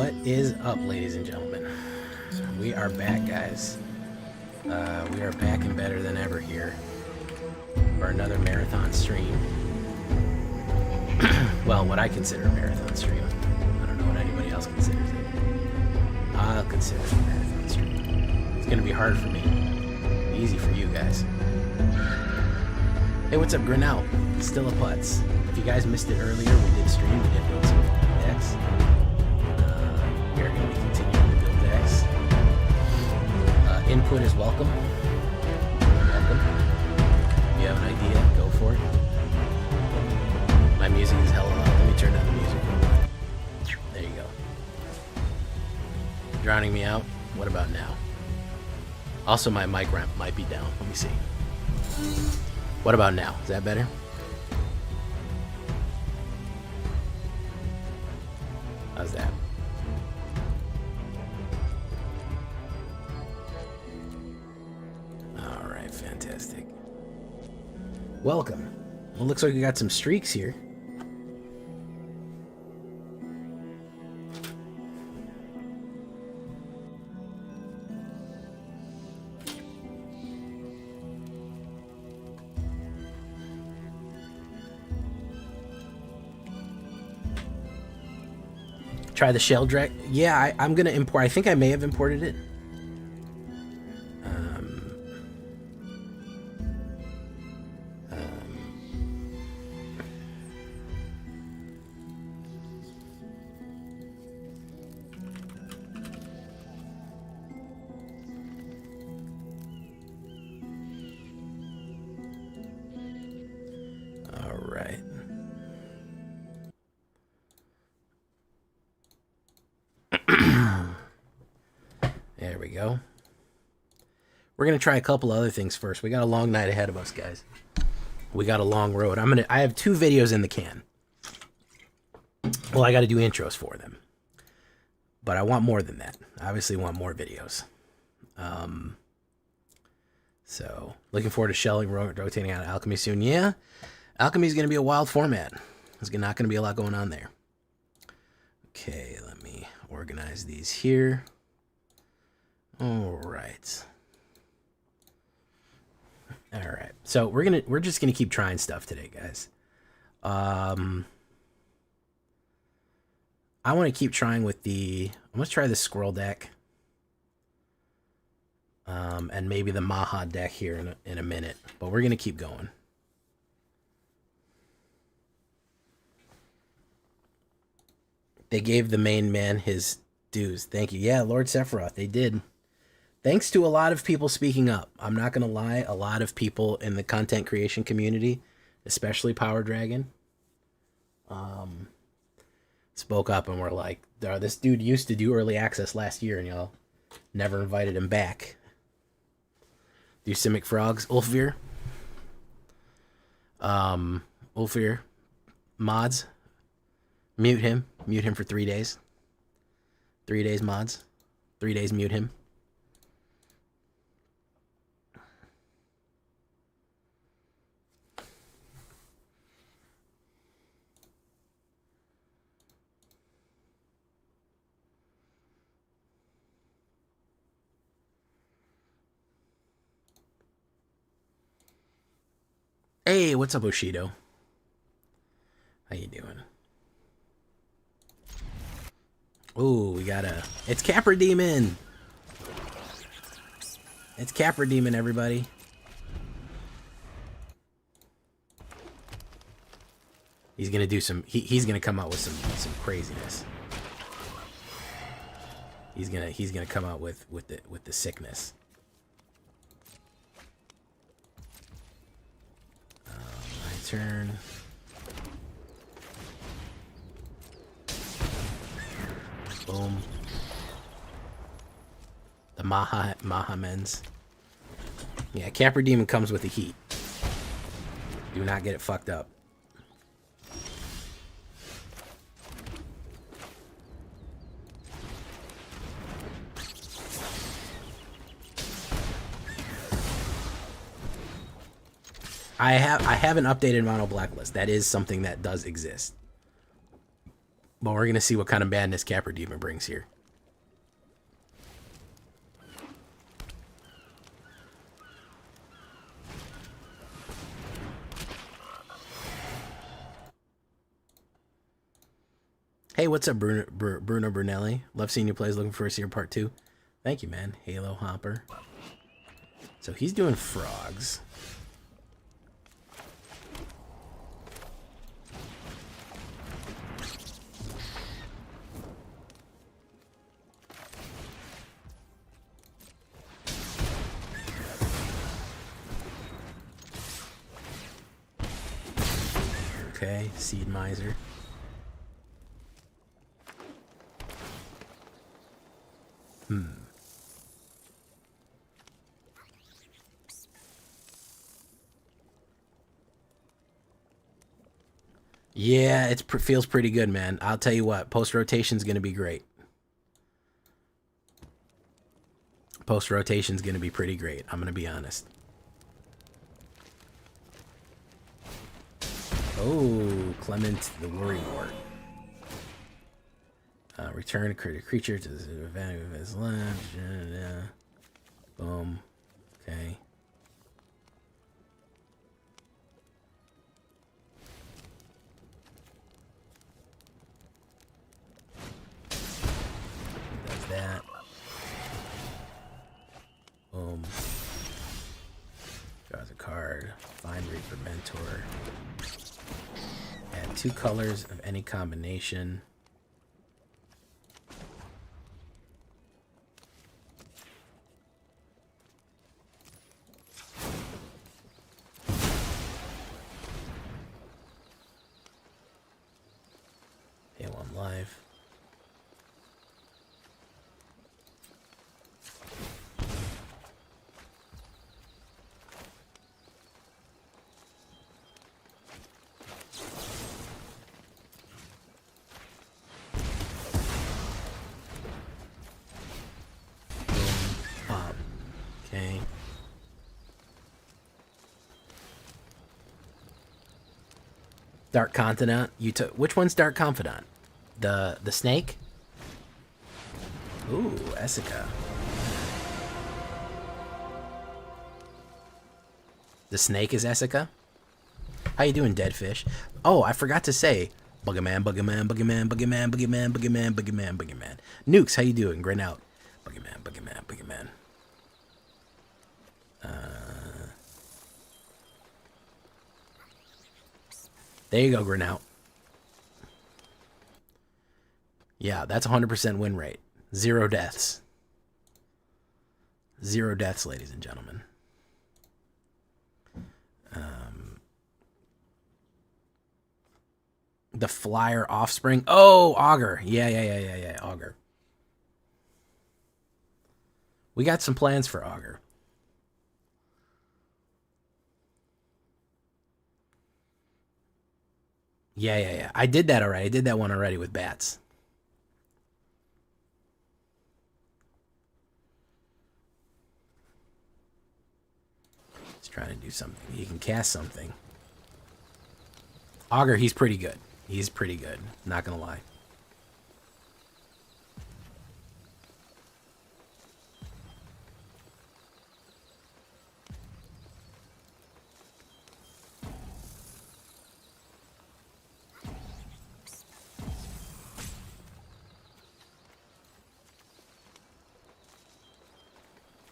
What is up, ladies and gentlemen? We are back, guys. We are back and better than ever here for another marathon stream. Well, what I consider a marathon stream. I don't know what anybody else considers it. I'll consider it a marathon stream. It's gonna be hard for me. Easy for you guys. Hey, what's up, Grinnell? Still a putz. If you guys missed it earlier, we did stream. We did build some decks. We are going to be continuing to build decks. Input is welcome. Welcome. If you have an idea, go for it. My music is hella loud. Let me turn down the music. There you go. Drowning me out. What about now? Also, my mic ramp might be down. Let me see. What about now? Is that better? How's that? All right, fantastic. Welcome. Well, looks like we got some streaks here. Try the shell drag. Yeah, I'm gonna import. I think I may have imported it. All right. There we go. We're gonna try a couple other things first. We got a long night ahead of us, guys. We got a long road. I have 2 videos in the can. Well, I got to do intros for them, but I want more than that. I obviously want more videos. So looking forward to shelling, rotating out Alchemy soon. Yeah, Alchemy is gonna be a wild format. There's not gonna be a lot going on there. Okay, let me organize these here. All right. All right. So we're just gonna keep trying stuff today, guys. I want to keep trying with I'm gonna try the squirrel deck. And maybe the Maha deck here in a minute, but we're gonna keep going. They gave the main man his dues. Thank you. Yeah, Lord Sephiroth, they did. Thanks to a lot of people speaking up. I'm not going to lie. A lot of people in the content creation community, especially Power Dragon, spoke up and were like, this dude used to do early access last year and y'all never invited him back. Do Simic Frogs. Ulfir. Ulfir. Mods. Mute him. Mute him for 3 days. 3 days mods. 3 days mute him. Hey, what's up, Oshido? How you doing? Ooh, we got it's Capra Demon. It's Capra Demon, everybody. He's gonna do some. He's gonna come out with some craziness. He's gonna come out with the sickness. My turn. Boom. The Mahamens. Yeah, Capra Demon comes with the heat. Do not get it fucked up. I haven't updated Mono Blacklist. That is something that does exist. But we're gonna see what kind of madness Capra Demon brings here. Hey, what's up, Bruno Brunelli? Love seeing you play. Looking for a see your part 2. Thank you, man. Halo Hopper. So he's doing frogs. Okay, Seed Miser. Yeah, it feels pretty good, man. I'll tell you what, post-rotation's going to be great. Post-rotation's going to be pretty great, I'm going to be honest. Oh, Clement the Worrywart. Return a creature to the value of his life. Boom. Okay. Does that. Boom. Draws a card. Find Reaper Mentor. Add 2 colors of any combination. Pay 1 life. Okay. Dark Confidant. You took which one's Dark Confidant? The snake? Ooh, Essica. The snake is Essica? How you doing, Deadfish? Oh, I forgot to say, Buggerman, Buggerman, Buggerman, Buggerman, Buggerman, Buggerman, Buggerman, Buggerman. Nukes, how you doing? Grin out. Buggerman, Buggerman, Buggerman. There you go, Grin out. Yeah, that's 100% win rate. 0 deaths. 0 deaths, ladies and gentlemen. The Flyer Offspring. Oh, Augur. Yeah, Augur. We got some plans for Augur. Yeah. I did that already. I did that one already with bats. He's trying to do something. He can cast something. Augur, he's pretty good. He's pretty good. Not gonna lie.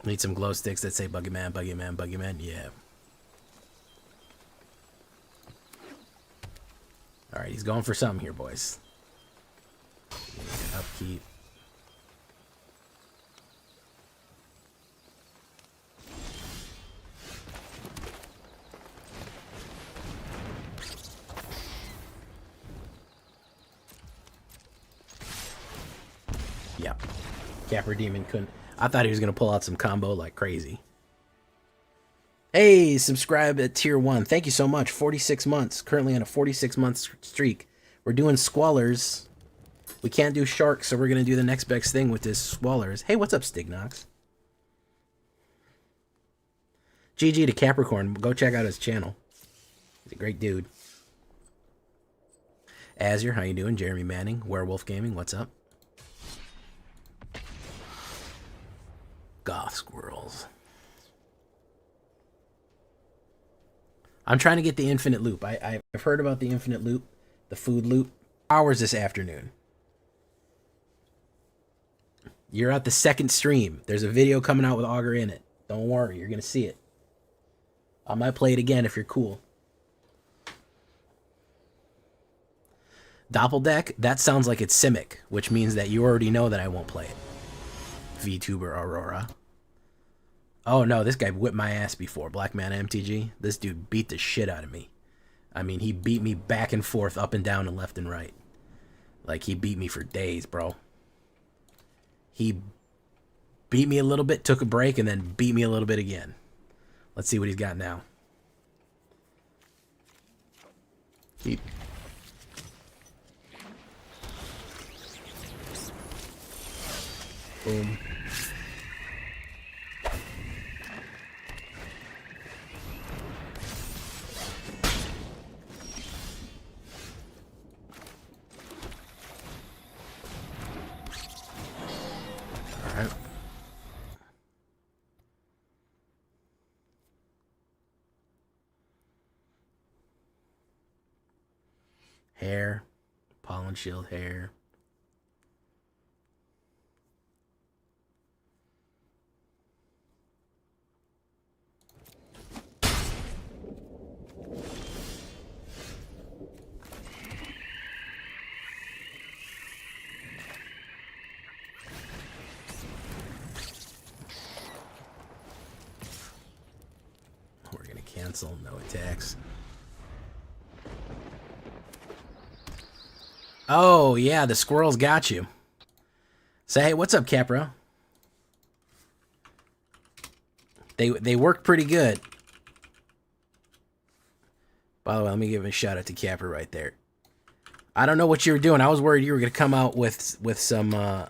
Need some glow sticks that say Buggyman, Buggyman, Buggyman. Yeah. Alright, he's going for something here, boys. Upkeep. Yep. Capra Demon couldn't. I thought he was going to pull out some combo like crazy. Hey, subscribe at tier 1. Thank you so much. 46 months. Currently on a 46-month streak. We're doing Squallers. We can't do Sharks, so we're going to do the next best thing with this Squallers. Hey, what's up, Stignox? GG to Capricorn. Go check out his channel. He's a great dude. Azure, how you doing? Jeremy Manning, Werewolf Gaming, what's up? Goth squirrels. I'm trying to get the infinite loop. I've heard about the infinite loop, the food loop. Hours this afternoon. You're at the second stream. There's a video coming out with Augur in it. Don't worry, you're going to see it. I might play it again if you're cool. Doppeldeck, that sounds like it's Simic, which means that you already know that I won't play it. VTuber Aurora. Oh no, this guy whipped my ass before. Black Man MTG. This dude beat the shit out of me. I mean, he beat me back and forth, up and down, and left and right. Like, he beat me for days, bro. He beat me a little bit, took a break, and then beat me a little bit again. Let's see what he's got now. Boom. Alright. Hair. Pollen shield hair. Cancel, no attacks. Oh, yeah, the squirrels got you. Say, hey, what's up, Capra? They worked pretty good. By the way, let me give a shout out to Capra right there. I don't know what you were doing. I was worried you were gonna come out with some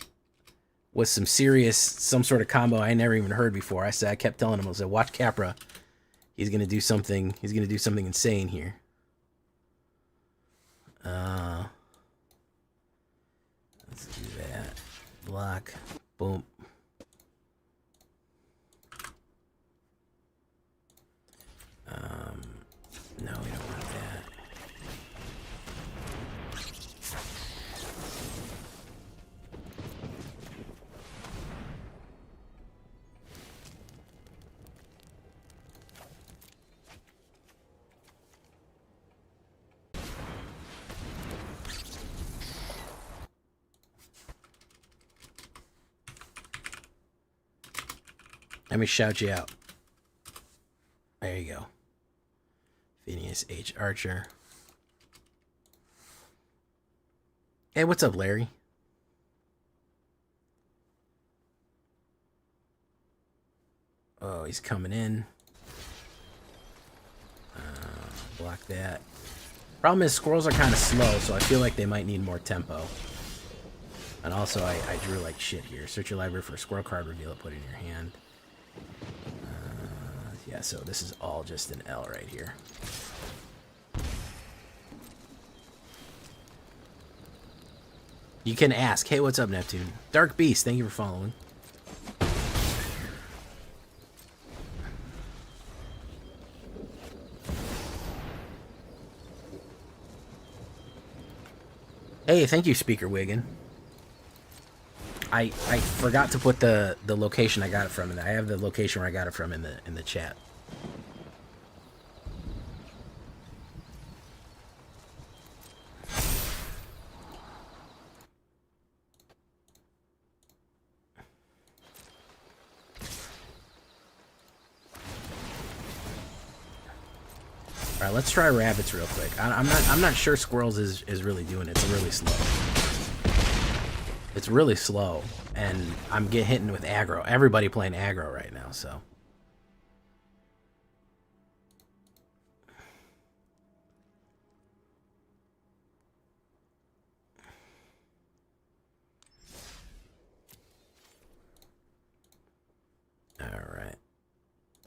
serious, some sort of combo I never even heard before. I kept telling him, I said, watch Capra. He's gonna do something. He's gonna do something insane here. Let's do that. Block. Boom. No, we don't want that. Let me shout you out. There you go. Phineas H. Archer. Hey, what's up, Larry? Oh, he's coming in. Block that. Problem is, squirrels are kind of slow, so I feel like they might need more tempo. And also, I drew like shit here. Search your library for a squirrel card, reveal it, put it in your hand. Yeah, so this is all just an L right here. You can ask, hey, what's up, Neptune? Dark Beast, thank you for following. Hey, thank you, Speaker Wiggin. I forgot to put the location I got it from. I have the location where I got it from in the chat. All right, let's try rabbits real quick. I'm not sure squirrels is really doing it. It's really slow. It's really slow, and I'm getting hit with aggro. Everybody playing aggro right now, so. All right.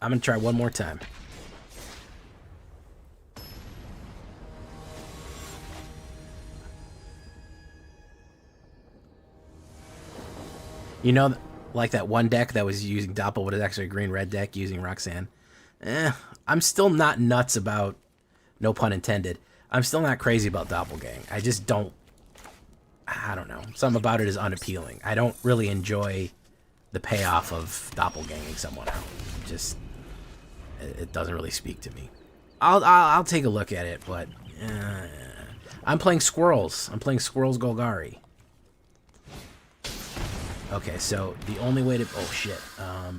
I'm going to try one more time. You know, like that one deck that was using Doppel, but it's actually a green-red deck using Roxanne. I'm still not nuts about, no pun intended, I'm still not crazy about Doppelgang. I just don't, I don't know. Something about it is unappealing. I don't really enjoy the payoff of doppelganging someone out. It doesn't really speak to me. I'll take a look at it, but I'm playing Squirrels. I'm playing Squirrels Golgari. Okay, so the only way to... Oh, shit.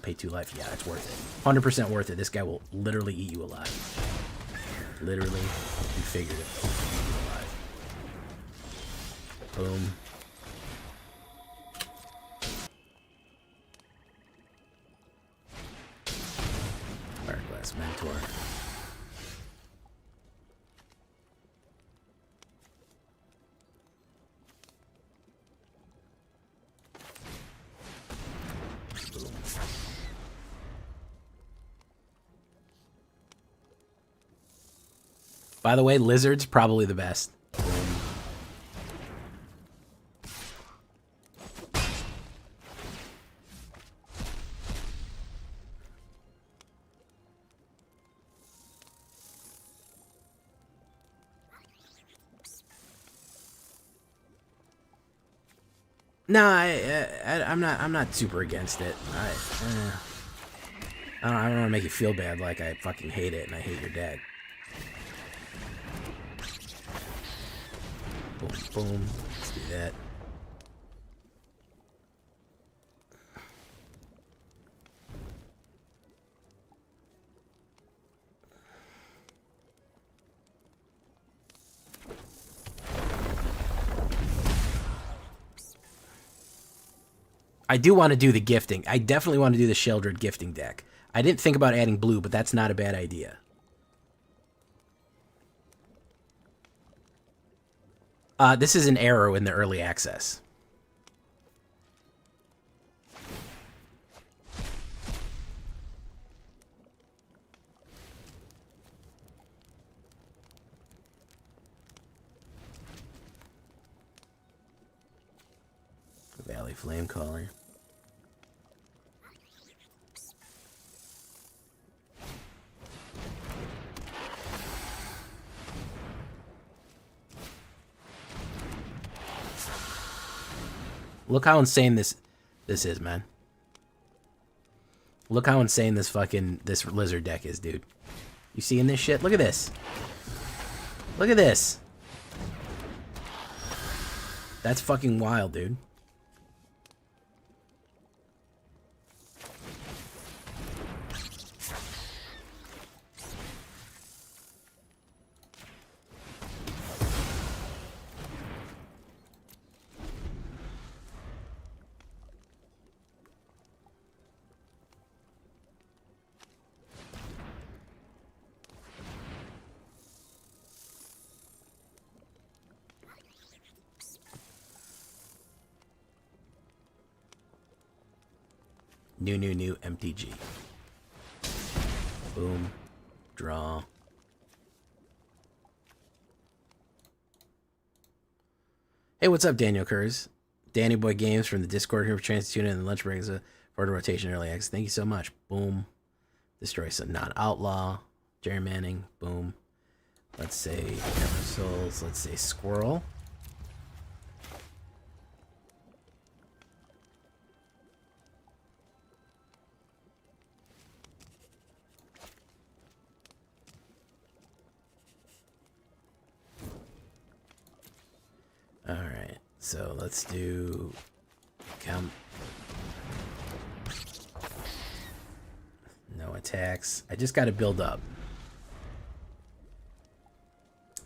Pay 2 life. Yeah, it's worth it. 100% worth it. This guy will literally eat you alive. Literally. You figured it. Eat you alive. Boom. Fireglass Mentor. By the way, Lizard's probably the best. No, I'm not super against it. I don't want to make you feel bad like I fucking hate it and I hate your deck. Boom, boom. Let's do that. I do want to do the gifting. I definitely want to do the Sheldred gifting deck. I didn't think about adding blue, but that's not a bad idea. This is an error in the early access. Valley Flamecaller. Look how insane this is, man. Look how insane this lizard deck is, dude. You seeing this shit? Look at this. Look at this. That's fucking wild, dude. New MTG. Boom. Draw. Hey, what's up, Daniel Kurz? Danny Boy Games from the Discord here for chance to tune in the lunch break for the rotation early access. Thank you so much. Boom. Destroy some non-outlaw. Jerry Manning. Boom. Let's say Souls. Let's say Squirrel. Alright, so let's do count. No attacks. I just got to build up.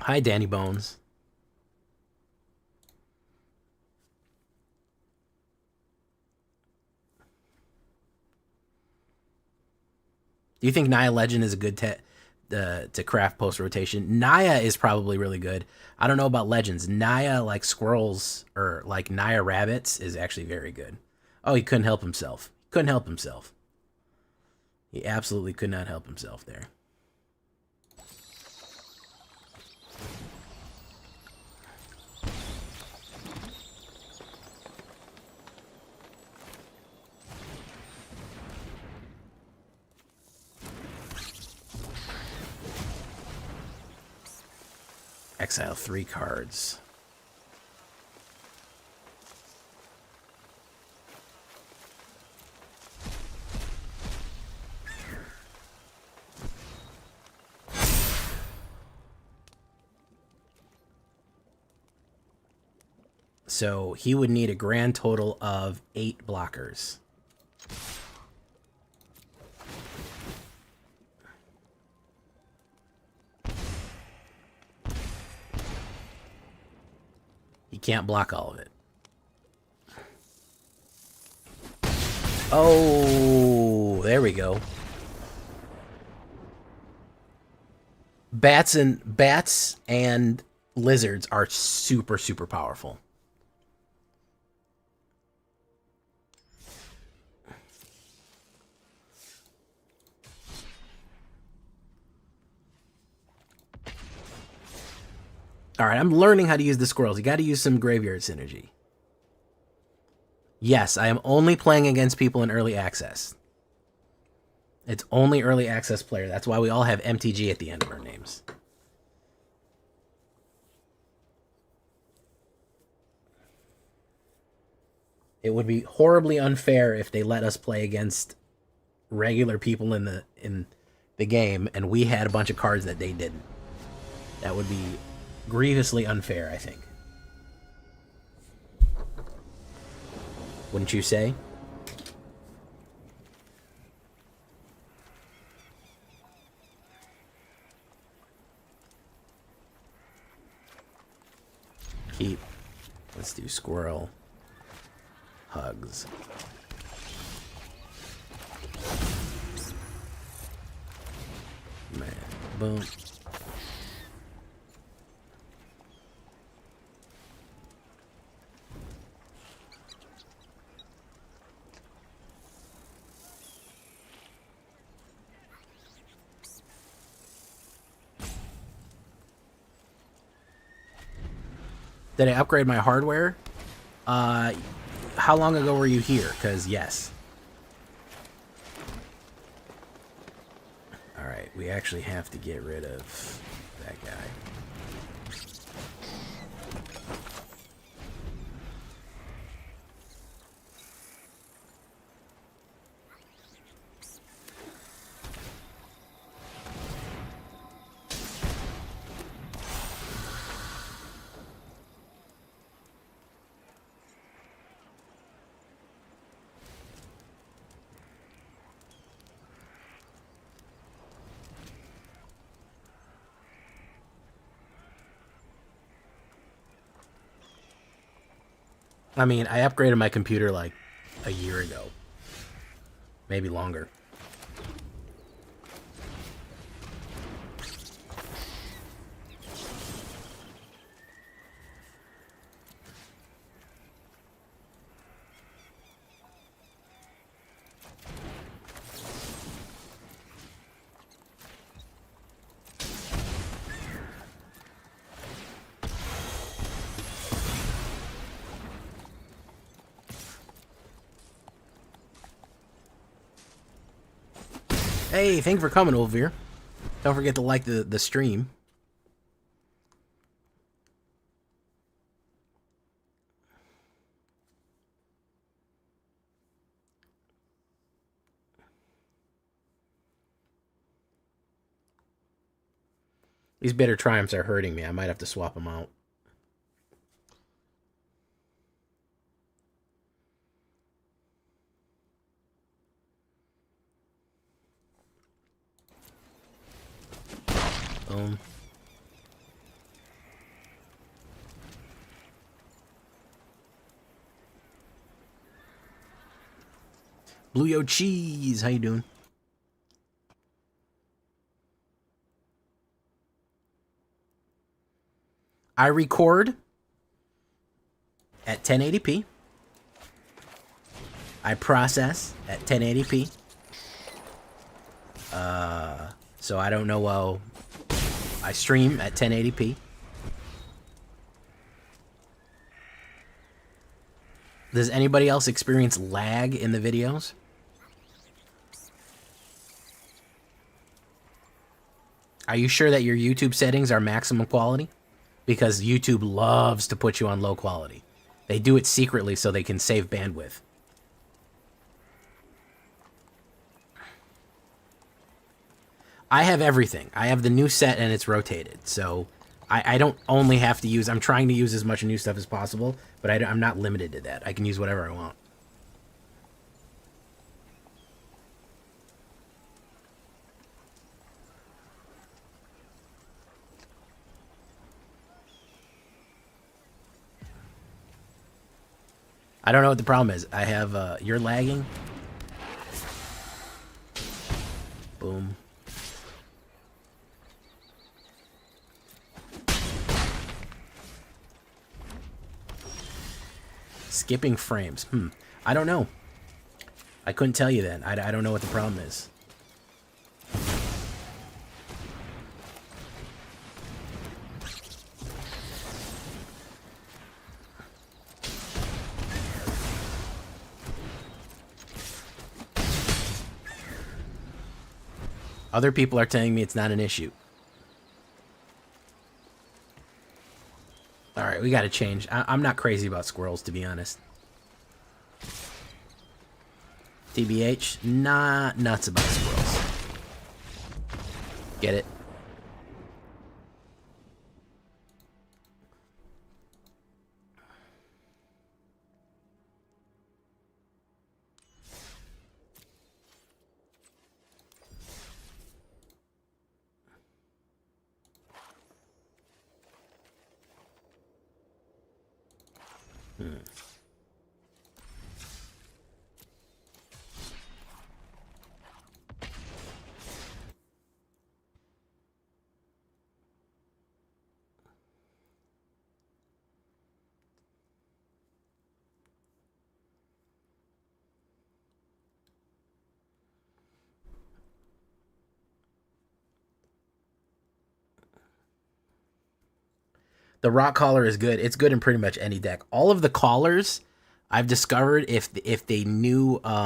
Hi, Danny Bones. Do you think Naya Legend is a good to craft post rotation? Naya is probably really good. I don't know about Legends. Naya, like Squirrels or like Naya Rabbits, is actually very good. Oh, he couldn't help himself. Couldn't help himself. He absolutely could not help himself there. Exile 3 cards. So he would need a grand total of 8 blockers. He can't block all of it. Oh, there we go. Bats and lizards are super, super powerful. All right, I'm learning how to use the squirrels. You got to use some graveyard synergy. Yes, I am only playing against people in early access. It's only early access player. That's why we all have MTG at the end of our names. It would be horribly unfair if they let us play against regular people in the game and we had a bunch of cards that they didn't. That would be grievously unfair, I think. Wouldn't you say? Keep. Let's do squirrel. Hugs. Man. Boom. Did I upgrade my hardware? How long ago were you here? Because yes. Alright, we actually have to get rid of that guy. I mean, I upgraded my computer like a year ago. Maybe longer. Hey, thank you for coming, Olvir. Don't forget to like the stream. These bitter triumphs are hurting me. I might have to swap them out. Blue Yo Cheese, how you doing? I record at 1080p. I process at 1080p. So I don't know. I stream at 1080p. Does anybody else experience lag in the videos? Are you sure that your YouTube settings are maximum quality? because YouTube loves to put you on low quality. They do it secretly so they can save bandwidth. I have everything. I have the new set and it's rotated. So I don't only have to use... I'm trying to use as much new stuff as possible, but I'm not limited to that. I can use whatever I want. I don't know what the problem is. I have... you're lagging? Boom. Skipping frames. I don't know. I couldn't tell you that. I don't know what the problem is. Other people are telling me it's not an issue. Alright, we gotta change. I'm not crazy about squirrels, to be honest. TBH, not nuts about squirrels. Get it? The rock collar is good. It's good in pretty much any deck. All of the collars I've discovered, if they knew that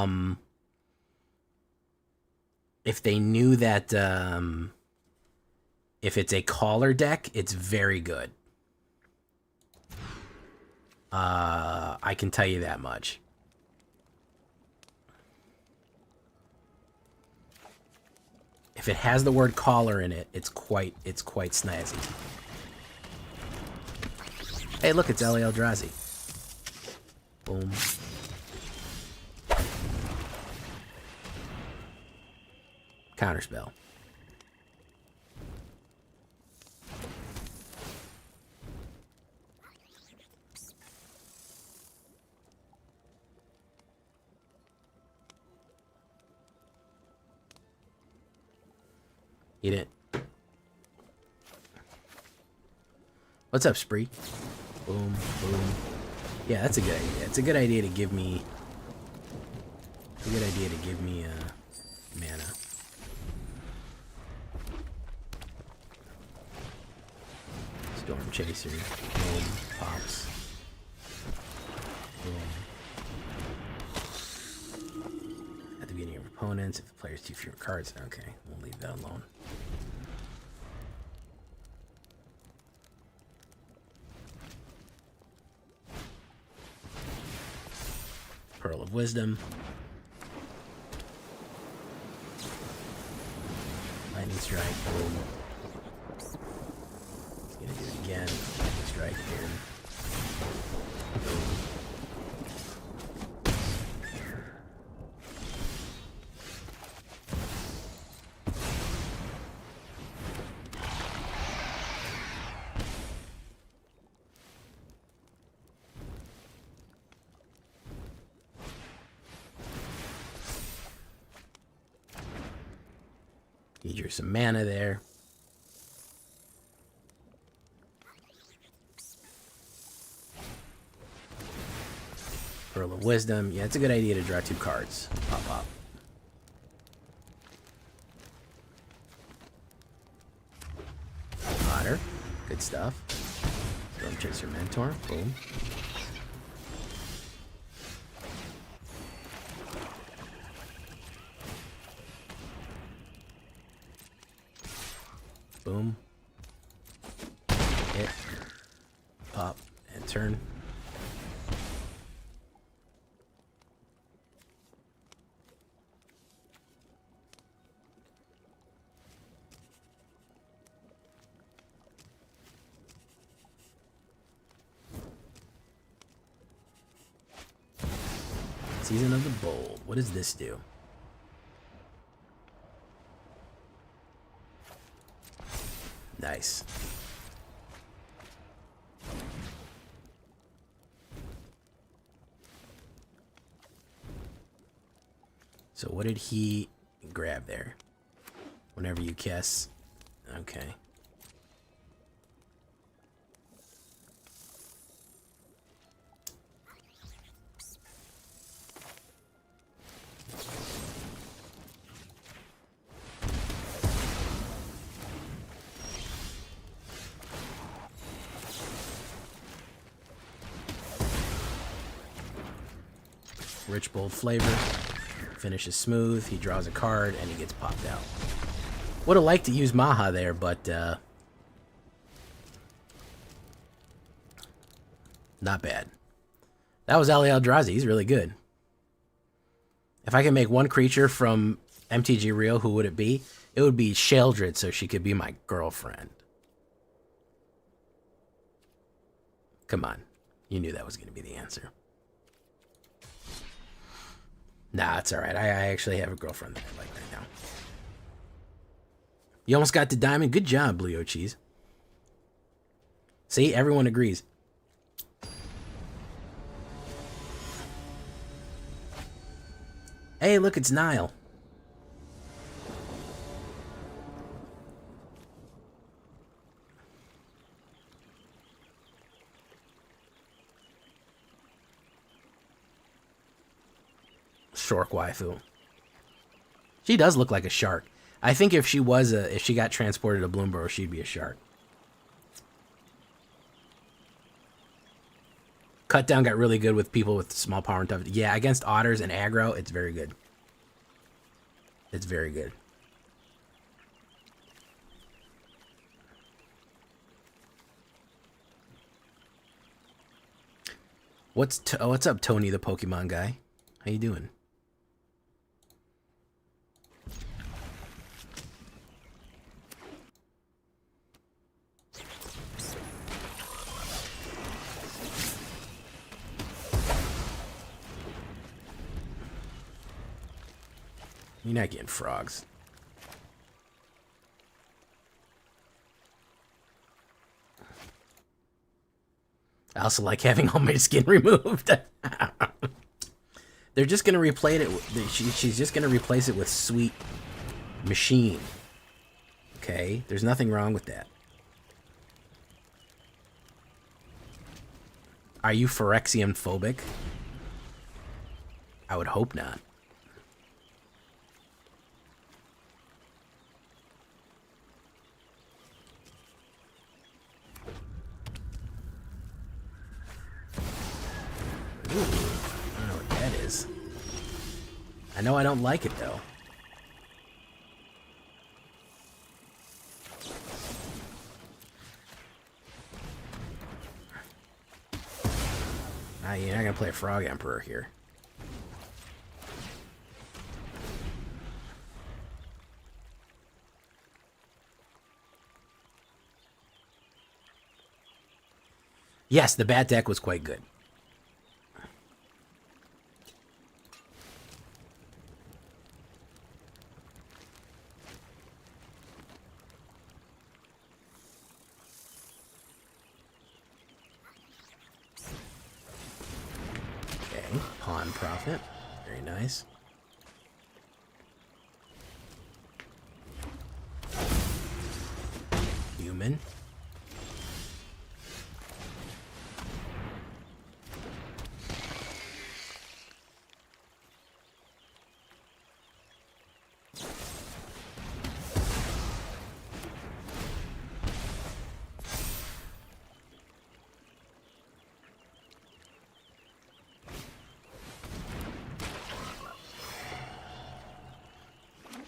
if it's a collar deck, it's very good. I can tell you that much. If it has the word collar in it, it's quite snazzy. Hey, look, it's L.A. Eldrazi. Boom. Counterspell. Eat it. What's up, Spree? Boom, boom. Yeah, that's a good idea. It's a good idea to give me... mana. Storm Chaser. Boom. Pops. Boom. At the beginning of opponents, if the player has 2 fewer cards. Okay, we'll leave that alone. Pearl of Wisdom. Lightning Strike. Boom. It's gonna do it again. Lightning Strike here. Boom. Need you some mana there. Pearl of Wisdom. Yeah, it's a good idea to draw 2 cards. Pop, pop. Otter. Good stuff. Storm Chaser Mentor. Boom. Boom. Hit. Pop and turn. Season of the Bold. What does this do? Nice. So what did he grab there? Whenever you guess. Okay. Rich, bold flavor. Finishes smooth. He draws a card, and he gets popped out. Would have liked to use Maha there, but not bad. That was Ali Eldrazi. He's really good. If I could make one creature from MTG Rio, who would it be? It would be Sheldred, so she could be my girlfriend. Come on. You knew that was going to be the answer. Nah, it's alright. I actually have a girlfriend that I like right now. You almost got the diamond. Good job, Blue Cheese. See, everyone agrees. Hey, look, it's Nile. Shork waifu. She does look like a shark. I think if she was if she got transported to Bloomburrow, she'd be a shark. Cut down got really good with people with small power and tough. Yeah, against otters and aggro, it's very good. It's very good. What's up, Tony the Pokemon guy? How you doing? You're not getting frogs. I also like having all my skin removed. They're just gonna replace it. She's just gonna replace it with Sweet Machine. Okay, there's nothing wrong with that. Are you Phyrexian phobic? I would hope not. Ooh, I don't know what that is. I know I don't like it, though. Ah, you're not gonna play a Frog Emperor here. Yes, the bat deck was quite good. Pawn Profit. Very nice. Human.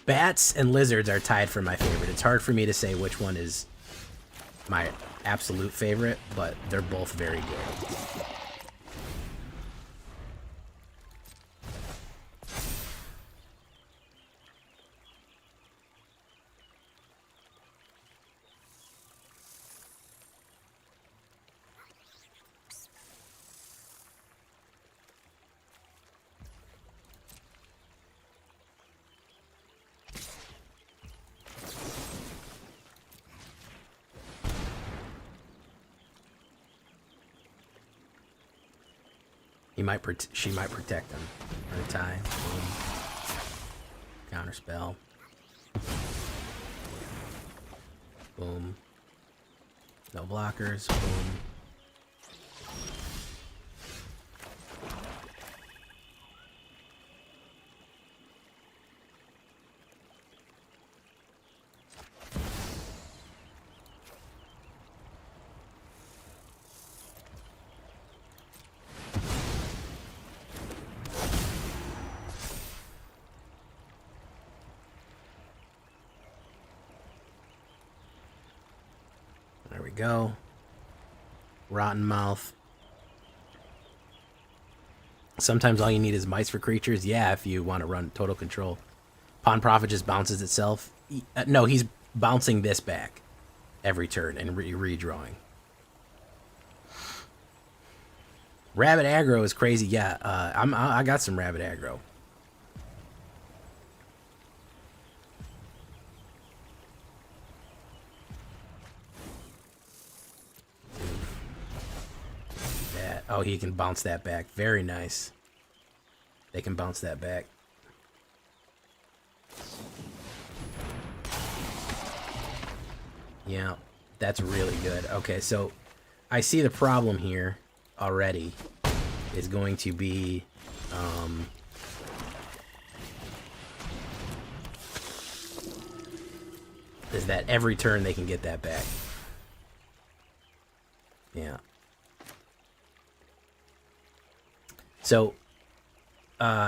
Bats and lizards are tied for my favorite. It's hard for me to say which one is my absolute favorite, but they're both very good. She might protect him. Or tie. Boom. Counterspell. Boom. No blockers. Boom. There we go. Rotten Mouth. Sometimes all you need is mice for creatures. Yeah, if you want to run total control. Pawn Prophet just bounces itself. No, he's bouncing this back every turn and redrawing. Rabbit aggro is crazy. Yeah, I got some rabbit aggro. Oh, he can bounce that back. Very nice. They can bounce that back. Yeah, that's really good. Okay, so I see the problem here already is going to be is that every turn they can get that back. Yeah. So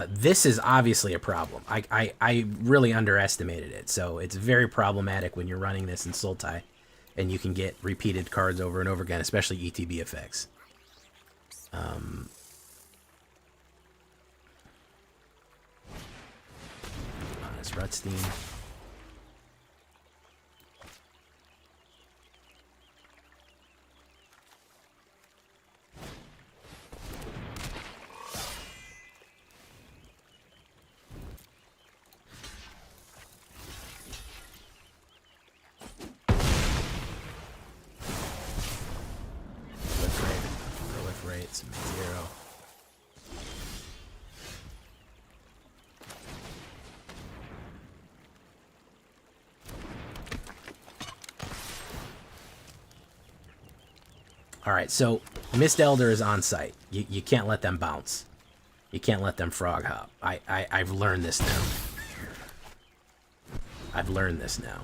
this is obviously a problem. I really underestimated it. So it's very problematic when you're running this in Sultai and you can get repeated cards over and over again, especially ETB effects. Honest Rutstein. Some 0. All right, so Mist Elder is on site. You can't let them bounce. You can't let them frog hop. I've learned this now. I've learned this now.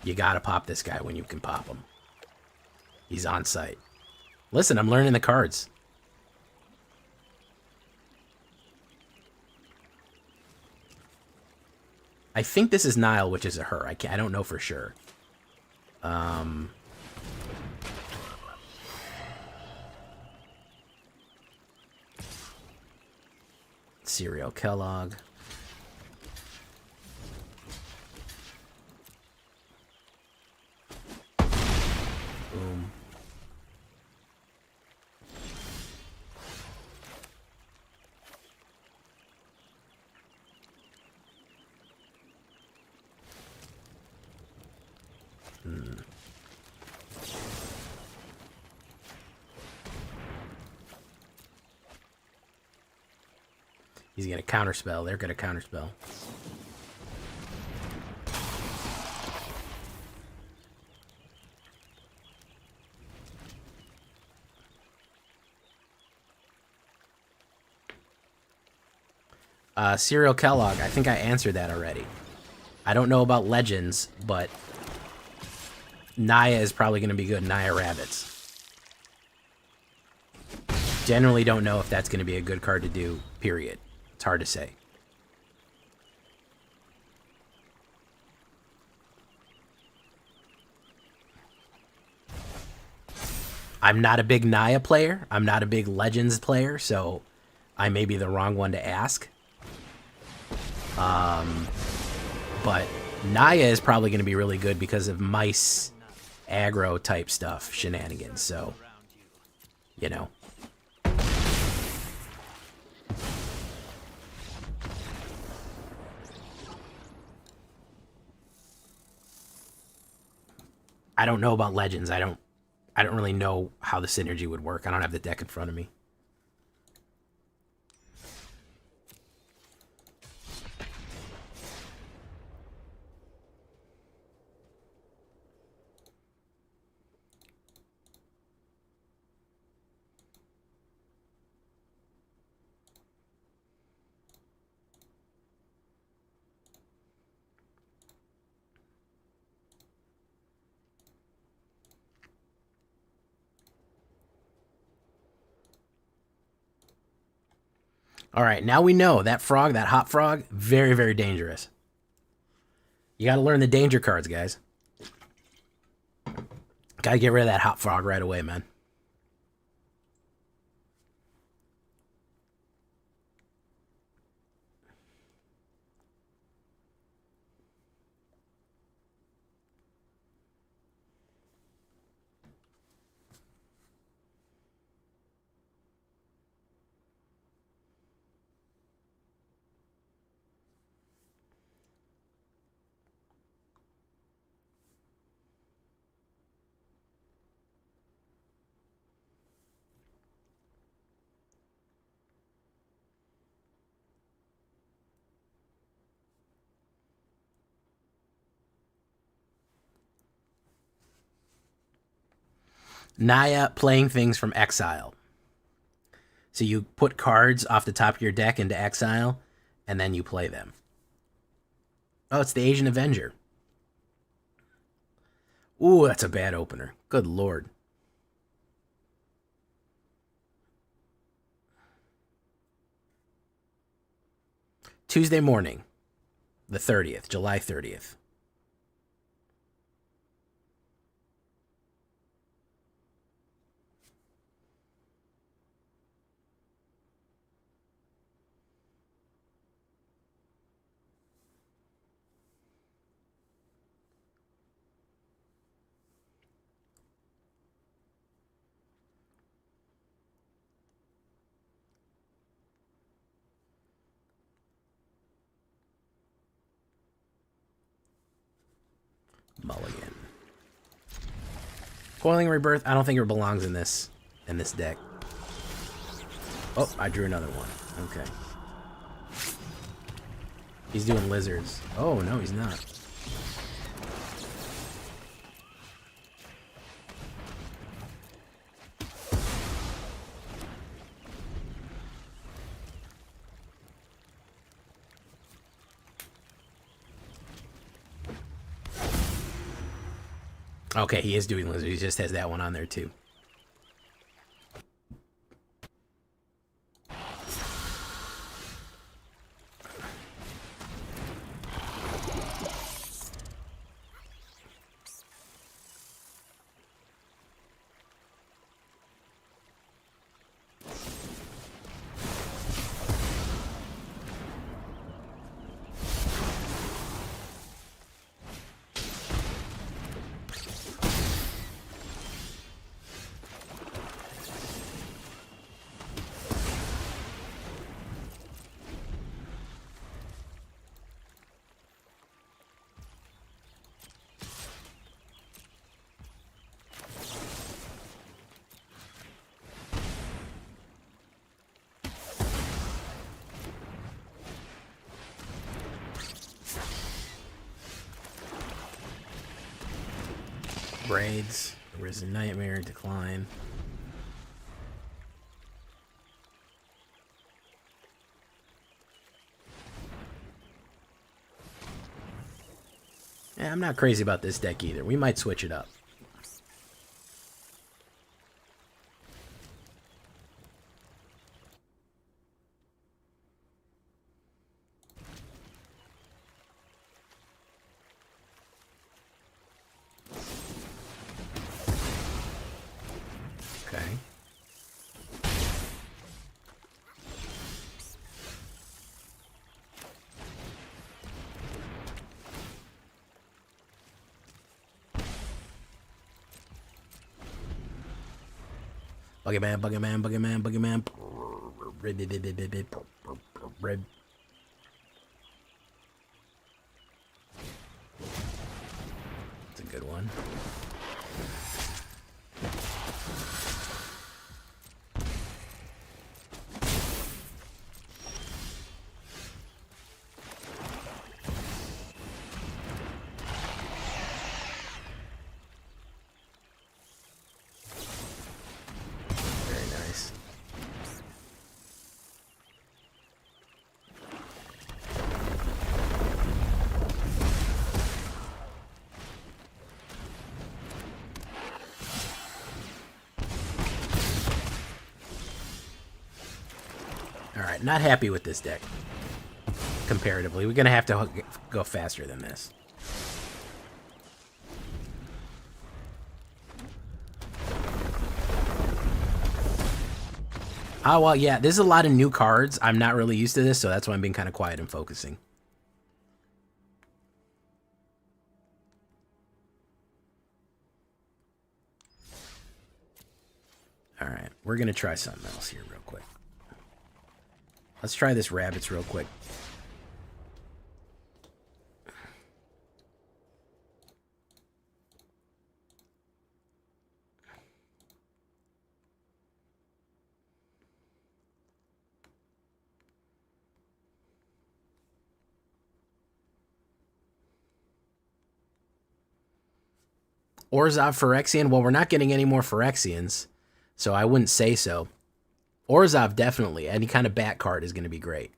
You gotta pop this guy when you can pop him. He's on site. Listen, I'm learning the cards. I think this is Nile, which is a her. I don't know for sure. Serial Kellogg. Boom. He's gonna counterspell. They're gonna counterspell. Serial Kellogg, I think I answered that already. I don't know about Legends, but Naya is probably going to be good. Naya Rabbits. Generally don't know if that's going to be a good card to do, period. It's hard to say. I'm not a big Naya player. I'm not a big Legends player, so I may be the wrong one to ask. But Naya is probably going to be really good because of mice aggro type stuff, shenanigans, so, you know. I don't know about Legends. I don't really know how the synergy would work. I don't have the deck in front of me. All right, now we know that frog, that hot frog, very, very dangerous. You got to learn the danger cards, guys. Got to get rid of that hot frog right away, man. Naya playing things from exile. So you put cards off the top of your deck into exile, and then you play them. Oh, it's the Asian Avenger. Ooh, that's a bad opener. Good lord. Tuesday morning, the 30th, July 30th. Mulligan. Coiling Rebirth, I don't think it belongs in this deck. Oh, I drew another one. Okay. He's doing lizards. Oh, no, he's not. Okay, he is doing lizards. He just has that one on there, too. Braids, Risen Nightmare, Decline. Yeah, I'm not crazy about this deck either. We might switch it up. Boogeyman, boogeyman, boogeyman, boogeyman. Red. It's a good one. Alright, not happy with this deck. Comparatively. We're going to have to go faster than this. Oh, well, yeah, there's a lot of new cards. I'm not really used to this, so that's why I'm being kind of quiet and focusing. Alright, we're going to try something else here real quick. Let's try this rabbits real quick. Orzhov Phyrexian? Well, we're not getting any more Phyrexians, so I wouldn't say so. Orzhov, definitely. Any kind of bat card is going to be great.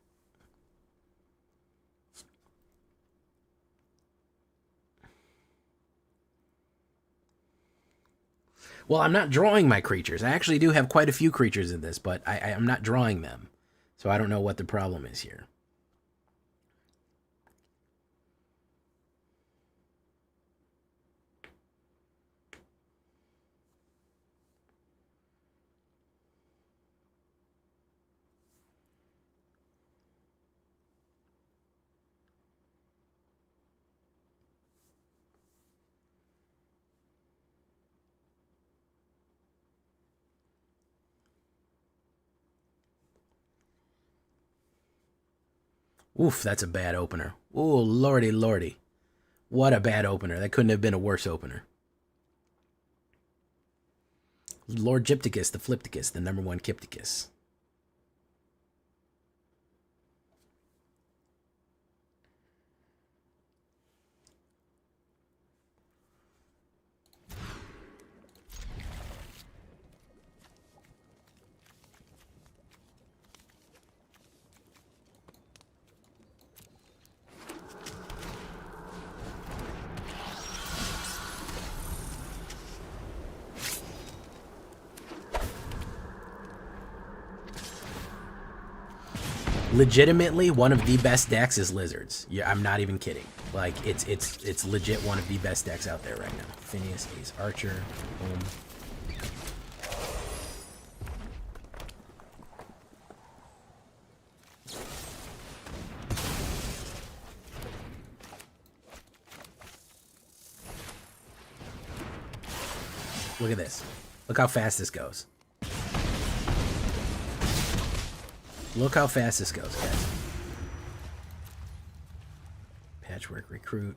Well, I'm not drawing my creatures. I actually do have quite a few creatures in this, but I'm not drawing them. So I don't know what the problem is here. Oof, that's a bad opener. Oh, lordy, lordy. What a bad opener. That couldn't have been a worse opener. Lord Gypticus, the Flipticus, the #1 Kypticus. Legitimately, one of the best decks is Lizards. Yeah, I'm not even kidding. Like, it's legit one of the best decks out there right now. Phineas, Ace, Archer, boom. Look at this. Look how fast this goes. Look how fast this goes, guys. Patchwork Recruit.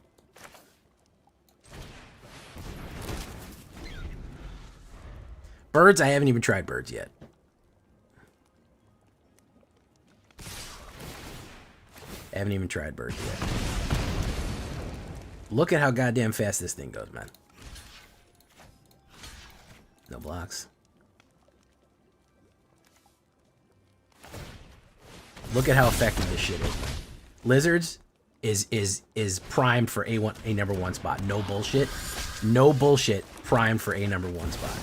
Birds, I haven't even tried birds yet. I haven't even tried birds yet. Look at how goddamn fast this thing goes, man. No blocks. Look at how effective this shit is. Lizards is primed for a #1 spot. No bullshit. No bullshit. Primed for a #1 spot.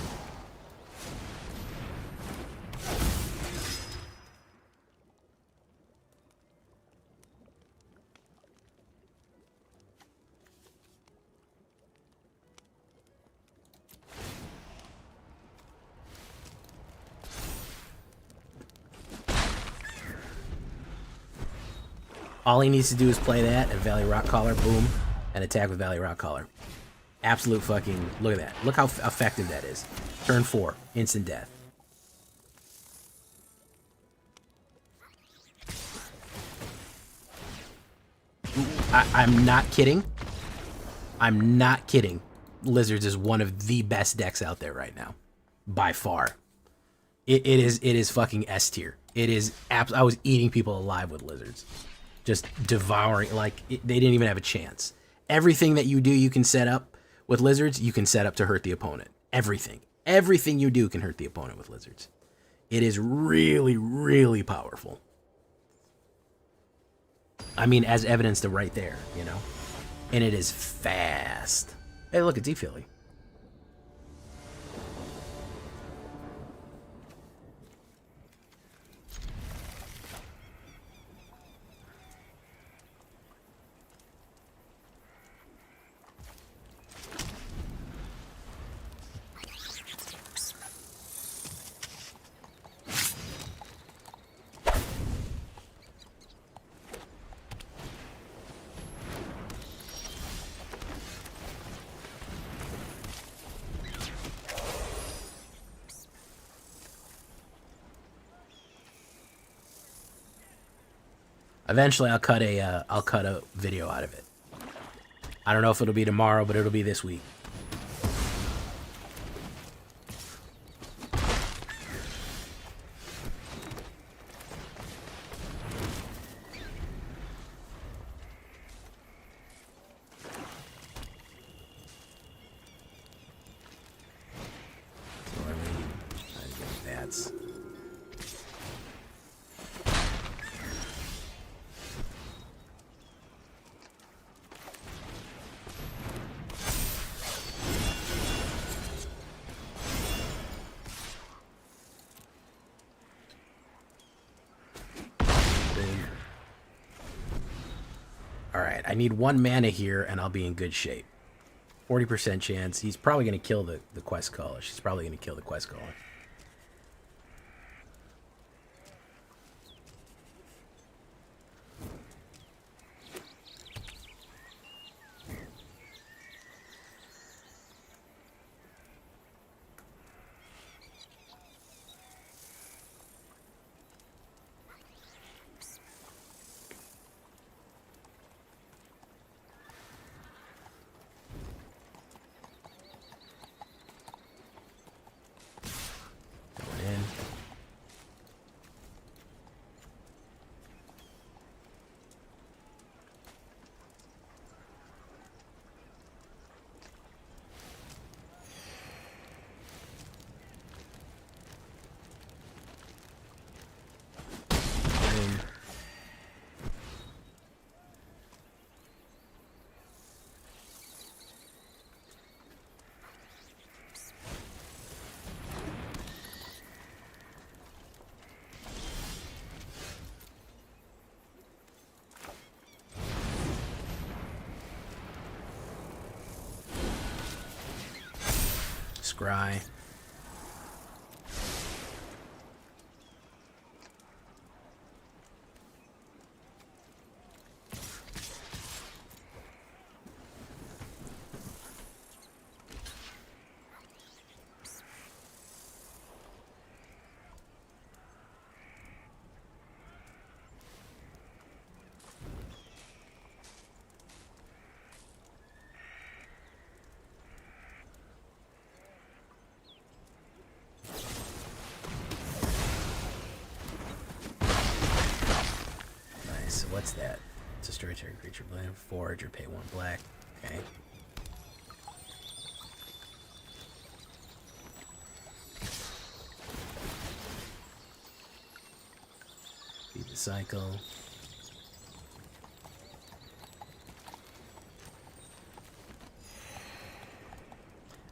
All he needs to do is play that and Valley Rock Caller, boom, and attack with Valley Rock Caller. Absolute fucking, look at that. Look how effective that is. Turn 4, instant death. I'm not kidding. I'm not kidding. Lizards is one of the best decks out there right now, by far. It is fucking S tier. It is I was eating people alive with lizards, just devouring. Like they didn't even have a chance. Everything that you do, you can set up with lizards. You can set up to hurt the opponent. Everything you do can hurt the opponent with lizards. It is really, really powerful. I mean, as evidenced to right there, you know? And it is fast. Hey, look, it's E-Philly. Eventually, I'll cut a video out of it. I don't know if it'll be tomorrow, but it'll be this week. That's Alright, I need 1 mana here, and I'll be in good shape. 40% chance. He's probably going to kill the quest caller. She's probably going to kill the quest caller. Scry. What's that? Destroy target creature, blend, forge, or pay 1 black. Okay. Beat the cycle.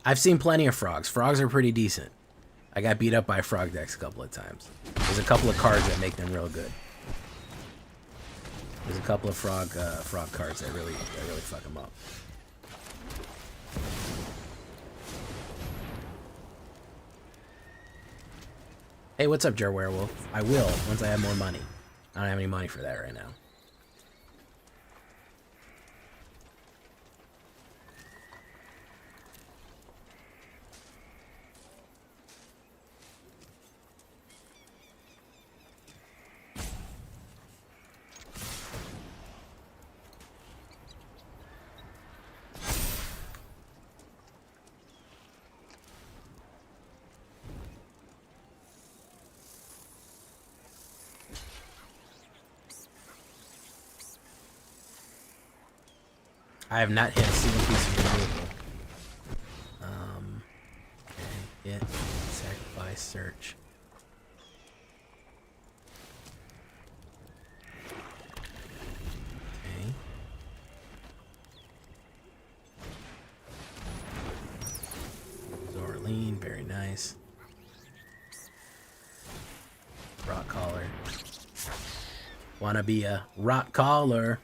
I've seen plenty of frogs. Frogs are pretty decent. I got beat up by frog decks a couple of times. There's a couple of cards that make them real good. There's a couple of frog cards that really fuck them up. Hey, what's up, Jar Werewolf? I will once I have more money. I don't have any money for that right now. I have not had a single piece of removal. Okay, hit, sacrifice, search. Okay. Zorleen, very nice. Rock collar. Wanna be a rock collar?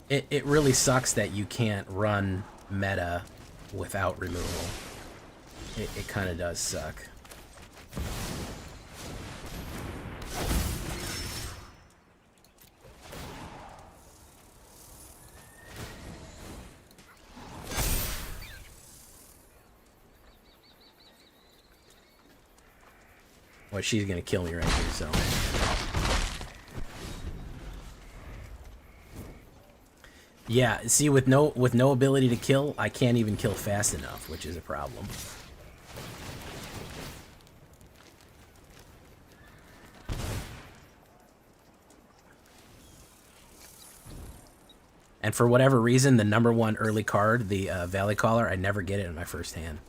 It really sucks that you can't run meta without removal. It kind of does suck. Well, she's gonna kill me right here, so. Yeah, see, with no ability to kill, I can't even kill fast enough, which is a problem. And for whatever reason, the #1 early card, the Valley Caller, I never get it in my first hand.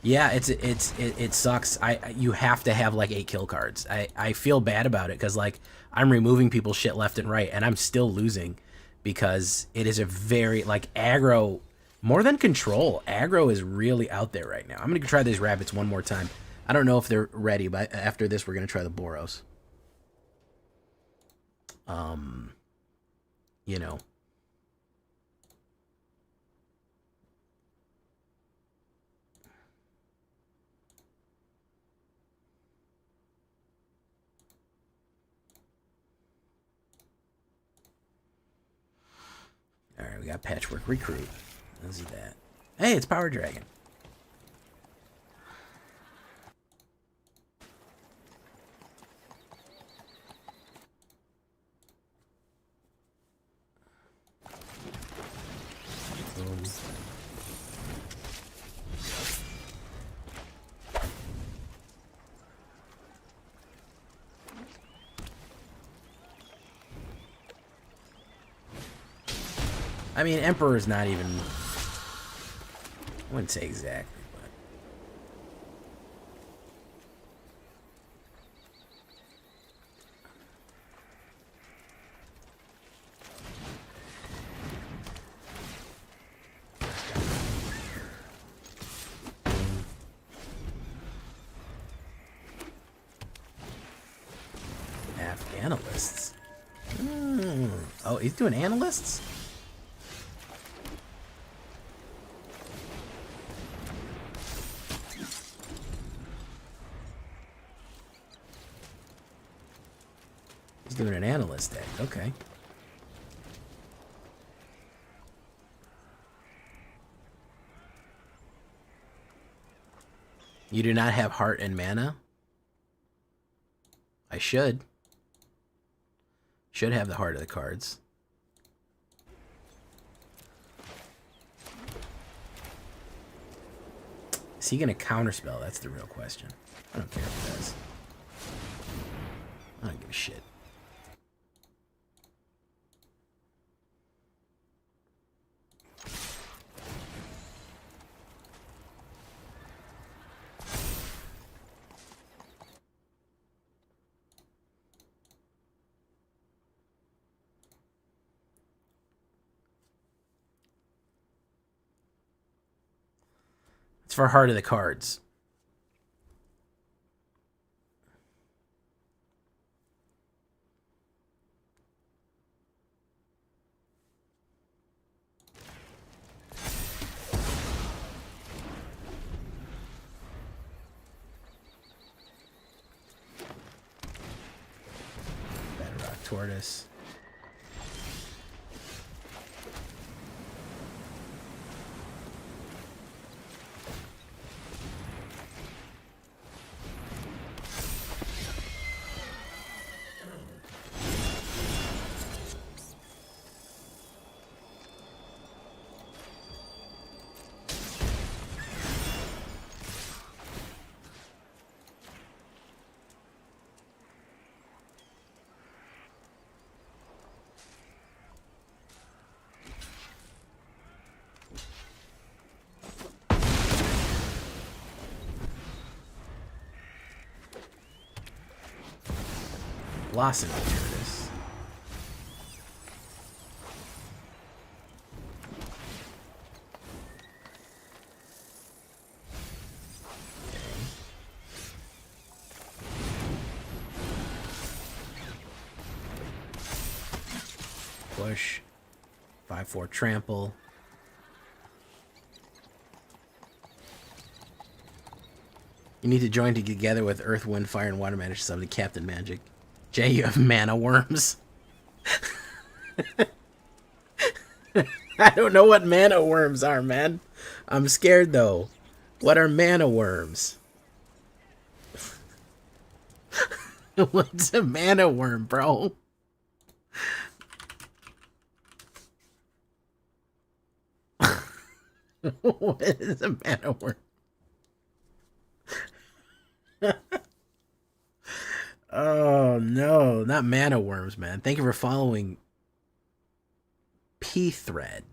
Yeah, it sucks. You have to have like 8 kill cards. I feel bad about it because like I'm removing people's shit left and right, and I'm still losing because it is a very like aggro more than control. Aggro is really out there right now. I'm gonna try these rabbits one more time. I don't know if they're ready, but after this we're gonna try the Boros. You know. Alright, we got Patchwork Recruit. Let's do that. Hey, it's Power Dragon. Boom. I mean, Emperor is not even... I wouldn't say exactly, but... Analysts. Oh, he's doing analysts? He's doing an analyst deck. Okay. You do not have heart and mana? I should. Should have the heart of the cards. Is he going to counterspell? That's the real question. I don't care if he does. I don't give a shit. It's for heart of the cards. Bedrock Tortoise. Blossom Curtis. Push. 5-4 trample. You need to join together with Earth, Wind, Fire, and Water Magic sub to Captain Magic. Jay, you have mana worms. I don't know what mana worms are, man. I'm scared though. What are mana worms? What's a mana worm, bro? What is a mana worm? Oh no, not mana worms, man. Thank you for following P Thread.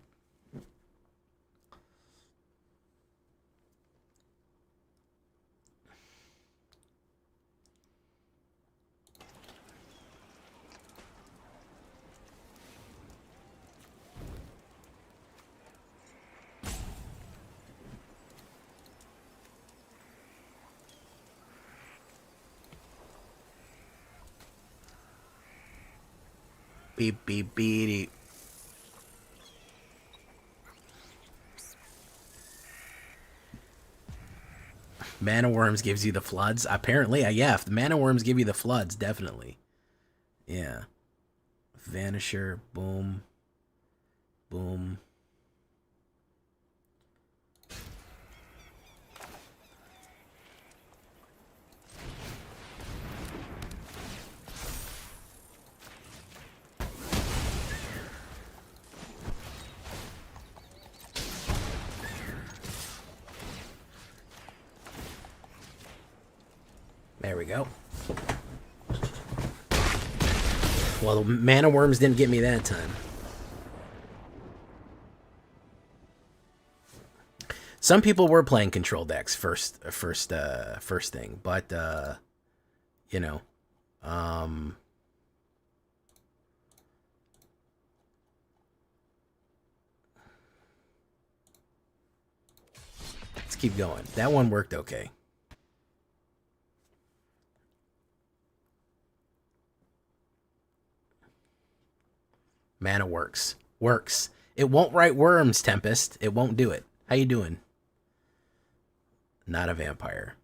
Beep, beep, beep. Mana worms gives you the floods. Apparently, yeah, if the mana worms give you the floods, definitely. Yeah. Vanisher, boom. Boom. There we go. Well, the mana worms didn't get me that time. Some people were playing control decks first thing, but you know, let's keep going. That one worked okay. Mana works. Works. It won't write worms, Tempest. It won't do it. How you doing? Not a vampire.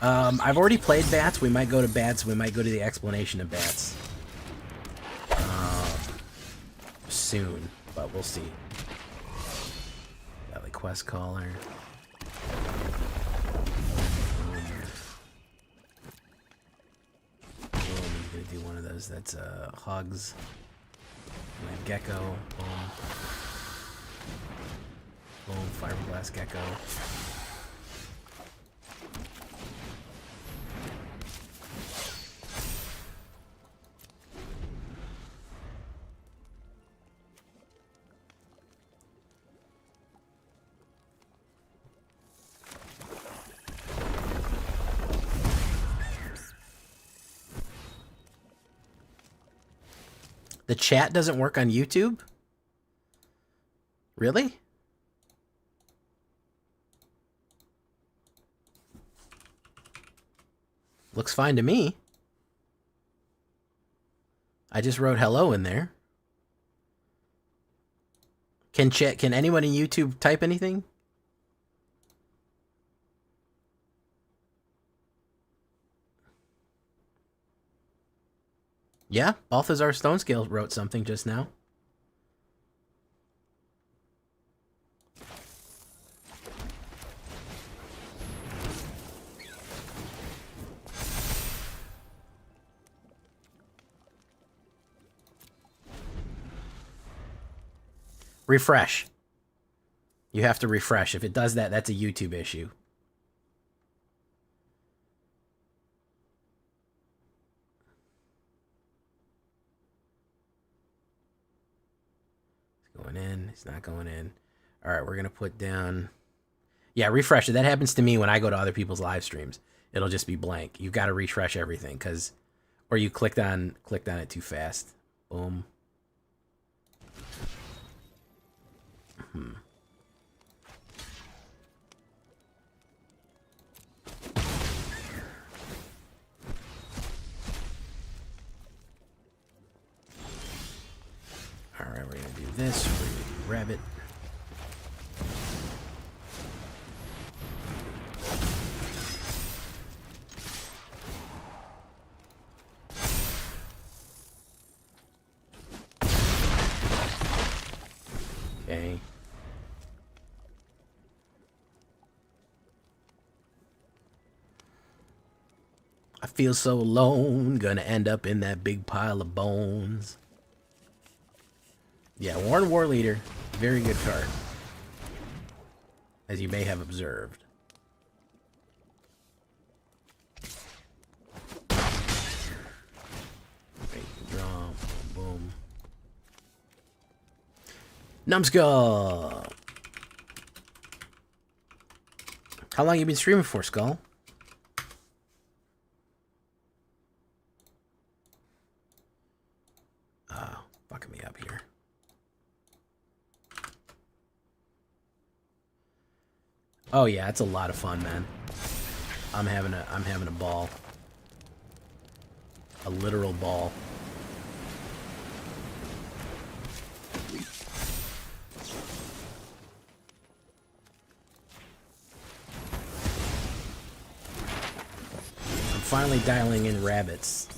I've already played bats. We might go to bats. We might go to the explanation of bats. Soon, but we'll see. Valley Quest Caller. Do one of those. That's Hugs. And Gecko. Boom. Boom. Fiberglass Gecko. The chat doesn't work on YouTube? Really? Looks fine to me. I just wrote hello in there. Can anyone in YouTube type anything? Yeah, Balthazar Stonescale wrote something just now. Refresh. You have to refresh. If it does that, that's a YouTube issue. Going in. It's not going in. All right, we're going to put down... Yeah, refresh it. That happens to me when I go to other people's live streams. it'll just be blank. You've got to refresh everything because, or you clicked on it too fast. Boom. All right, we're gonna do this. We're gonna do rabbit. Okay. I feel so alone, gonna end up in that big pile of bones. Yeah, Warren War Leader, very good card, as you may have observed. Right, draw, boom. Numbskull! How long you been streaming for, Skull? Fucking me up here. Oh yeah, it's a lot of fun, man. I'm having a ball. A literal ball. I'm finally dialing in rabbits.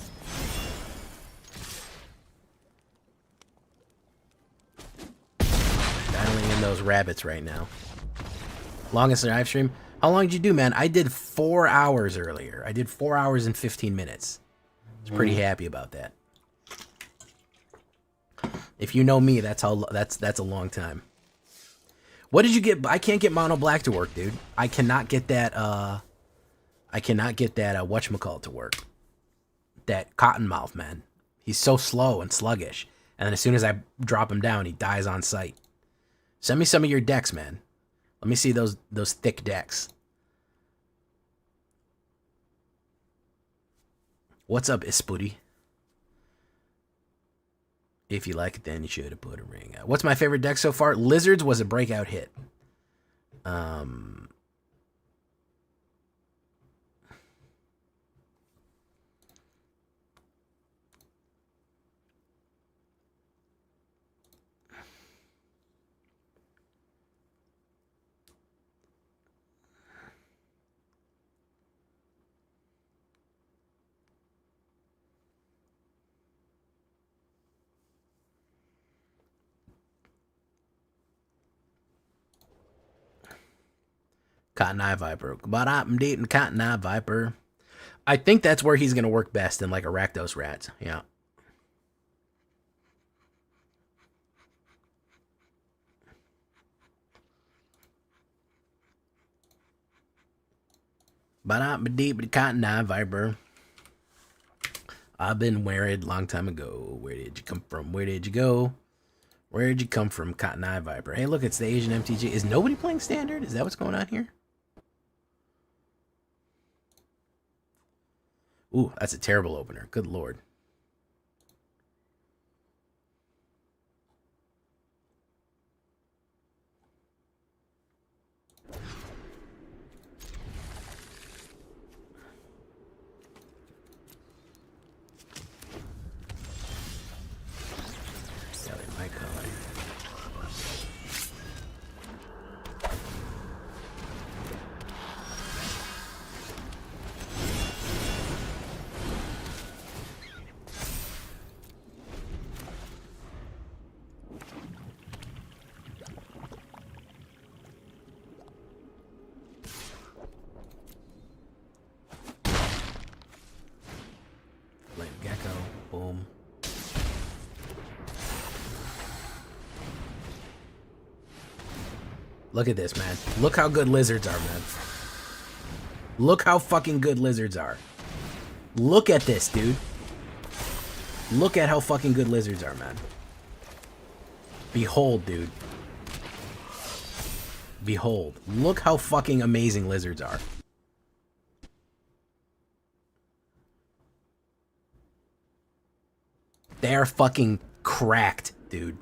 Dialing in those rabbits right now. Longest live stream? How long did you do, man? I did 4 hours earlier. I did 4 hours and 15 minutes. I was pretty happy about that. If you know me, that's a long time. What did you get? I can't get Mono Black to work, dude. I cannot get that whatchamacallit to work. That Cottonmouth, man. He's so slow and sluggish. And then as soon as I drop him down, he dies on sight. Send me some of your decks, man. Let me see those thick decks. What's up, Ispudi? If you like it, then you should have put a ring out. What's my favorite deck so far? Lizards was a breakout hit. Cotton Eye Viper. But I'm dating Cotton Eye Viper. I think that's where he's going to work best, in like Arachnos Rats. Yeah. But I'm deep with Cotton Eye Viper. I've been worried a long time ago. Where did you come from? Where did you go? Where did you come from, Cotton Eye Viper? Hey, look, it's the Asian MTG. Is nobody playing Standard? Is that what's going on here? Ooh, that's a terrible opener. Good lord. Look at this, man. Look how good lizards are, man. Look how fucking good lizards are. Look at this, dude. Look at how fucking good lizards are, man. Behold, dude. Behold. Look how fucking amazing lizards are. They are fucking cracked, dude.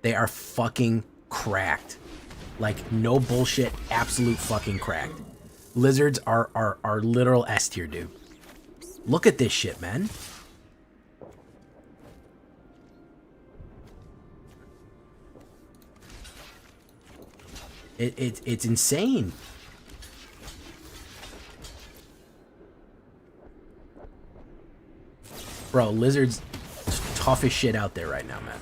They are fucking cracked. Like, no bullshit, absolute fucking cracked. Lizards are literal S tier, dude. Look at this shit, man. It's insane. Bro, lizards toughest shit out there right now, man.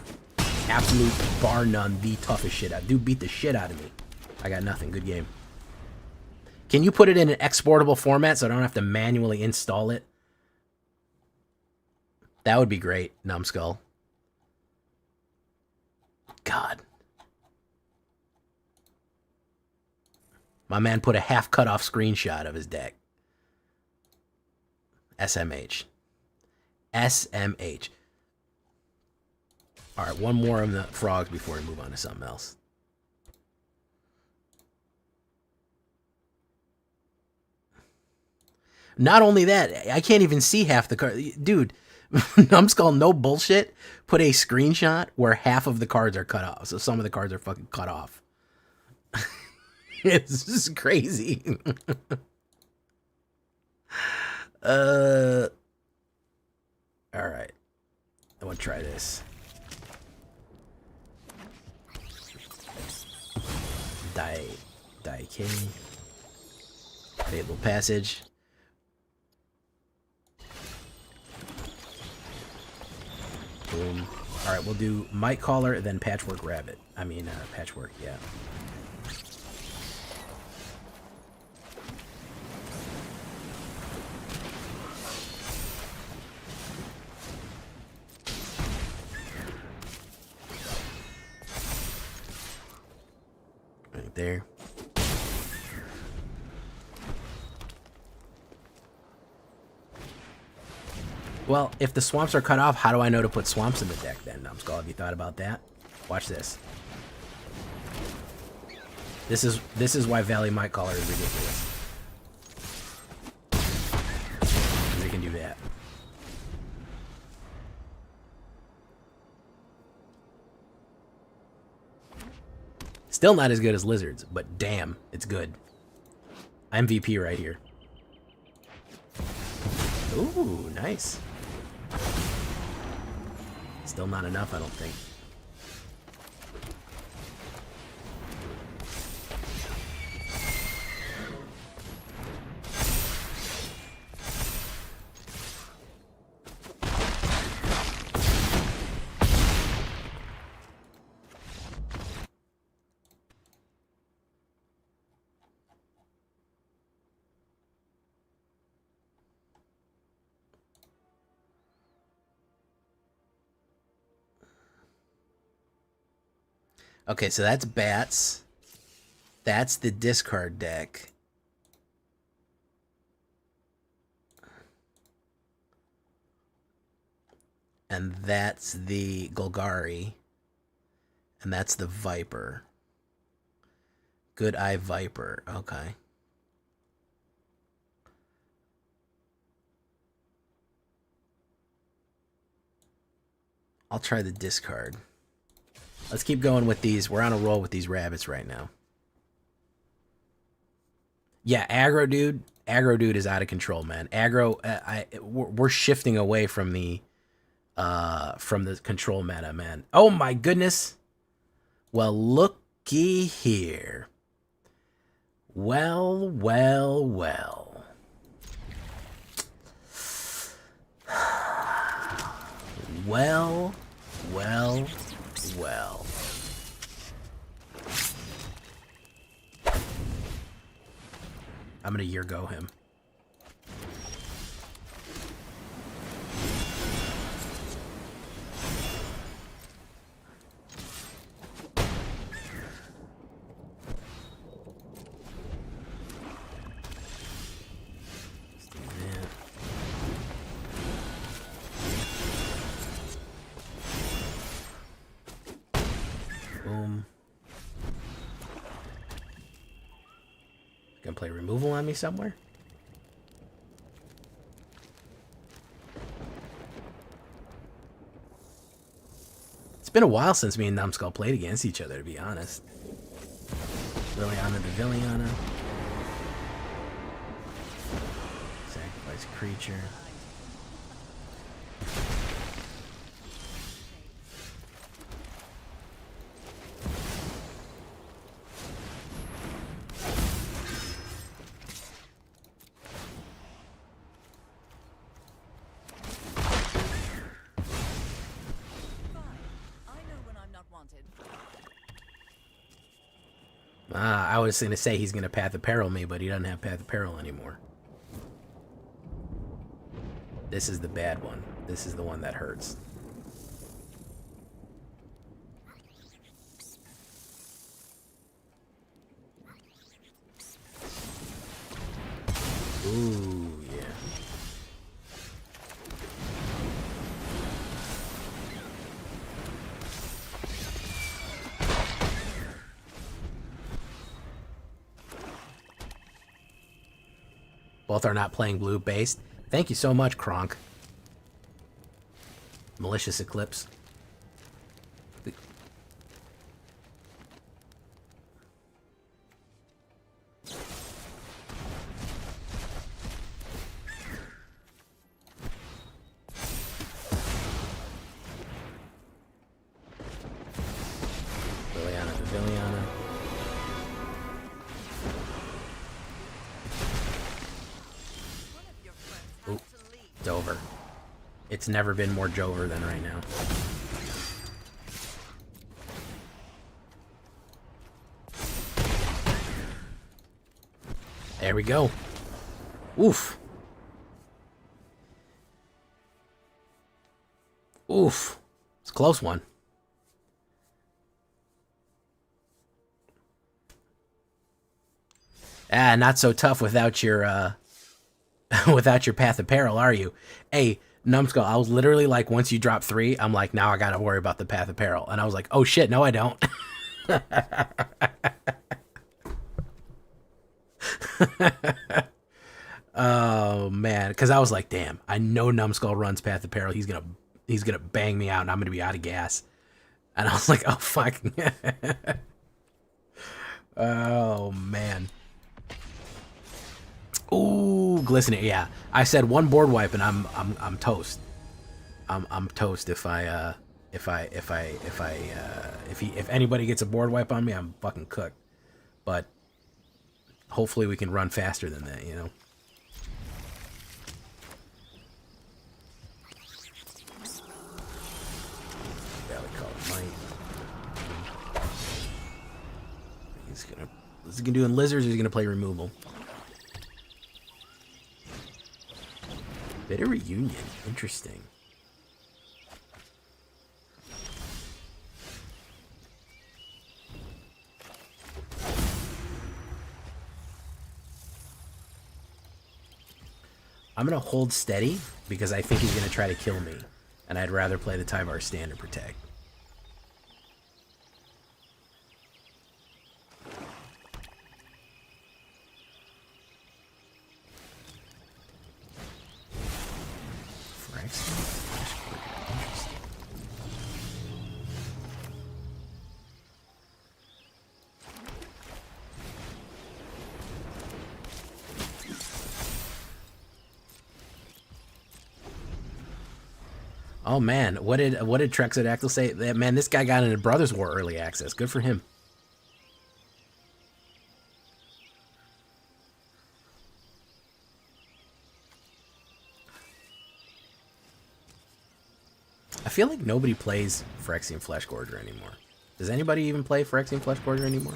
Absolute bar none, the toughest shit out. Dude beat the shit out of me. I got nothing. Good game. Can you put it in an exportable format so I don't have to manually install it? That would be great, Numbskull. God. My man put a half cut off screenshot of his deck. SMH. SMH. Alright, one more of the frogs before we move on to something else. Not only that, I can't even see half the cards. Dude, Numbskull, no bullshit, put a screenshot where half of the cards are cut off. So some of the cards are fucking cut off. It's just crazy. Alright. I want to try this. Die King. Fatal Passage. Boom. Alright, we'll do Mite Caller, then Patchwork Rabbit. I mean, Patchwork, yeah. Right there. Well, if the swamps are cut off, how do I know to put swamps in the deck then, Numbskull? Have you thought about that? Watch this. This is why Valley Mite Caller is ridiculous. They can do that. Still not as good as lizards, but damn, it's good. MVP right here. Ooh, nice. Still not enough, I don't think. Okay, so that's bats. That's the discard deck. And that's the Golgari. And that's the Viper. Good Eye Viper. Okay. I'll try the discard. Let's keep going with these. We're on a roll with these rabbits right now. Yeah, aggro dude. Aggro dude is out of control, man. Aggro, we're shifting away from the control meta, man. Oh my goodness. Well, looky here. Well, well, well. Well, well, well. I'm gonna year go him. Boom. Gonna play removal on me somewhere? been a while since me and Numbskull played against each other, to be honest. Liliana the Villainy. Sacrifice a creature. I was going to say he's going to Path of Peril me, but he doesn't have Path of Peril anymore. This is the bad one. This is the one that hurts. Ooh, yeah. Both are not playing blue based. Thank you so much, Kronk. Malicious Eclipse. Liliana the Villainy. Ooh, it's over. It's never been more Jover than right now. There we go. Oof. Oof. It's a close one. Ah, not so tough without your without your Path of Peril, are you? Hey, Numbskull, I was literally like, once you drop 3, I'm like, now I gotta worry about the Path of Peril. And I was like, oh shit, no I don't. Oh man, because I was like, damn, I know Numbskull runs Path of Peril. He's gonna bang me out, and I'm gonna be out of gas. And I was like, oh fuck. Oh man. Ooh, glistening. Yeah, I said one board wipe, and I'm toast. I'm toast if anybody gets a board wipe on me, I'm fucking cooked. But hopefully we can run faster than that, you know. Valley Call of Might. Is he gonna do in lizards, or is he gonna play removal? Bitter Reunion. Interesting. I'm going to hold steady because I think he's going to try to kill me. And I'd rather play the Tyvar Stand and protect. Oh man, what did Trexodactyl say? Man, this guy got into Brothers War early access. Good for him. I feel like nobody plays Phyrexian Fleshgorger anymore. Does anybody even play Phyrexian Fleshgorger anymore?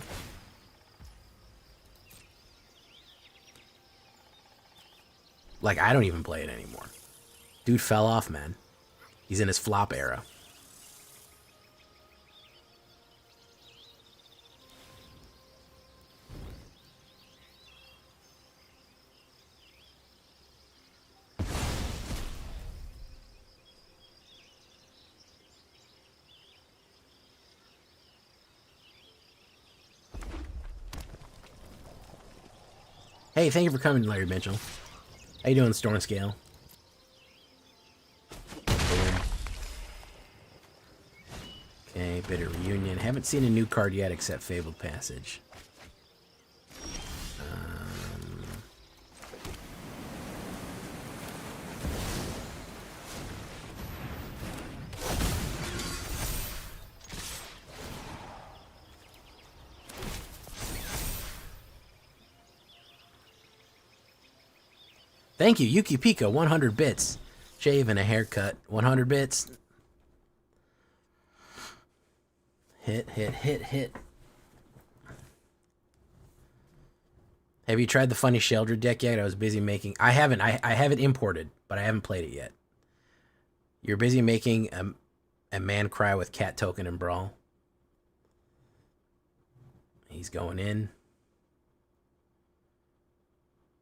Like, I don't even play it anymore. Dude fell off, man. He's in his flop era. Hey, thank you for coming, Larry Mitchell. How you doing, Storm Scale? Okay, Bitter Reunion. Haven't seen a new card yet except Fabled Passage. Thank you, Yuki Pika, 100 bits. Shave and a haircut, 100 bits. Hit, hit, hit, hit. Have you tried the Funny Sheldred deck yet? I was busy making... I haven't. I have it imported, but I haven't played it yet. You're busy making a man cry with cat token and brawl. He's going in.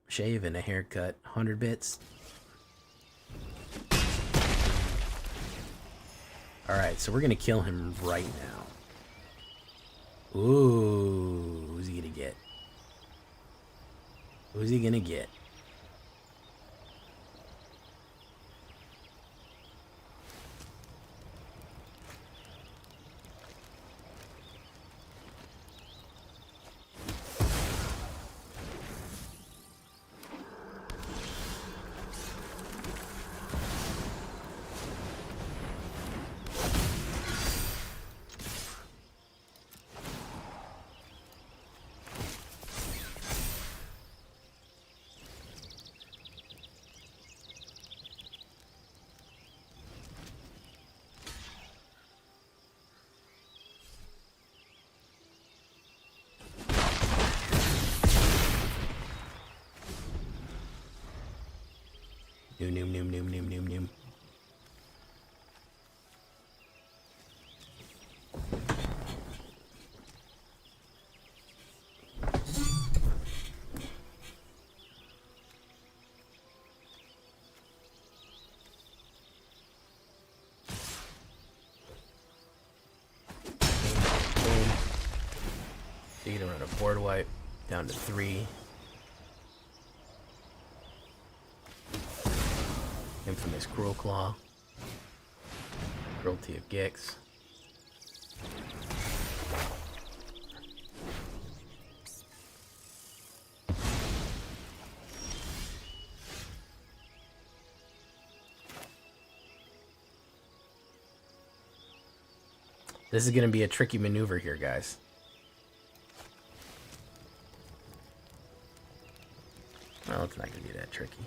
Shave and a haircut, 100 bits. Alright, so we're going to kill him right now. Ooh, who's he going to get? Who's he going to get? Noom. So you're gonna run a board wipe down to 3. Infamous Cruel Claw. Cruelty of Gix. This is going to be a tricky maneuver here, guys. Well, it's not going to be that tricky.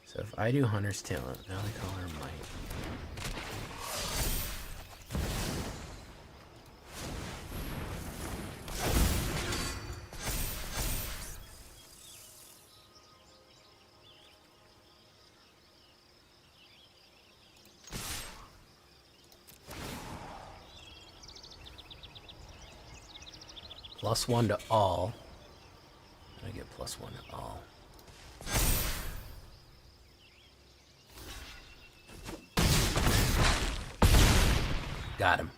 So if I do Hunter's Talent, Valley Caller might. +1 to all. I get +1 to all. Got him.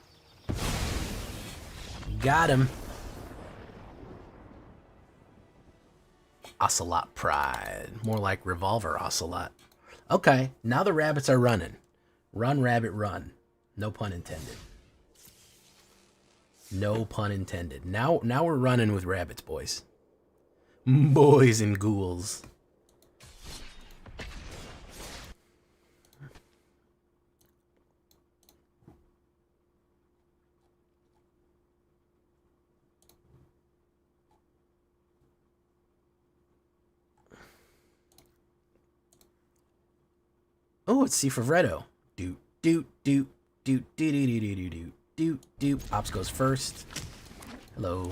Got him. Ocelot Pride. More like Revolver Ocelot. Okay, now the rabbits are running. Run, rabbit, run. No pun intended. No pun intended. Now we're running with rabbits, boys. Boys and ghouls. Oh, it's Cifravretto. Doot, doot, doot, doot, doot, doot, doot, doot, doot, doot, doot. Ops goes first. Hello.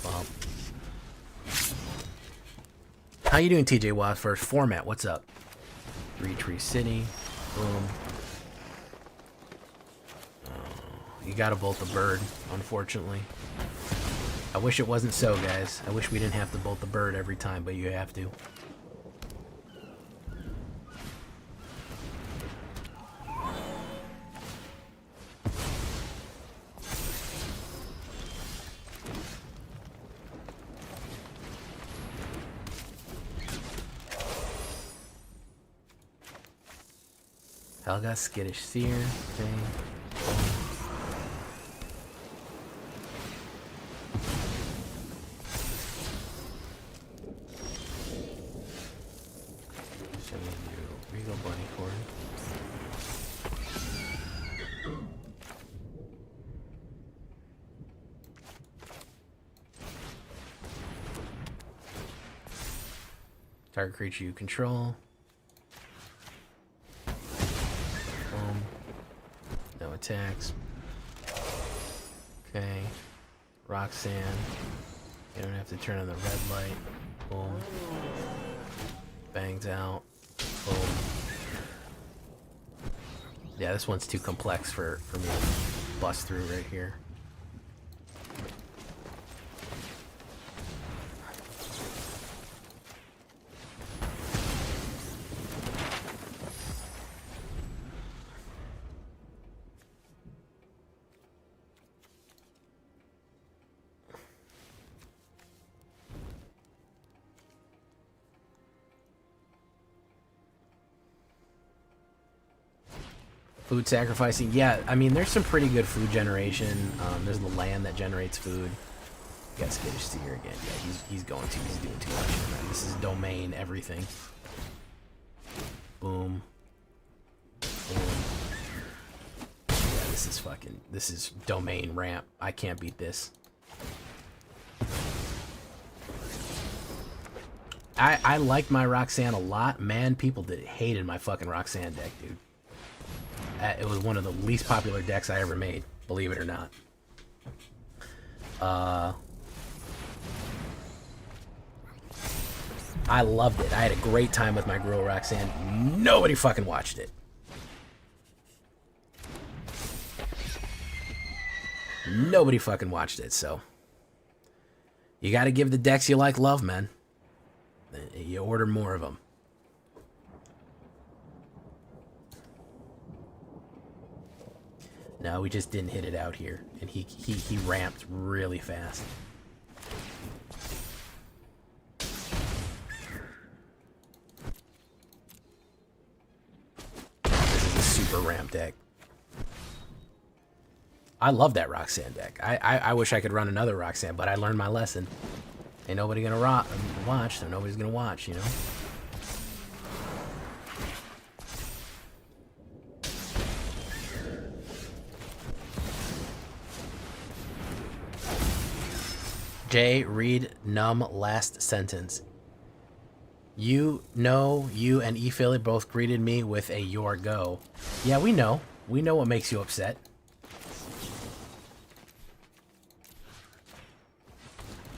Bump. How you doing, TJ Watt? First format, what's up? Tree City. Boom. Oh, you gotta bolt the bird, unfortunately. I wish it wasn't so, guys. I wish we didn't have to bolt the bird every time, but you have to. Helga, skittish seer. Okay. Shall we do Regal Bunny Cord? Target creature you control. Boom. No attacks. Okay. Roxanne. You don't have to turn on the red light. Boom. Bangs out. Boom. Yeah, this one's too complex for me to bust through right here. Food sacrificing, yeah. I mean, there's some pretty good food generation. There's the land that generates food. You got skittish seer again. Yeah, he's going to. He's doing too much here, man. This is domain everything. Boom. Boom. Yeah, this is fucking. This is domain ramp. I can't beat this. I liked my Roxanne a lot. Man, people hated my fucking Roxanne deck, dude. It was one of the least popular decks I ever made, believe it or not. I loved it. I had a great time with my girl Roxanne. Nobody fucking watched it. Nobody fucking watched it, so. You gotta give the decks you like love, man. You order more of them. No, we just didn't hit it out here. And he ramped really fast. This is a super ramp deck. I love that Roxanne deck. I wish I could run another Roxanne, but I learned my lesson. Ain't nobody gonna watch, so nobody's gonna watch, you know? Jay, read numb last sentence. You know, you and E-Philly both greeted me with a your go. Yeah, we know. We know what makes you upset.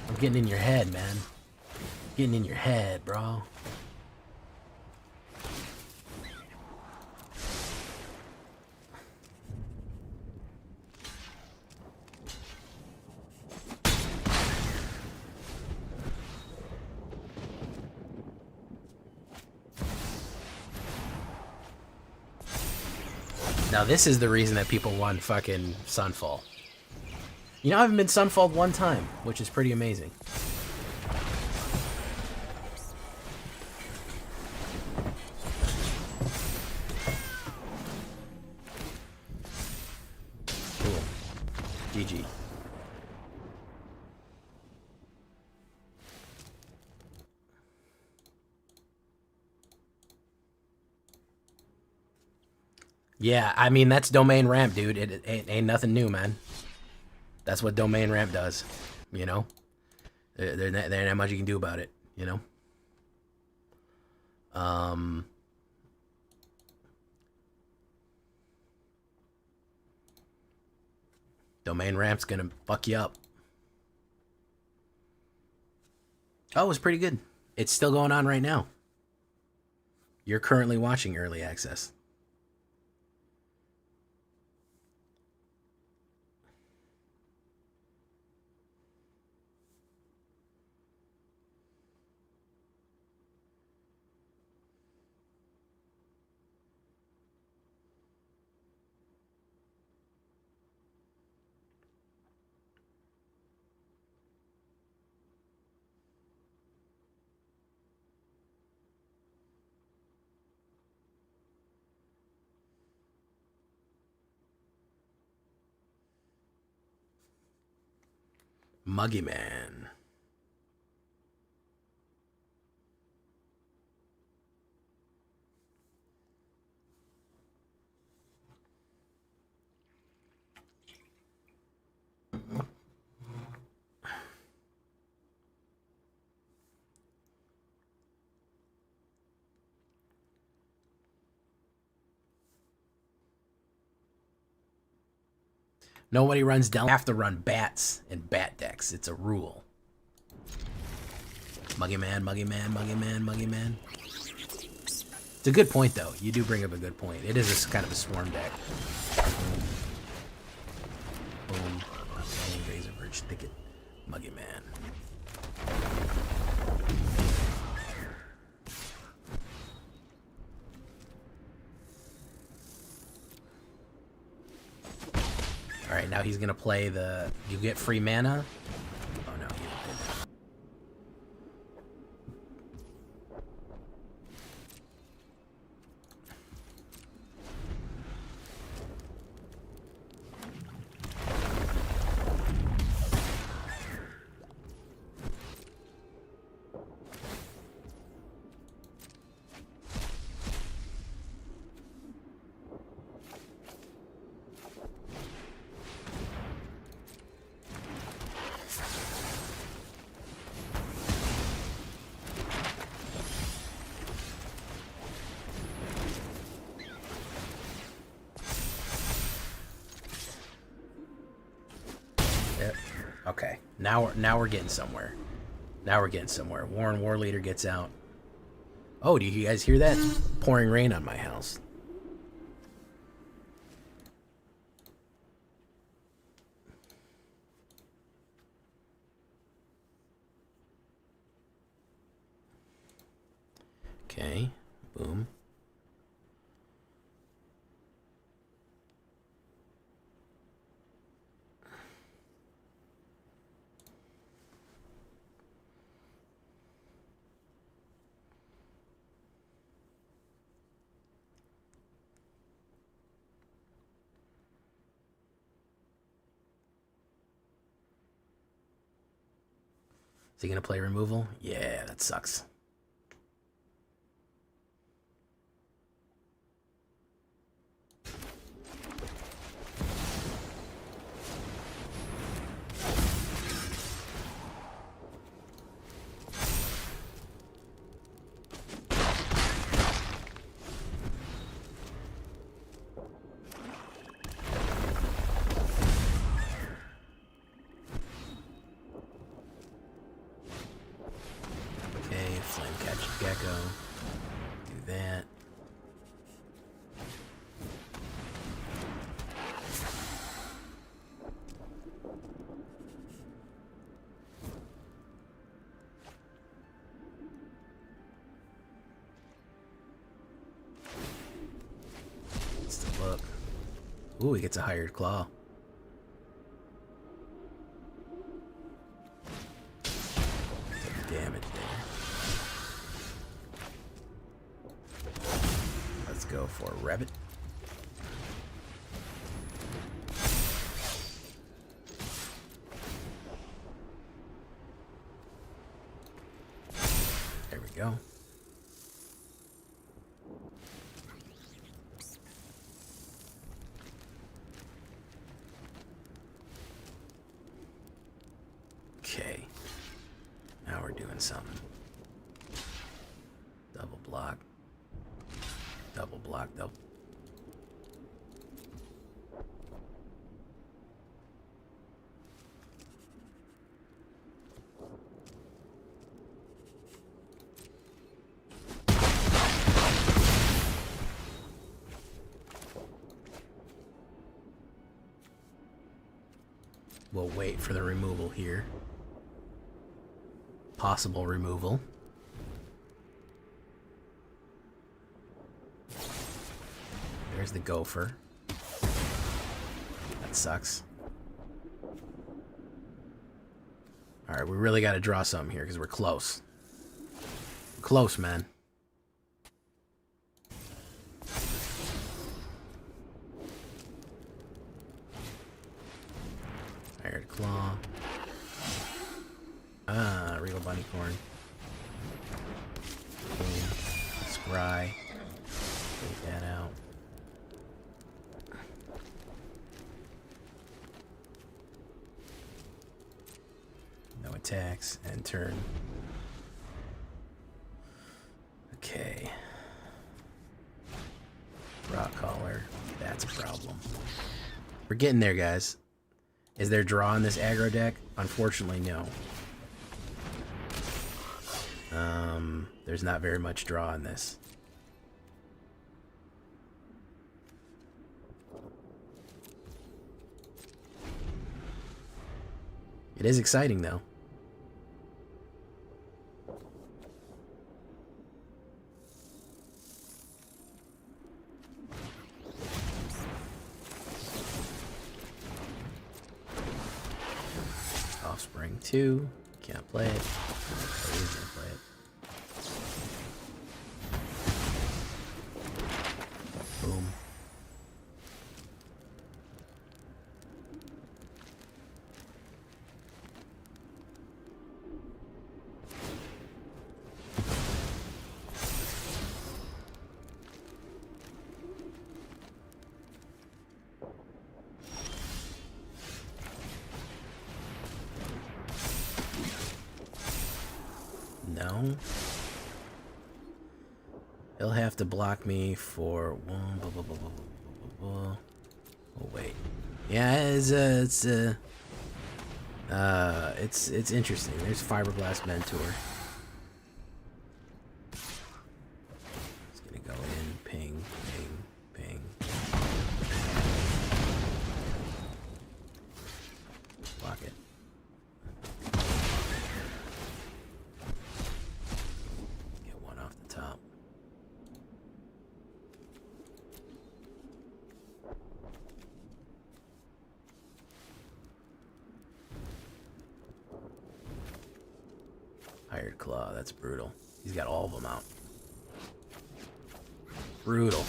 I'm getting in your head, man. Getting in your head, bro. Now this is the reason that people want fucking Sunfall. You know, I haven't been Sunfalled one time, which is pretty amazing. Cool. GG. Yeah, I mean, that's domain ramp, dude. It ain't nothing new, man. That's what domain ramp does, you know? There ain't that much you can do about it, you know? Domain ramp's gonna fuck you up. Oh, it was pretty good. It's still going on right now. You're currently watching Early Access. Muggy Man. Nobody runs down. You have to run bats and bat decks. It's a rule. Muggy Man, Muggy Man, Muggy Man, Muggy Man. It's a good point, though. You do bring up a good point. It is a, kind of a swarm deck. Boom. Okay, Razor Bridge Thicket. Muggy Man. Alright, now he's gonna play the... You get free mana? Oh no, he didn't. Okay, now we're getting somewhere. Now we're getting somewhere. Warren War Leader gets out. Oh, do you guys hear that? It's pouring rain on my house. Okay, boom. Is he gonna play removal? Yeah, that sucks. Gecko. Do that. Let's the look. Ooh, he gets a hired claw. Take damage there. Go for a rabbit. There we go. Okay. Now we're doing something. Double block. Double block, though. We'll wait for the removal here. Possible removal. There's the gopher. That sucks. Alright, we really got to draw something here because we're close. We're close, man. Iron claw. Ah, real bunny corn. Boom. Scry. Take that out. No attacks. And turn. Okay. Rock collar. That's a problem. We're getting there, guys. Is there draw in this aggro deck? Unfortunately, no. There's not very much draw in this. It is exciting, though. Offspring 2. Can't play it. Oh, he's gonna play it. Boom. No. He'll have to block me for one. Blah, blah, blah, blah, blah, blah. Oh wait. Yeah, it's interesting. There's Fiberblast Mentor. It's gonna go in, ping, ping, ping. Block it. Get one off the top. Hired Claw, that's brutal. He's got all of them out. Brutal.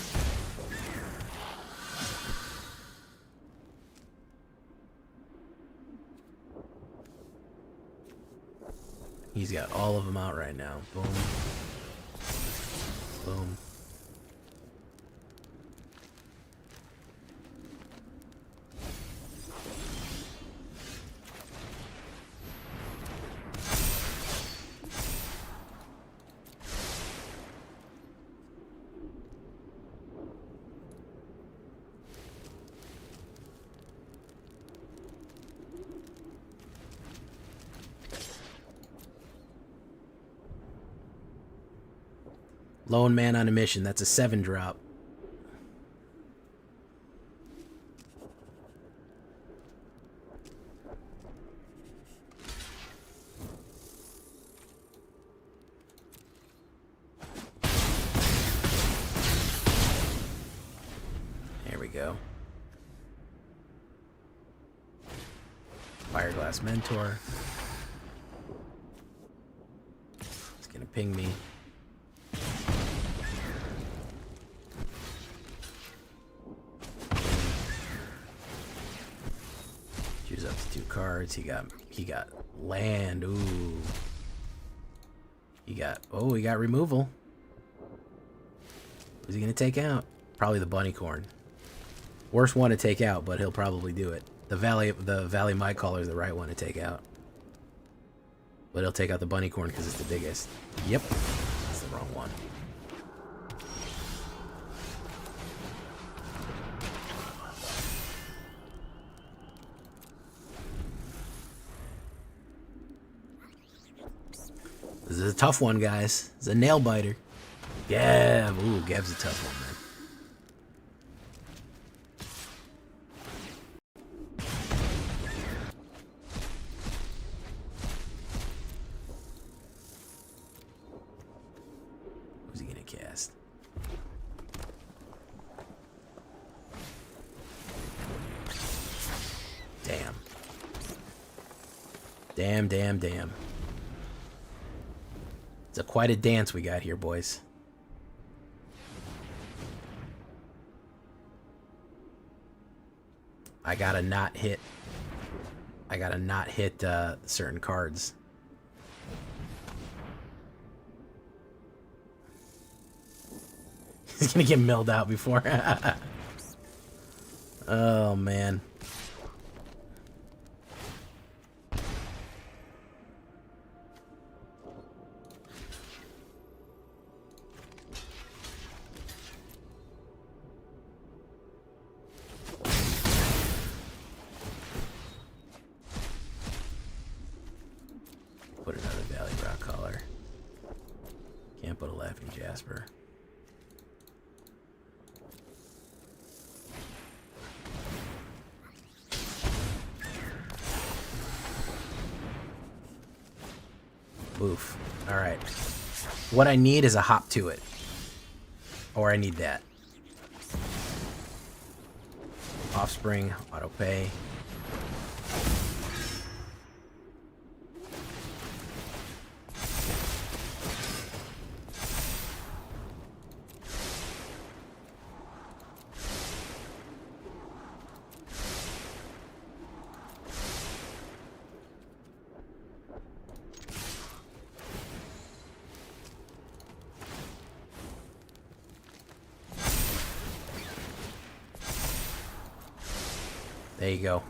He's got all of them out right now. Boom. Boom. Lone man on a mission. That's a 7-drop. There we go. Fireglass Mentor. It's gonna ping me. Choose up to 2 cards. He got land. Ooh. He got removal. Who's he gonna take out? Probably the bunny corn. Worst one to take out, but he'll probably do it. The Valley Might Caller is the right one to take out. But he'll take out the bunny corn because it's the biggest. Yep. That's the wrong one. This is a tough one, guys. It's a nail biter. Gab. Ooh, Gab's a tough one, man. Who's he gonna cast? Damn. Damn, damn, damn. It's quite a dance we got here, boys. I gotta not hit certain cards. He's gonna get milled out before. Oh, man. Put another Valley Rock collar. Can't put a Laughing Jasper. Oof. Alright. What I need is a hop to it. Or I need that. Offspring, auto pay. There you go.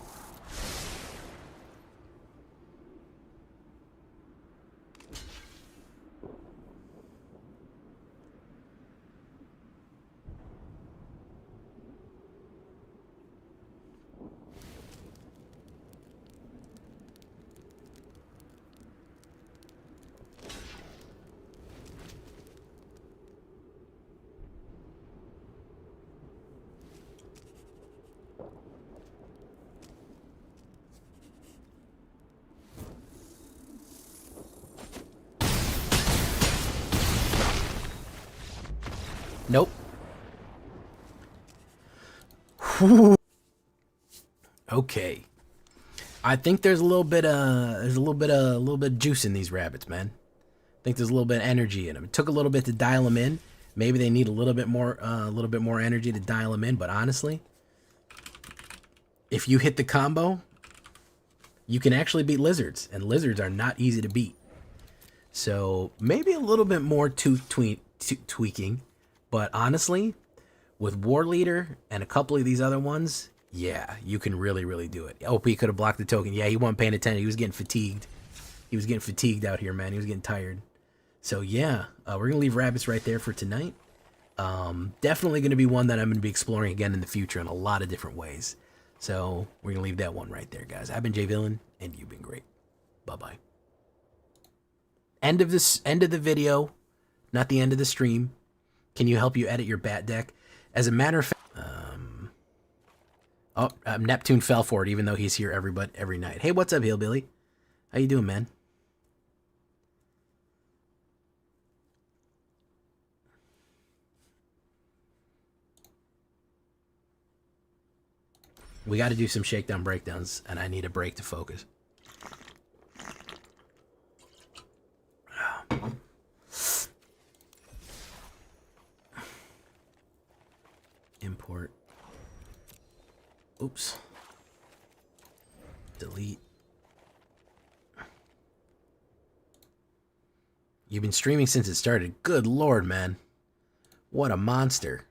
Nope. Okay. I think there's a little bit of juice in these rabbits, man. I think there's a little bit of energy in them. It took a little bit to dial them in. Maybe they need a little bit more energy to dial them in. But honestly, if you hit the combo, you can actually beat lizards, and lizards are not easy to beat. So maybe a little bit more tweaking. But honestly, with War Leader and a couple of these other ones, yeah, you can really, really do it. OP could have blocked the token. Yeah, he wasn't paying attention. He was getting fatigued. He was getting fatigued out here, man. He was getting tired. So yeah, we're going to leave rabbits right there for tonight. Definitely going to be one that I'm going to be exploring again in the future in a lot of different ways. So we're going to leave that one right there, guys. I've been Jay Villain, and you've been great. Bye-bye. End of the video, not the end of the stream. Can you help you edit your bat deck? As a matter of fact, Neptune fell for it, even though he's here every night. Hey, what's up, Hillbilly? How you doing, man? We got to do some shakedown breakdowns, and I need a break to focus. Import. Oops. Delete. You've been streaming since it started. Good lord, man. What a monster.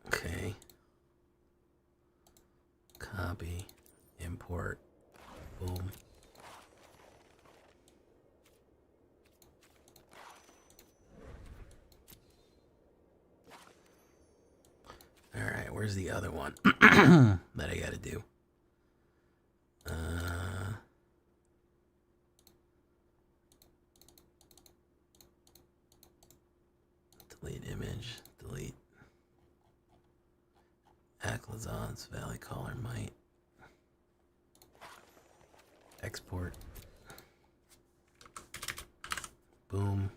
Okay. Copy. Import. Boom. Alright, where's the other one that I gotta do? Delete image. Delete. Aclazon's Valley Caller Might. Export. Boom.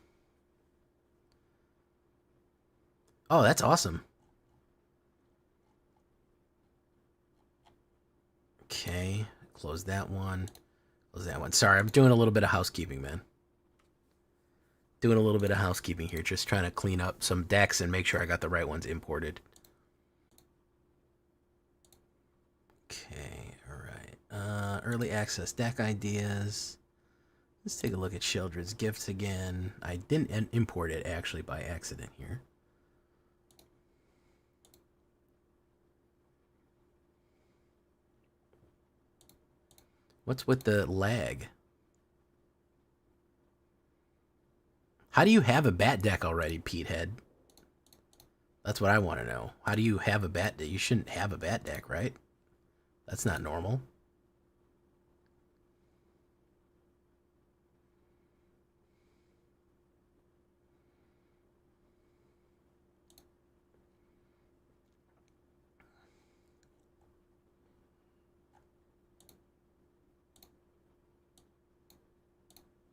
Oh, that's awesome. Okay, close that one. Close that one. Sorry, I'm doing a little bit of housekeeping, man. Doing a little bit of housekeeping here, just trying to clean up some decks and make sure I got the right ones imported. Early access deck ideas. Let's take a look at Children's Gifts again. I didn't import it actually by accident here. What's with the lag? How do you have a bat deck already, Petehead? That's what I want to know. How do you have a bat deck? You shouldn't have a bat deck, right? That's not normal.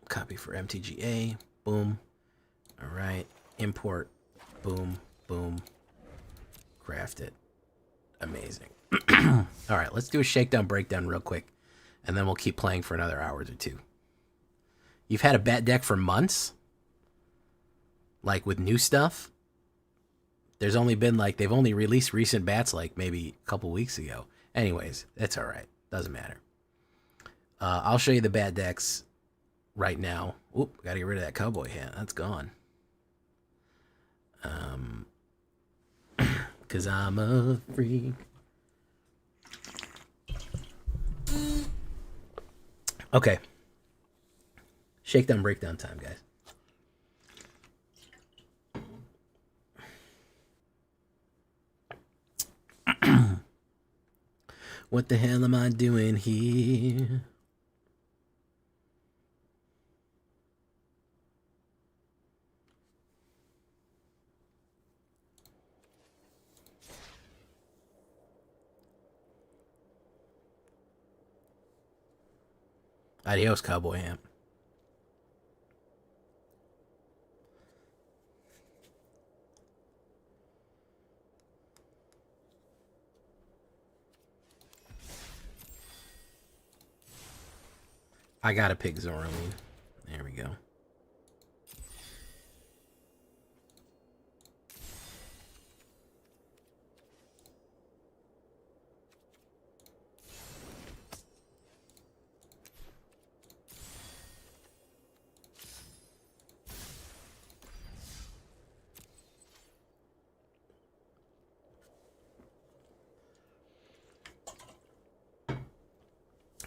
Copy for MTGA. Boom. All right. Import. Boom. Boom. Craft it. Amazing. All right. Let's do a shakedown breakdown real quick, and then we'll keep playing for another hour or two. You've had a bat deck for months? Like with new stuff? There's only been like, they've only released recent bats like maybe a couple weeks ago. Anyways, it's all right. Doesn't matter. I'll show you the bat decks right now. Oop, gotta get rid of that cowboy hat. That's gone. Cause I'm a freak. Okay. Shakedown breakdown time, guys. What the hell am I doing here? Adios, cowboy amp. I gotta pick Zoraline. There we go.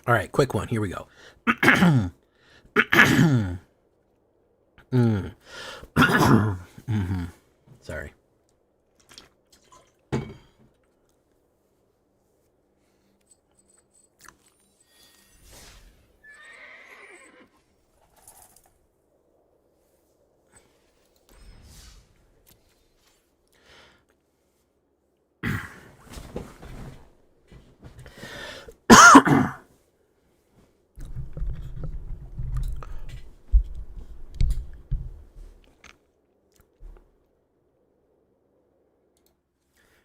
All right, quick one. Here we go. Sorry.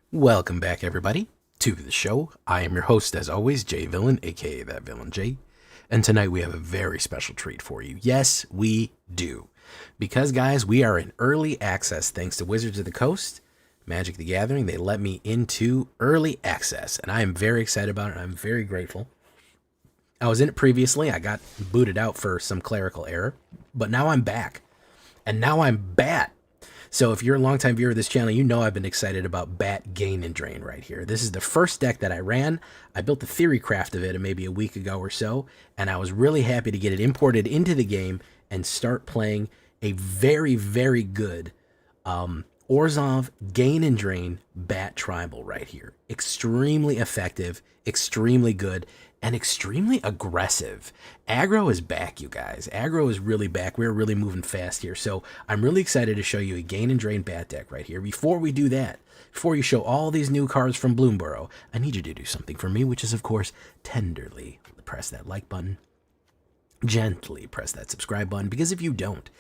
Welcome back, everybody, to the show. I am your host, as always, Jay Villain, aka That Villain J. And tonight we have a very special treat for you. Yes, we do. Because, guys, we are in early access thanks to Wizards of the Coast, Magic the Gathering. They let me into early access, and I am very excited about it. I'm very grateful. I was in it previously. I got booted out for some clerical error, but now I'm back. And now I'm Bat. So if you're a longtime viewer of this channel, you know I've been excited about Bat Gain and Drain right here. This is the first deck that I ran. I built the theory craft of it maybe a week ago or so, and I was really happy to get it imported into the game and start playing a very, very good Orzhov Gain and Drain Bat Tribal right here. Extremely effective, extremely good, and extremely aggressive. Aggro is back, you guys. Aggro is really back. We're really moving fast here. So I'm really excited to show you a Gain and Drain Bat deck right here. Before we do that, before you show all these new cards from BLOOMBURROW, I need you to do something for me, which is, of course, tenderly press that like button. Gently press that subscribe button, because if you don't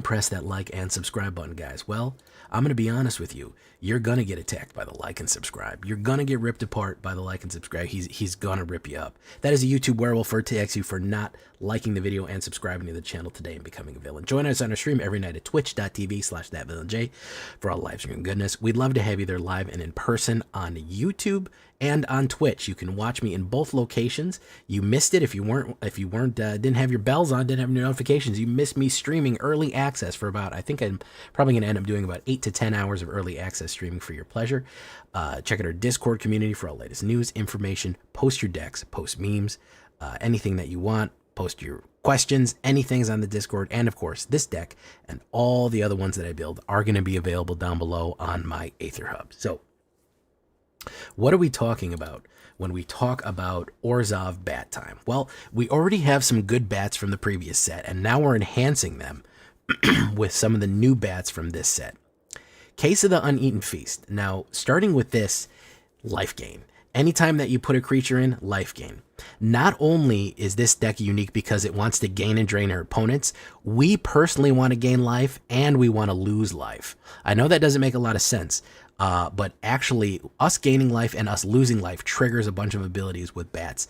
press that like and subscribe button, guys, well, I'm going to be honest with you. You're going to get attacked by the like and subscribe. You're going to get ripped apart by the like and subscribe. He's going to rip you up. That is a YouTube werewolf for attacks you for not liking the video and subscribing to the channel today and becoming a villain. Join us on our stream every night at twitch.tv/thatvillainj for all live stream goodness. We'd love to have you there live and in person on YouTube and on Twitch. You can watch me in both locations. You missed it if you weren't didn't have your bells on, didn't have your notifications. You missed me streaming early access for about, I think I'm probably going to end up doing about 8 to 10 hours of early access streaming for your pleasure. Check out our Discord community for all latest news, information, post your decks, post memes, anything that you want, post your questions, anything's on the Discord. And of course, this deck and all the other ones that I build are going to be available down below on my AetherHub. So what are we talking about when we talk about Orzhov bat time? Well, we already have some good bats from the previous set, and now we're enhancing them with some of the new bats from this set. Case of the Uneaten Feast. Now, starting with this, life gain. Anytime that you put a creature in, life gain. Not only is this deck unique because it wants to gain and drain our opponents, we personally want to gain life and we want to lose life. I know that doesn't make a lot of sense, but actually us gaining life and us losing life triggers a bunch of abilities with bats.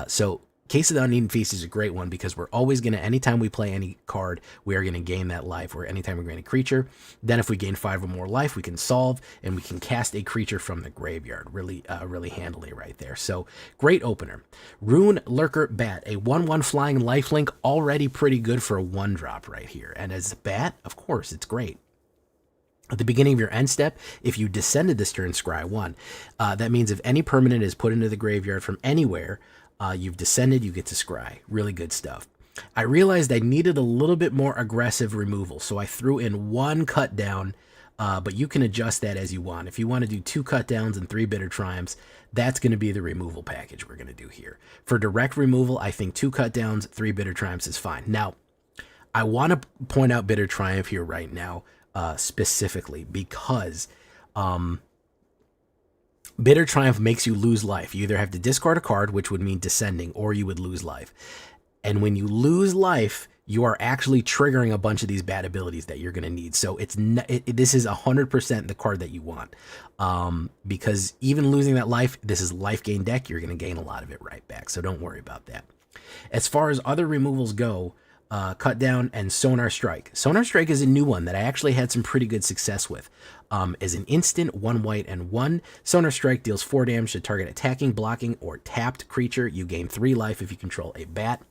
So Case of the Uneaten Feast is a great one because we're always going to, anytime we play any card, we are going to gain that life, or anytime we gain a creature. Then if we gain 5 or more life, we can solve, and we can cast a creature from the graveyard. Really handily right there. So, great opener. Rune Lurker Bat, a 1/1 flying lifelink, already pretty good for a 1-drop right here. And as a bat, of course, it's great. At the beginning of your end step, if you descended this turn, scry 1. That means if any permanent is put into the graveyard from anywhere, you've descended, you get to scry. Really good stuff. I realized I needed a little bit more aggressive removal, so I threw in 1 cut down, but you can adjust that as you want. If you want to do 2 cut downs and 3 bitter triumphs, that's going to be the removal package we're going to do here. For direct removal, I think 2 cut downs, 3 bitter triumphs is fine. Now, I want to point out bitter triumph here right now, specifically because Bitter Triumph makes you lose life. You either have to discard a card, which would mean descending, or you would lose life. And when you lose life, you are actually triggering a bunch of these bad abilities that you're going to need. So this is 100% the card that you want. Because even losing that life, this is life gain deck. You're going to gain a lot of it right back. So don't worry about that. As far as other removals go, Cut Down and Sonar Strike. Sonar Strike is a new one that I actually had some pretty good success with. As an instant, 1 white and 1. Sonar Strike deals 4 damage to target attacking, blocking, or tapped creature. You gain 3 life if you control a bat.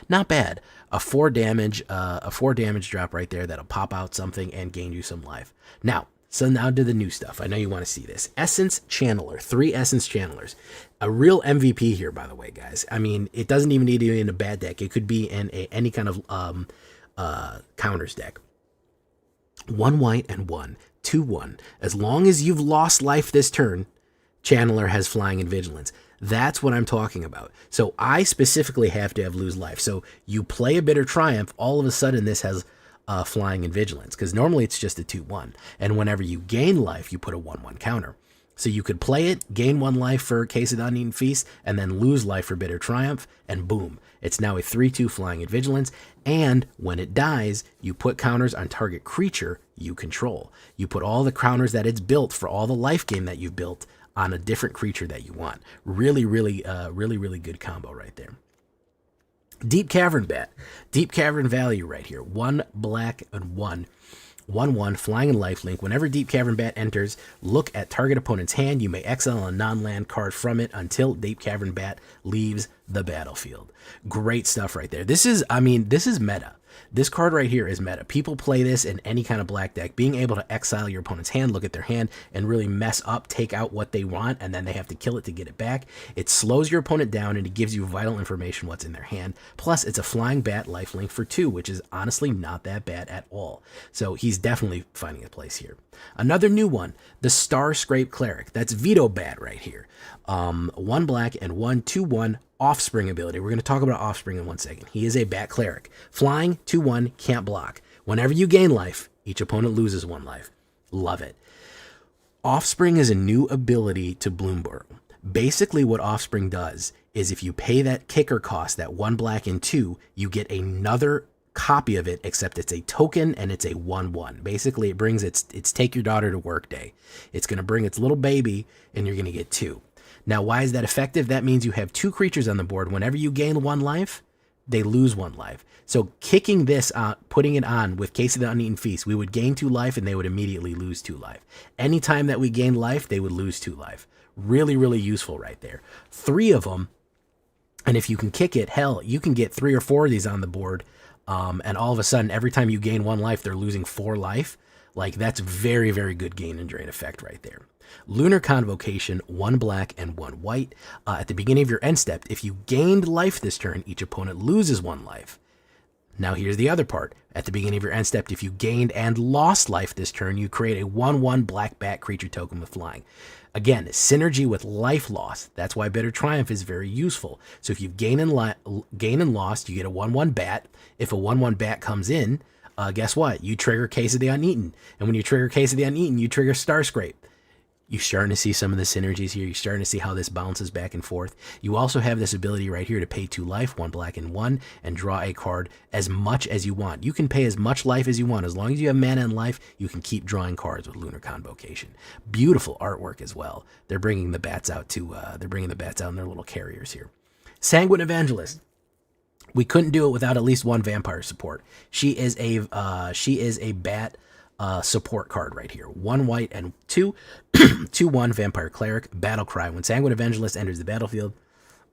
Not bad. A 4 damage drop right there that'll pop out something and gain you some life. Now to the new stuff. I know you want to see this. Essence Channeler. 3 Essence Channelers. A real MVP here, by the way, guys. I mean, it doesn't even need to be in a bad deck. It could be in any kind of counters deck. 1 white and 1. 2/1. As long as you've lost life this turn, Channeler has Flying and Vigilance. That's what I'm talking about. So I specifically have to have lose life. So you play a Bitter Triumph, all of a sudden this has Flying and Vigilance, because normally it's just a 2/1. And whenever you gain life, you put a 1/1 counter. So you could play it, gain 1 life for Case of the Uneaten Feast, and then lose life for Bitter Triumph, and boom, it's now a 3/2 Flying and Vigilance. And when it dies, you put counters on target creature you control. You put all the counters that it's built for all the life gain that you've built on a different creature that you want. Really good combo right there. Deep Cavern Bat. Deep Cavern value right here. 1 black and 1. 1/1 flying and lifelink. Whenever Deep Cavern Bat enters, look at target opponent's hand. You may exile a non-land card from it until Deep Cavern Bat leaves the battlefield. Great stuff right there. This is meta. This card right here is meta. People play this in any kind of black deck. Being able to exile your opponent's hand, look at their hand, and really mess up, take out what they want, and then they have to kill it to get it back. It slows your opponent down, and it gives you vital information what's in their hand. Plus, it's a flying bat lifelink for 2, which is honestly not that bad at all. So he's definitely finding a place here. Another new one, the Star Scrape Cleric. That's Veto Bat right here. 1 black and 1 2/1 Offspring ability. We're going to talk about Offspring in 1 second. He is a Bat Cleric. Flying, 2/1, can't block. Whenever you gain life, each opponent loses 1 life. Love it. Offspring is a new ability to Bloomburrow. Basically what Offspring does is if you pay that kicker cost, that 1 black and 2, you get another copy of it, except it's a token and it's a 1/1. Basically it brings its take your daughter to work day. It's going to bring its little baby and you're going to get 2. Now, why is that effective? That means you have 2 creatures on the board. Whenever you gain 1 life, they lose 1 life. So kicking this out, putting it on with Case of the Uneaten Feast, we would gain 2 life and they would immediately lose 2 life. Anytime that we gain life, they would lose 2 life. Really, really useful right there. 3 of them, and if you can kick it, hell, you can get 3 or 4 of these on the board, and all of a sudden, every time you gain 1 life, they're losing 4 life. Like, that's very, very good gain and drain effect right there. Lunar Convocation, 1 black and 1 white. At the beginning of your end step, if you gained life this turn, each opponent loses 1 life. Now here's the other part. At the beginning of your end step, if you gained and lost life this turn, you create a 1/1 black bat creature token with flying. Again, synergy with life loss. That's why Bitter Triumph is very useful. So if you gain and lost, you get a 1/1 bat. If a 1/1 bat comes in, guess what? You trigger Case of the Uneaten. And when you trigger Case of the Uneaten, you trigger Starscrape. You're starting to see some of the synergies here. You're starting to see how this bounces back and forth. You also have this ability right here to pay 2 life, 1 black and 1, and draw a card as much as you want. You can pay as much life as you want. As long as you have mana and life, you can keep drawing cards with Lunar Convocation. Beautiful artwork as well. They're bringing the bats out too. They're bringing the bats out in their little carriers here. Sanguine Evangelist. We couldn't do it without at least 1 vampire support. She is a bat support card right here. 1 white and 2 2/1 Vampire Cleric, Battle Cry. When Sanguine Evangelist enters the battlefield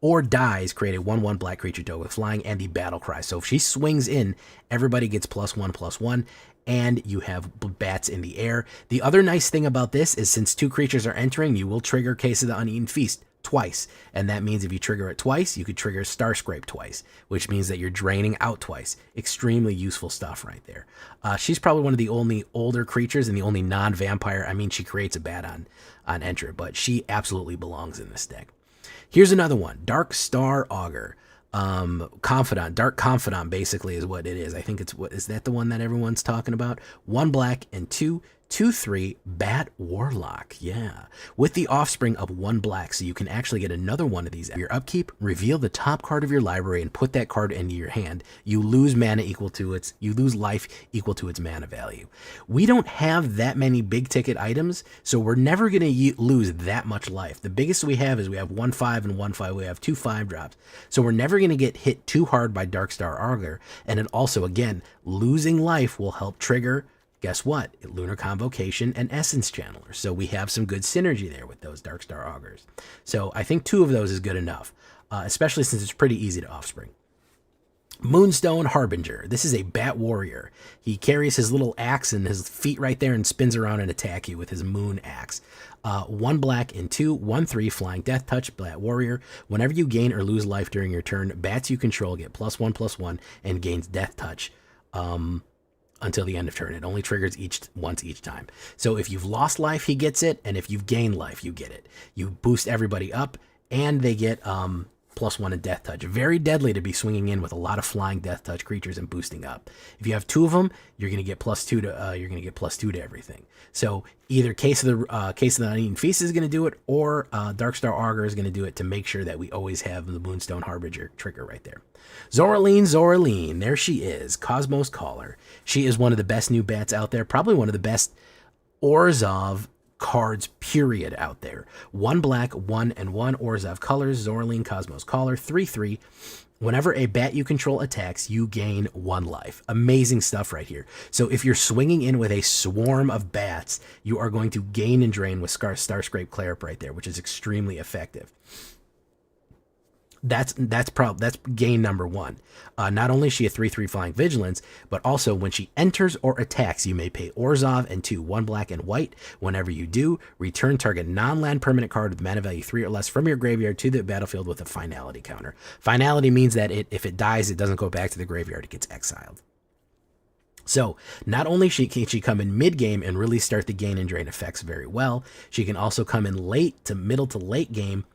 or dies, create a 1/1 black creature token with flying and the Battle Cry. So if she swings in, everybody gets +1/+1, and you have bats in the air. The other nice thing about this is since 2 creatures are entering, you will trigger Case of the Uneaten Feast twice, and that means if you trigger it twice, you could trigger Starscrape twice, which means that you're draining out twice. Extremely useful stuff right there. She's probably one of the only older creatures and the only non-vampire. I mean, she creates a bat on enter, but she absolutely belongs in this deck. Here's another one, Dark Star Augur. Confidant, Dark Confidant basically is what it is. I think it's is that the one that everyone's talking about? 1 black and 2/3 Bat Warlock. Yeah. With the offspring of 1 black, so you can actually get another one of these. Your upkeep, reveal the top card of your library and put that card into your hand. You lose mana you lose life equal to its mana value. We don't have that many big ticket items, so we're never going to lose that much life. The biggest we have is we have 1/5 and 1/5. We have 2 5-drops. So we're never going to get hit too hard by Dark Star Augur. And it also, again, losing life will help trigger, guess what? Lunar Convocation and Essence Channeler. So we have some good synergy there with those Dark Star Augurs. So I think 2 of those is good enough, especially since it's pretty easy to offspring. Moonstone Harbinger. This is a bat warrior. He carries his little axe and his feet right there and spins around and attack you with his moon axe. 1 black and 2, 1/3 flying death touch, bat warrior. Whenever you gain or lose life during your turn, bats you control get +1/+1 and gains death touch. Until the end of turn. It only triggers once each time. So if you've lost life, he gets it, and if you've gained life, you get it. You boost everybody up, and they get +1 in death touch. Very deadly to be swinging in with a lot of flying death touch creatures and boosting up. If you have 2 of them, you're going to get +2 to everything. So either Case of the Uneaten Feast is going to do it, or Dark Star Augur is going to do it to make sure that we always have the Moonstone Harbinger trigger right there. Zoraline, there she is, Cosmos Caller. She is one of the best new bats out there, probably one of the best Orzhov cards, period, out there. 1 black, 1 and 1 Orzhov colors, Zoraline, Cosmos Caller, 3/3. Whenever a bat you control attacks, you gain 1 life. Amazing stuff right here. So if you're swinging in with a swarm of bats, you are going to gain and drain with Starscrape Cleric right there, which is extremely effective. That's gain number 1. Not only is she a 3/3 flying vigilance, but also when she enters or attacks, you may pay Orzhov and 2, 1 black and white. Whenever you do, return target non-land permanent card with mana value 3 or less from your graveyard to the battlefield with a finality counter. Finality means that if it dies, it doesn't go back to the graveyard, it gets exiled. So not only can she come in mid-game and really start the gain and drain effects very well, she can also come in middle to late game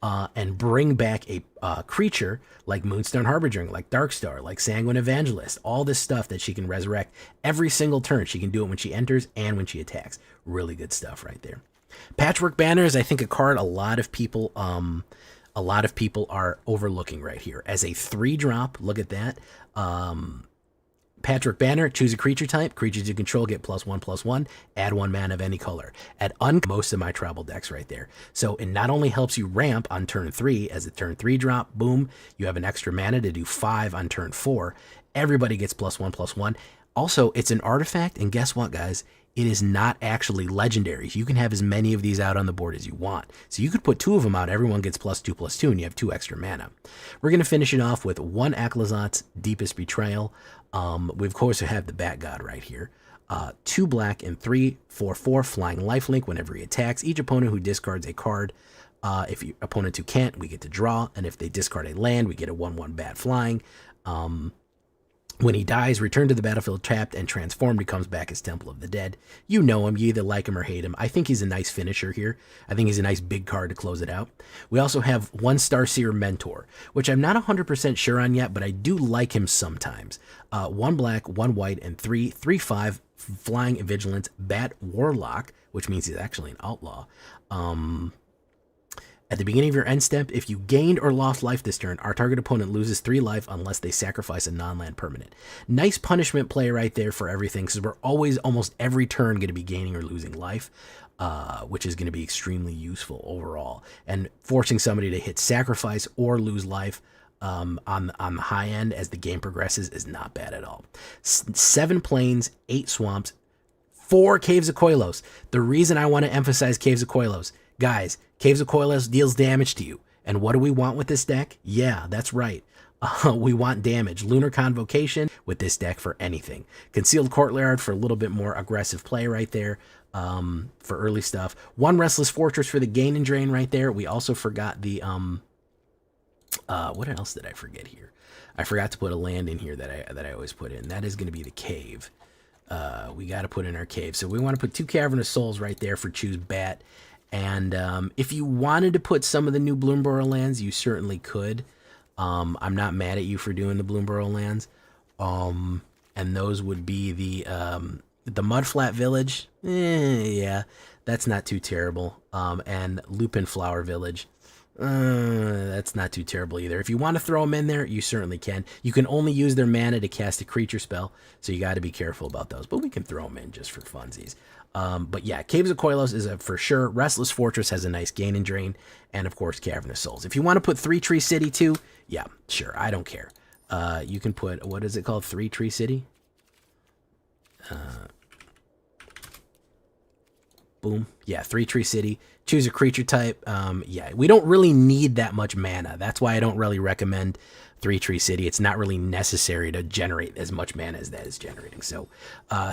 and bring back a creature like Moonstone Harbinger, like Darkstar, like Sanguine Evangelist, all this stuff that she can resurrect every single turn. She can do it when she enters and when she attacks. Really good stuff right there. Patchwork Banner is, I think, a card a lot of people are overlooking right here. As a 3-drop, look at that. Patchwork Banner, choose a creature type. Creatures you control get +1/+1. Add 1 mana of any color. Add most of my tribal decks right there. So it not only helps you ramp on turn 3 as a turn 3 drop, boom, you have an extra mana to do 5 on turn 4. Everybody gets +1/+1. Also, it's an artifact, and guess what, guys? it is not actually legendaries. You can have as many of these out on the board as you want. So you could put 2 of them out, everyone gets +2/+2, and you have 2 extra mana. We're going to finish it off with 1 Aclazot's Deepest Betrayal. We, of course, have the Bat God right here. 2 black and 3/4/4 Flying Lifelink. Whenever he attacks, each opponent who discards a card, if your opponent who can't, we get to draw. And if they discard a land, we get a 1/1 Bat Flying. When he dies, return to the battlefield tapped and transformed. He comes back as Temple of the Dead. You know him. You either like him or hate him. I think he's a nice finisher here. I think he's a nice big card to close it out. We also have 1 Starseer Mentor, which I'm not 100% sure on yet, but I do like him sometimes. 1 black, 1 white, and 3/5 Flying Vigilance Bat Warlock, which means he's actually an outlaw. At the beginning of your end step, if you gained or lost life this turn, our target opponent loses 3 life unless they sacrifice a non-land permanent. Nice punishment play right there for everything, because we're always, almost every turn, going to be gaining or losing life, which is going to be extremely useful overall. And forcing somebody to hit sacrifice or lose life on the high end as the game progresses is not bad at all. 7 plains, 8 swamps, 4 Caves of Koilos. The reason I want to emphasize Caves of Koilos, guys, Caves of Koilos deals damage to you. And what do we want with this deck? Yeah, that's right. We want damage. Lunar Convocation with this deck for anything. Concealed Courtyard for a little bit more aggressive play right there, for early stuff. 1 Restless Fortress for the gain and drain right there. We also forgot the, what else did I forget here? I forgot to put a land in here that I always put in. That is going to be the Cave. We got to put in our Cave. So we want to put 2 Cavern of Souls right there for choose Bat. And if you wanted to put some of the new Bloomburrow lands, you certainly could. I'm not mad at you for doing the Bloomburrow lands. And those would be the Mudflat Village. Yeah, that's not too terrible. And Lupin Flower Village. That's not too terrible either. If you want to throw them in there, you certainly can. You can only use their mana to cast a creature spell, so you got to be careful about those. But we can throw them in just for funsies. But yeah, Caves of Koilos is for sure. Restless Fortress has a nice gain and drain, and of course Cavernous Souls. If you want to put 3 Tree City too, yeah, sure, I don't care. You can put, what is it called, 3 Tree City? Boom. Yeah, 3 Tree City. Choose a creature type. Yeah, we don't really need that much mana. That's why I don't really recommend 3 Tree City. It's not really necessary to generate as much mana as that is generating. So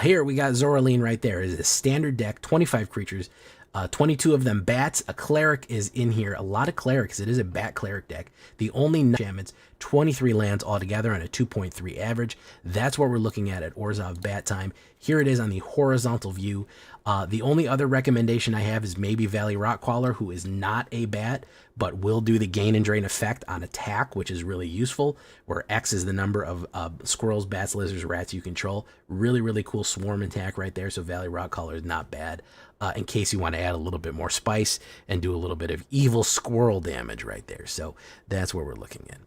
here we got Zoraline right there. It's a standard deck, 25 creatures, 22 of them bats. A cleric is in here. A lot of clerics. It is a bat cleric deck. The only enchantments, 23 lands altogether on a 2.3 average. That's what we're looking at Orzhov Bat Time. Here it is on the horizontal view. The only other recommendation I have is maybe Valley Rockcaller, who is not a bat, but will do the gain and drain effect on attack, which is really useful, where X is the number of squirrels, bats, lizards, rats you control. Really, really cool swarm attack right there, so Valley Rockcaller is not bad. In case you want to add a little bit more spice and do a little bit of evil squirrel damage right there. So that's where we're looking at.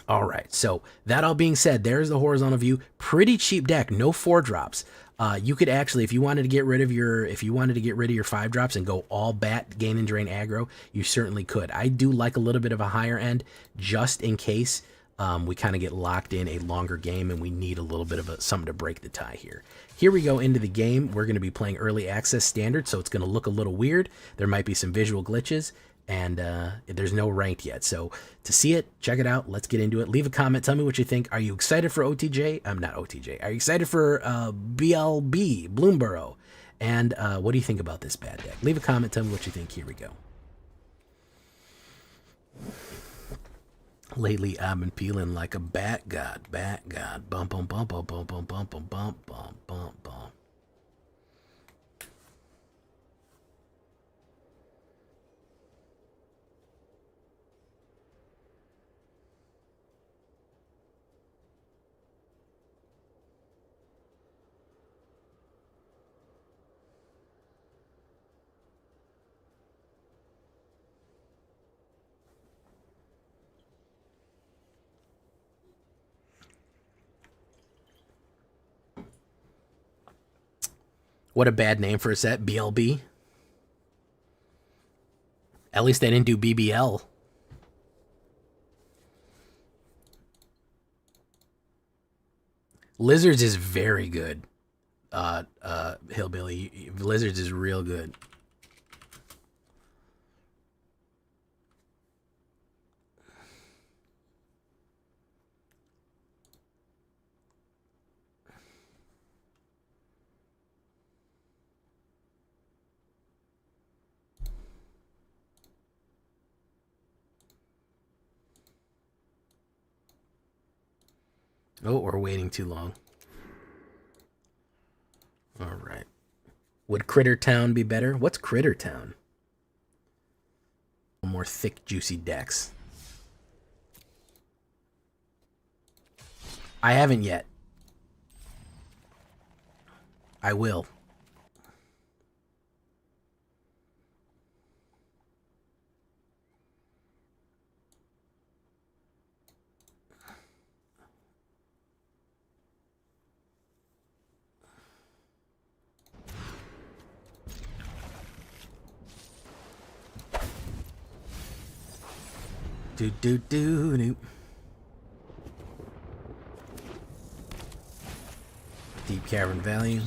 All right, so that all being said, there's the horizontal view. Pretty cheap deck, no 4-drops. You could actually, if you wanted to get rid of your 5-drops and go all bat, gain and drain aggro, you certainly could. I do like a little bit of a higher end, just in case we kind of get locked in a longer game and we need a little bit of something to break the tie here. Here we go into the game. We're going to be playing early access standard, so it's going to look a little weird. There might be some visual glitches, and there's no ranked yet. So to see it, check it out. Let's get into it. Leave a comment. Tell me what you think. Are you excited for OTJ? I'm not OTJ. Are you excited for BLB, Bloomburrow? And what do you think about this bad deck? Leave a comment. Tell me what you think. Here we go. Lately, I've been feeling like a bat god. Bum, bum, bum, bum, bum, bum, bum, bum, bum, bum, bum, bum. What a bad name for a set, BLB. At least they didn't do BBL. Lizards is very good. Hillbilly. Lizards is real good. Oh, we're waiting too long. All right. Would Critter Town be better? What's Critter Town? More thick, juicy decks. I haven't yet. I will. Do. Deep Cavern Valley.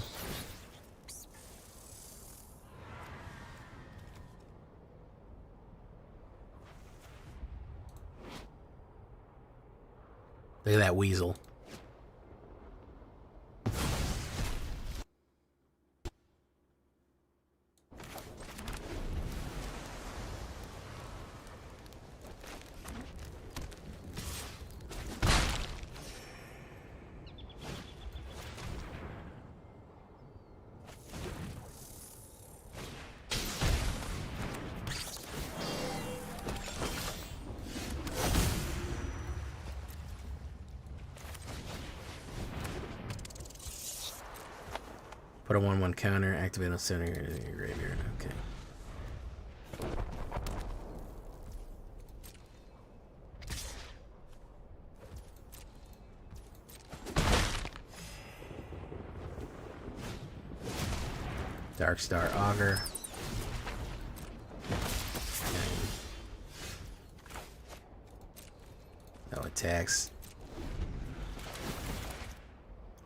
Look at that weasel. Put a 1/1 counter, activate on center in your graveyard. Okay. Darkstar Augur. No attacks.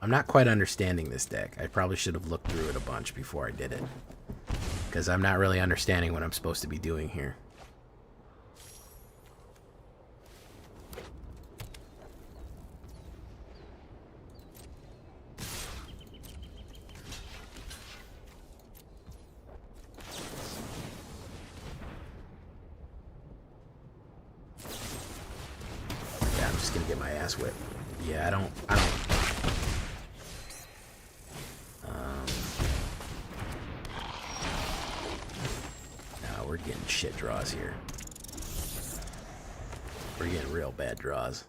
I'm not quite understanding this deck. I probably should have looked through it a bunch before I did it. Because I'm not really understanding what I'm supposed to be doing here. Yeah, I'm just gonna get my ass whipped. Yeah, I don't we're getting shit draws here. We're getting real bad draws.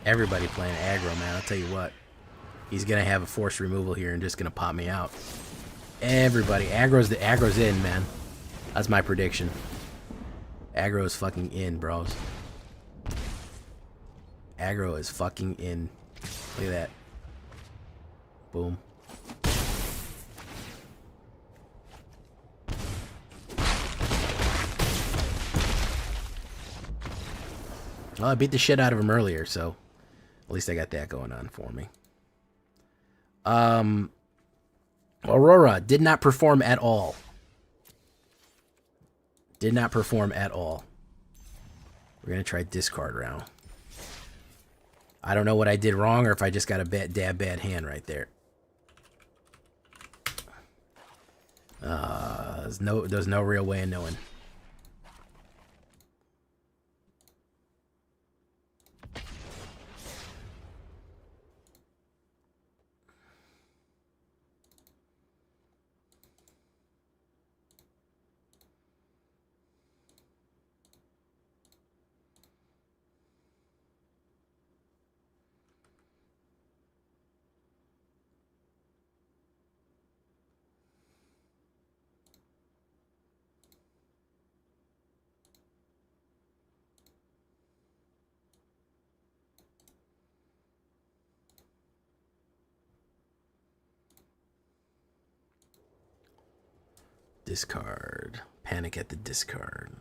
Everybody playing aggro, man. I'll tell you what. He's going to have a force removal here and just going to pop me out. Everybody. Aggro's in, man. That's my prediction. Aggro is fucking in, bros. Aggro is fucking in. Look at that. Boom. Well, I beat the shit out of him earlier, so at least I got that going on for me. Aurora did not perform at all. Did not perform at all. We're going to try discard round. I don't know what I did wrong or if I just got a bad hand right there. There's no real way of knowing. Discard. Panic at the discard.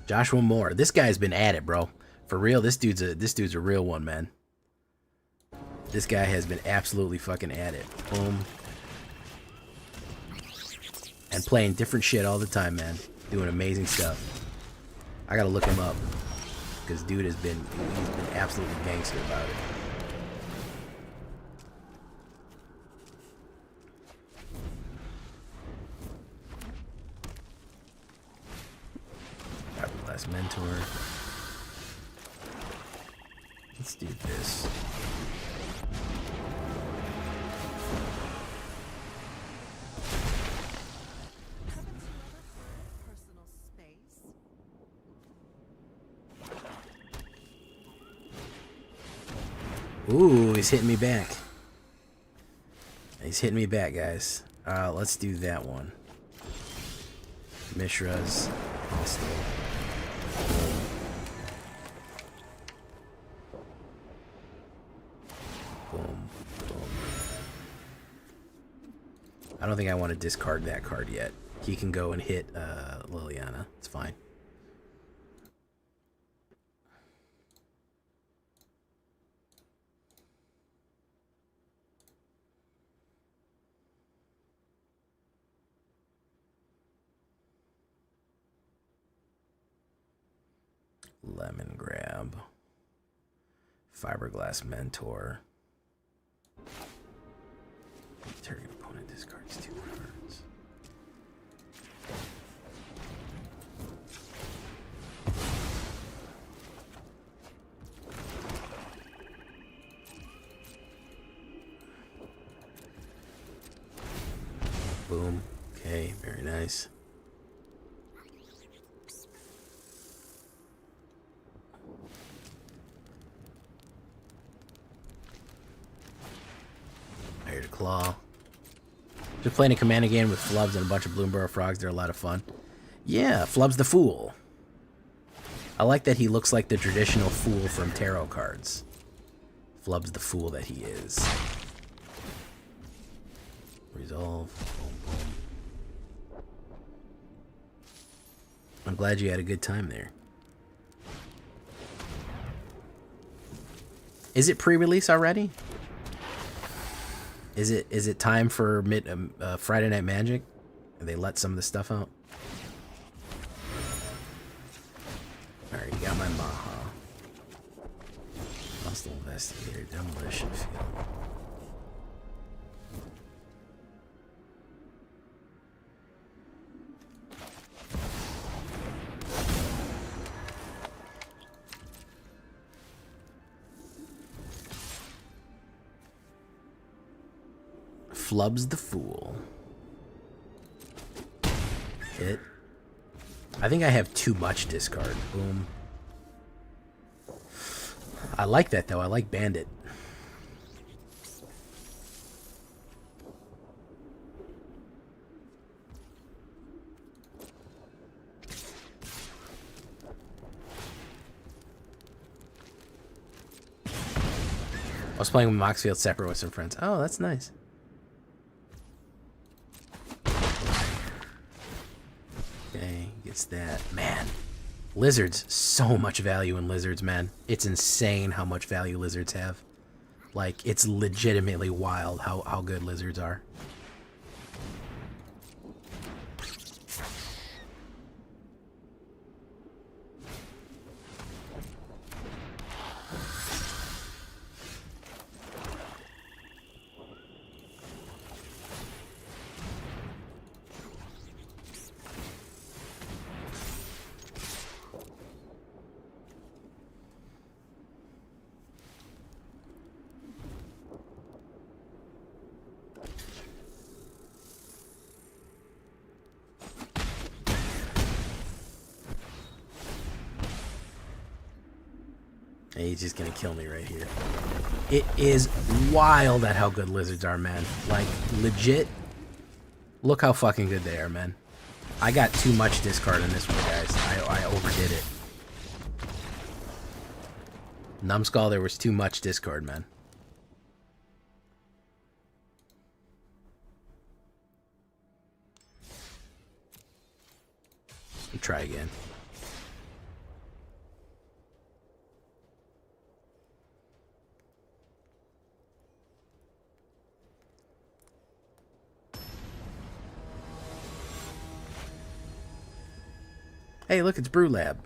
Joshua Moore. This guy's been at it, bro. For real, this dude's a real one, man. This guy has been absolutely fucking at it. Boom. And playing different shit all the time, man. Doing amazing stuff. I gotta look him up. Because dude he's been absolutely gangster about it. Last mentor. Let's do this. Ooh, he's hitting me back. He's hitting me back, guys. Let's do that one. Mishra's hostile. Boom, boom. I don't think I want to discard that card yet. He can go and hit Liliana. It's fine. Lemon grab. Fiberglass mentor. Target opponent discards 2 cards. Boom. Okay, very nice. Claw. Just playing a Commander game with Flubs and a bunch of Bloomburrow frogs. They're a lot of fun. Yeah, Flubs the Fool. I like that he looks like the traditional fool from tarot cards. Flubs the Fool that he is. Resolve. Boom, boom. I'm glad you had a good time there. Is it pre-release already? Is it time for Friday Night Magic? And they let some of the stuff out? Alright, you got my Maha. Hostile Investigator, Demolition Field. Flubs the Fool. Hit. I think I have too much discard. Boom. I like that though. I like Bandit. I was playing with Moxfield separate with some friends. Oh, that's nice. It's that, man. Lizards, so much value in lizards, man. It's insane how much value lizards have. Like, it's legitimately wild how good lizards are. He's just gonna kill me right here. It is wild at how good lizards are, man. Like, legit. Look how fucking good they are, man. I got too much discard in this one, guys. I overdid it. Numbskull, there was too much discard, man. Try again. Hey, look, it's Brew Lab.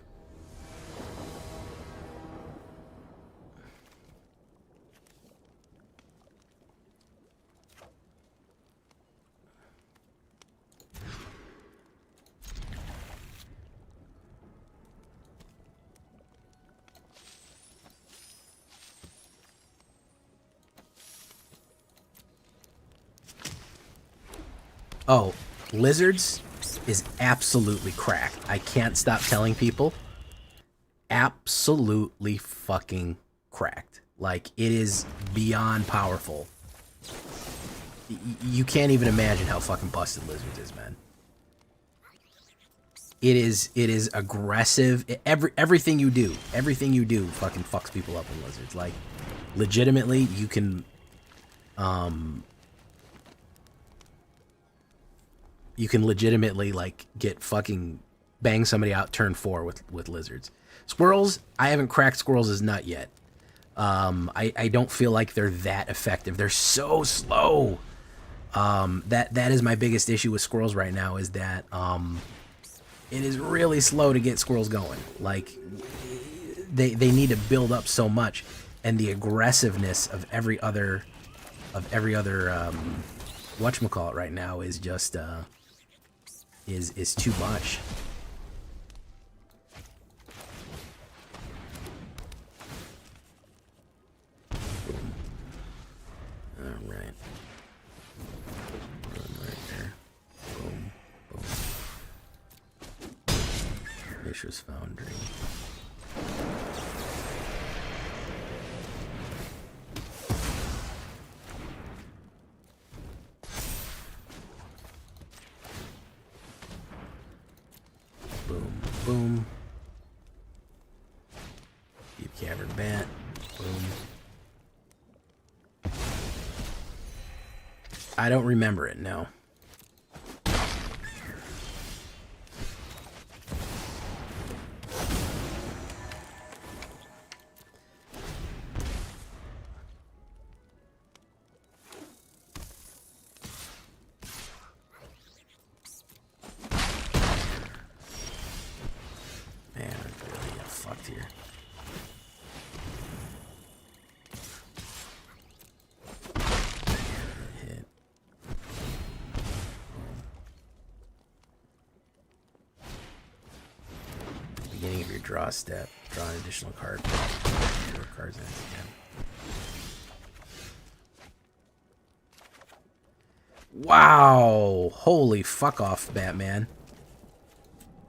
Oh, lizards is absolutely cracked. I can't stop telling people. Absolutely fucking cracked. Like, it is beyond powerful. You can't even imagine how fucking busted lizards is, man. It is aggressive. Everything you do fucking fucks people up in lizards. Like, legitimately, you can legitimately, like, get fucking bang somebody out turn 4 with lizards. Squirrels, I haven't cracked squirrels' nut yet. I don't feel like they're that effective. They're so slow. That is my biggest issue with squirrels right now, is that it is really slow to get squirrels going. Like, they need to build up so much, and the aggressiveness of every other whatchamacallit right now is just is too much. Alright. Boom right there. Boom. Boom. Fisher's Foundry. Boom, boom. Deep Cavern Bat. Boom. I don't remember it, no. Man, I'm really getting fucked here. Hit. Beginning of your draw step. Draw an additional card. Draw cards in again. Wow! Holy fuck off, Batman.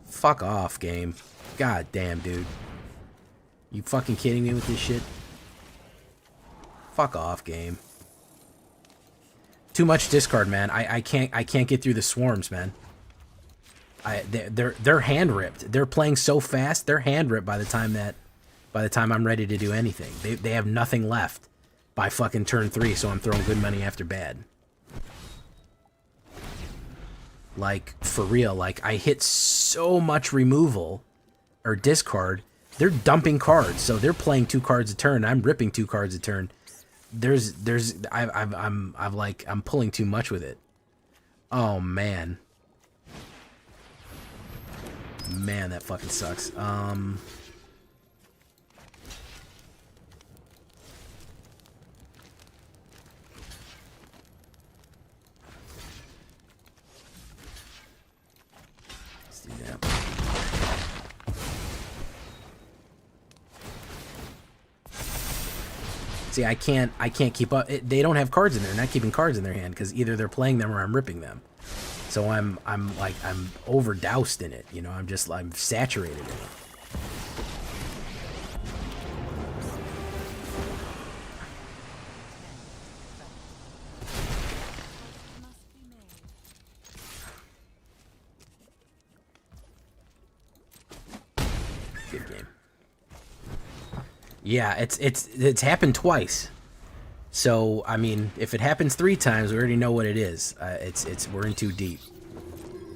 Fuck off, game. God damn, dude. You fucking kidding me with this shit? Fuck off, game. Too much discard, man. I can't get through the swarms, man. They're hand ripped. They're playing so fast. They're hand ripped by the time I'm ready to do anything. They have nothing left by fucking turn 3. So I'm throwing good money after bad. Like, for real. Like, I hit so much removal or discard. They're dumping cards, so they're playing 2 cards a turn. I'm ripping 2 cards a turn. I'm pulling too much with it. Oh man. Man, that fucking sucks. Let's do that. See, I can't keep up. They don't have cards in there. They're not keeping cards in their hand because either they're playing them or I'm ripping them. So I'm overdoused in it. You know, I'm saturated in it. Yeah, it's happened twice. So I mean, if it happens 3 times, we already know what it is. We're in too deep.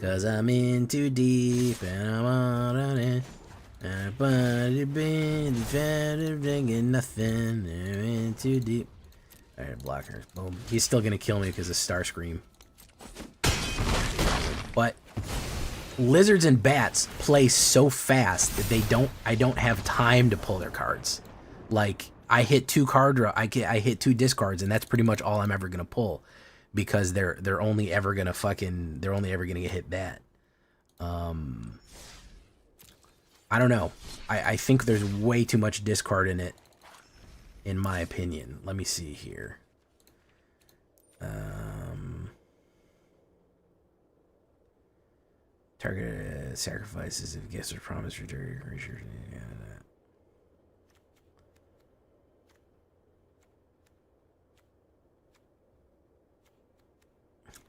Cause I'm in too deep and I'm on it. And I'm nothing. I'm in too deep. Alright, blockers. Boom. He's still gonna kill me because of Starscream. But lizards and bats play so fast that I don't have time to pull their cards. Like I hit 2 I hit 2 discards and that's pretty much all I'm ever gonna pull, because they're only ever gonna get hit that. I don't know. I think there's way too much discard in it, in my opinion. Let me see here. Target sacrifices if gifts are promised for target creature. Yeah,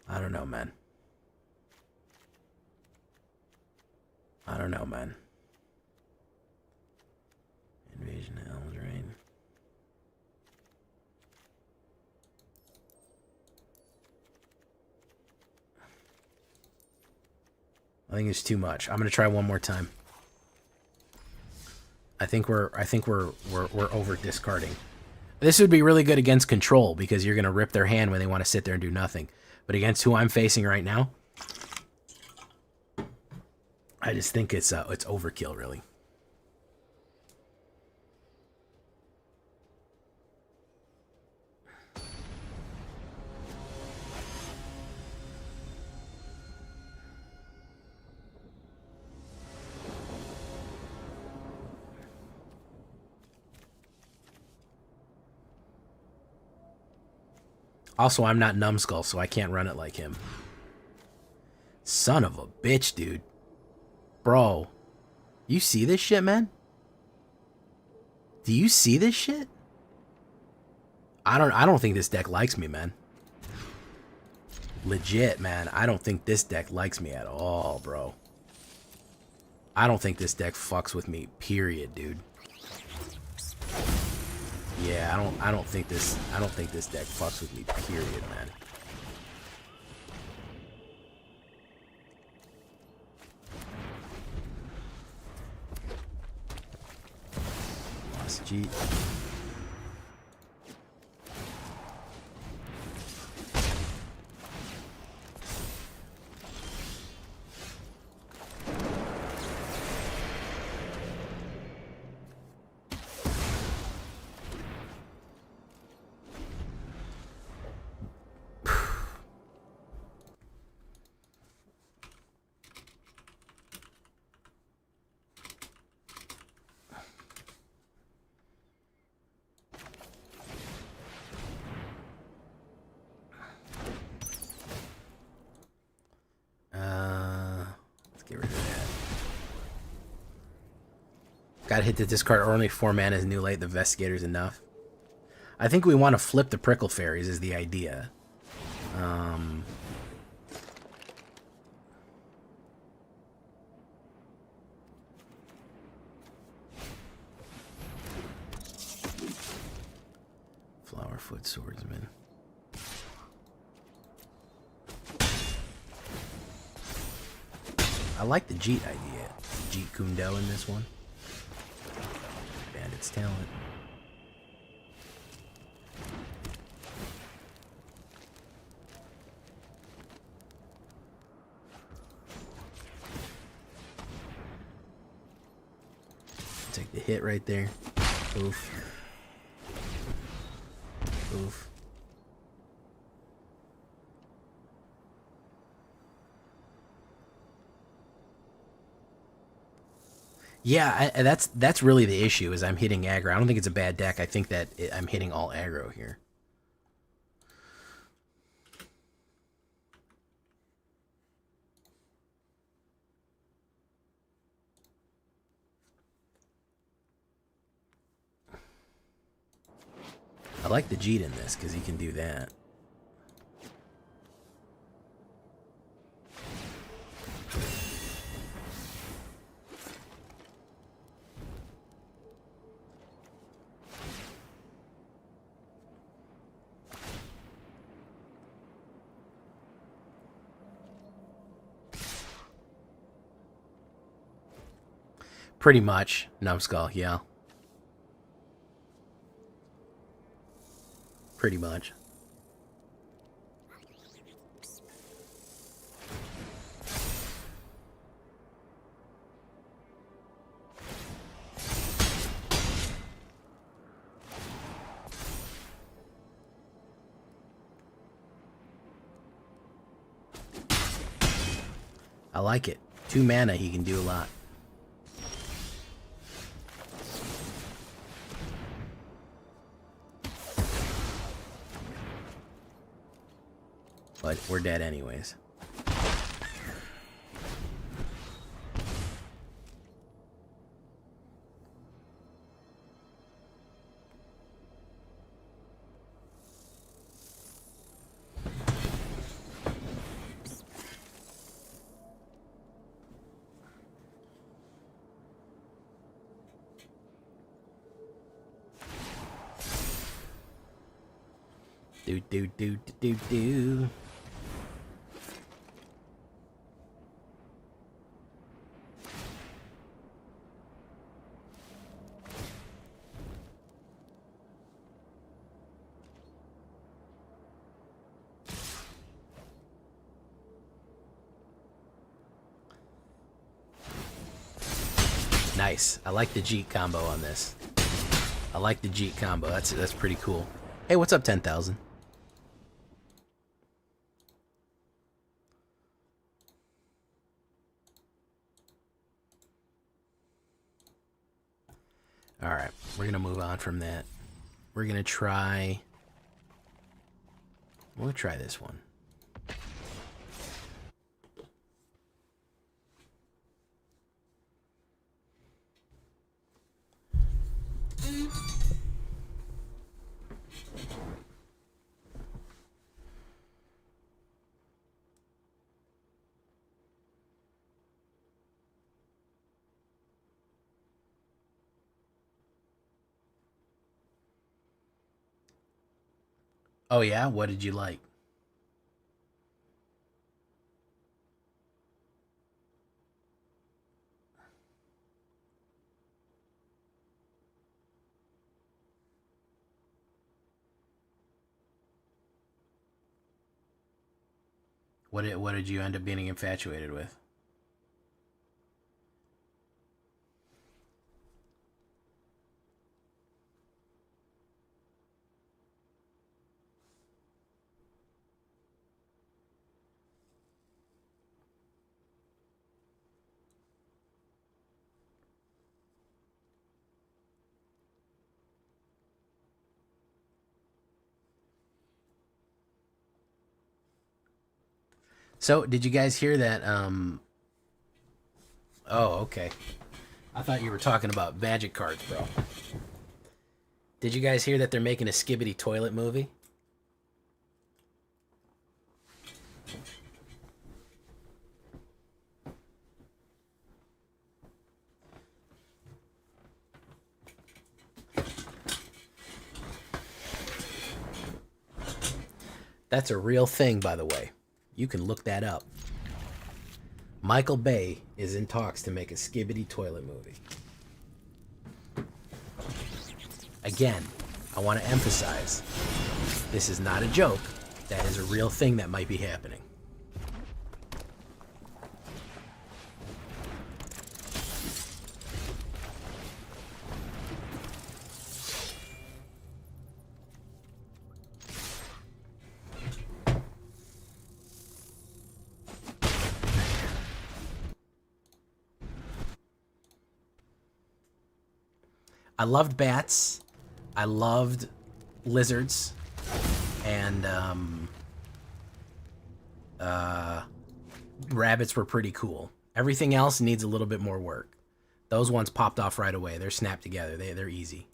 I don't know, man. I don't know, man. Invasion of Elm's Reign. I think it's too much. I'm gonna try one more time. I think we're over discarding. This would be really good against control because you're gonna rip their hand when they want to sit there and do nothing. But against who I'm facing right now, I just think it's overkill, really. Also, I'm not Numbskull, so I can't run it like him. Son of a bitch, dude. Bro, you see this shit, man? Do you see this shit? I don't think this deck likes me, man. Legit, man. I don't think this deck likes me at all, bro. I don't think this deck fucks with me, period, dude. Yeah, I don't think this deck fucks with me, period, man. Lost Jeet. Get rid of that. Gotta hit the discard, or only 4 mana is New Light. The Investigator's enough. I think we want to flip the Prickle Fairies is the idea. Flowerfoot Swordsman. I like the Jeet idea. Jeet Kundo in this one. Bandit's Talent. Take the hit right there. Oof. Oof. Yeah, that's really the issue, is I'm hitting aggro. I don't think it's a bad deck. I think that I'm hitting all aggro here. I like the Jeet in this because he can do that. Pretty much, numbskull, yeah. Pretty much. I like it. 2 mana, he can do a lot. But we're dead anyways. Do. Nice. I like the Jeet combo on this. I like the Jeet combo. That's pretty cool. Hey, what's up, 10,000? Alright, we're gonna move on from that. We're gonna try... We'll try this one. Oh yeah? What did you like? What did you end up being infatuated with? So, did you guys hear that? Oh, okay. I thought you were talking about magic cards, bro. Did you guys hear that they're making a Skibbity Toilet movie? That's a real thing, by the way. You can look that up. Michael Bay is in talks to make a Skibbity Toilet movie. Again, I want to emphasize, this is not a joke. That is a real thing that might be happening. I loved bats. I loved lizards. And rabbits were pretty cool. Everything else needs a little bit more work. Those ones popped off right away. They're snapped together. They're easy.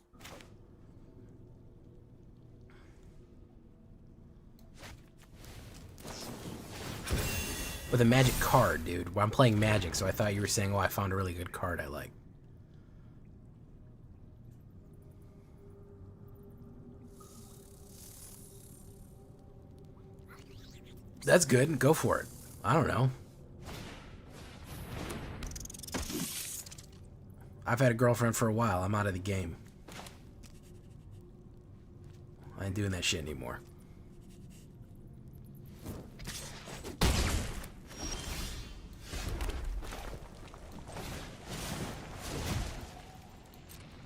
With a magic card, dude. Well, I'm playing Magic, so I thought you were saying, oh, I found a really good card I like. That's good. Go for it. I don't know. I've had a girlfriend for a while. I'm out of the game. I ain't doing that shit anymore.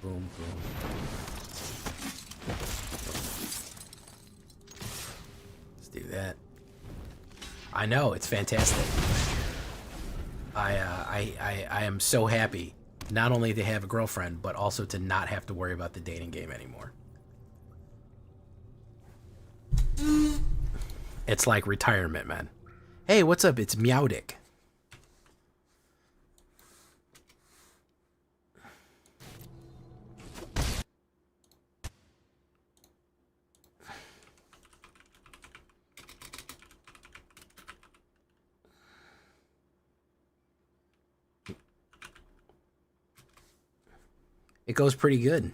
Boom, boom. Let's do that. I know, it's fantastic. I am so happy not only to have a girlfriend, but also to not have to worry about the dating game anymore. It's like retirement, man. Hey, what's up? It's Meowdick. It goes pretty good.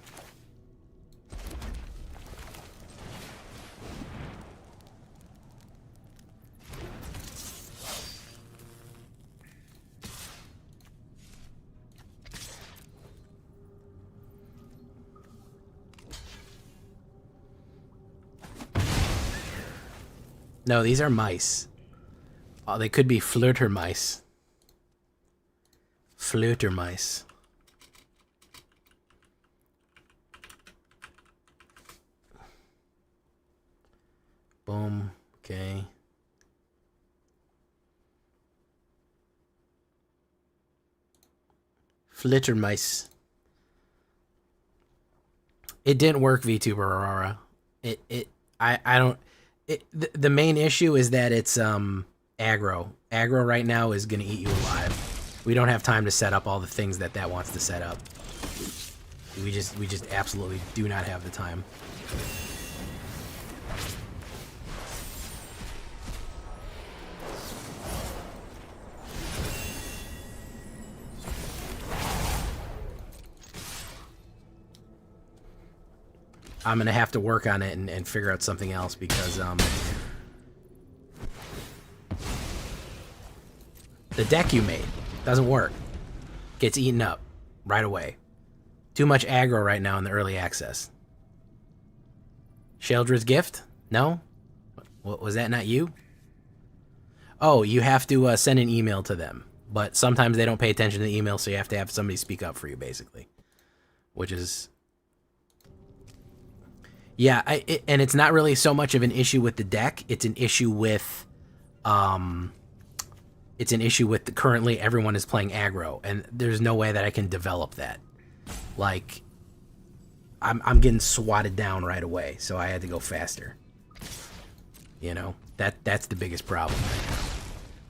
No, these are mice. Oh, they could be flirter mice. Flirter mice. Boom. Okay. Flitter mice. It didn't work, VTuber Aurora. I don't. The main issue is that it's aggro. Aggro right now is gonna eat you alive. We don't have time to set up all the things that wants to set up. We just absolutely do not have the time. I'm gonna have to work on it and figure out something else because the deck you made doesn't work. Gets eaten up right away. Too much aggro right now in the early access. Sheldred's gift? No? What was that? Not you? Oh, you have to send an email to them, but sometimes they don't pay attention to the email, so you have to have somebody speak up for you, basically, which is. Yeah, and it's not really so much of an issue with the deck. It's an issue with, currently everyone is playing aggro, and there's no way that I can develop that. Like, I'm getting swatted down right away, so I had to go faster. You know, that's the biggest problem right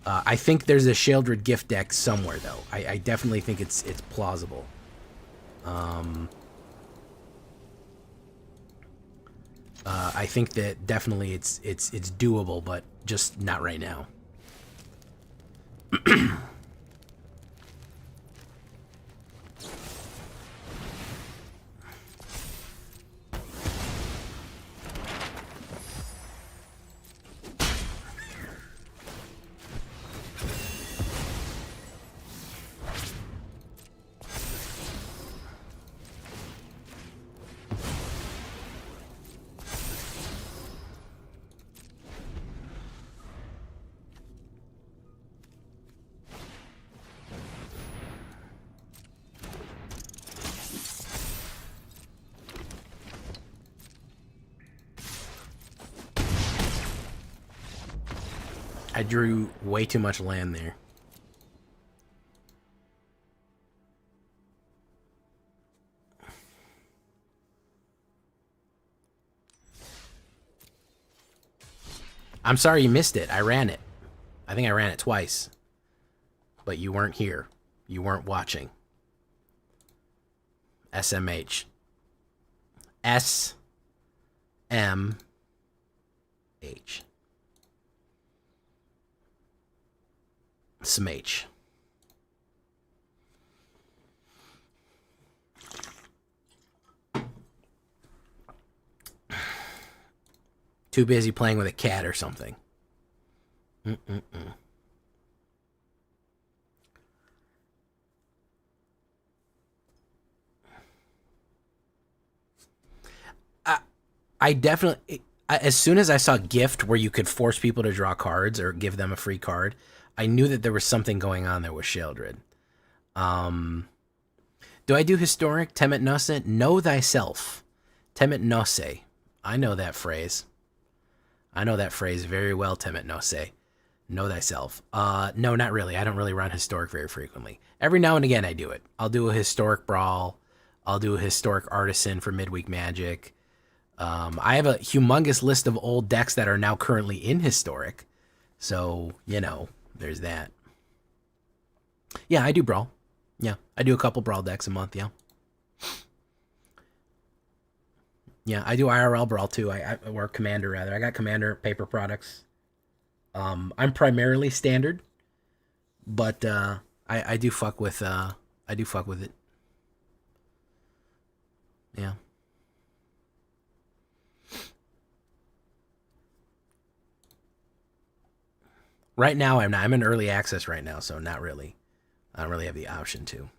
now. I think there's a Sheldred gift deck somewhere, though. I definitely think it's plausible. I think that definitely it's doable, but just not right now. I drew way too much land there. I'm sorry you missed it. I ran it. I think I ran it twice. But you weren't here. You weren't watching. SMH. SMH. Smh. Too busy playing with a cat or something. I definitely, as soon as I saw gift where you could force people to draw cards or give them a free card, I knew that there was something going on there with Sheoldred. Do I do historic? Temet Nose? Know thyself. Temet Nose. I know that phrase. I know that phrase very well, Temet Nose. Know thyself. No, not really. I don't really run historic very frequently. Every now and again I do it. I'll do a historic brawl. I'll do a historic artisan for midweek magic. I have a humongous list of old decks that are now currently in historic. So, you know, there's that. Yeah, I do brawl. Yeah, I do a couple brawl decks a month, yeah. Yeah, I do IRL brawl too. Or commander rather. I got commander paper products. I'm primarily standard, but I do fuck with it. Yeah. Right now I'm not. I'm in early access right now, so not really. I don't really have the option to.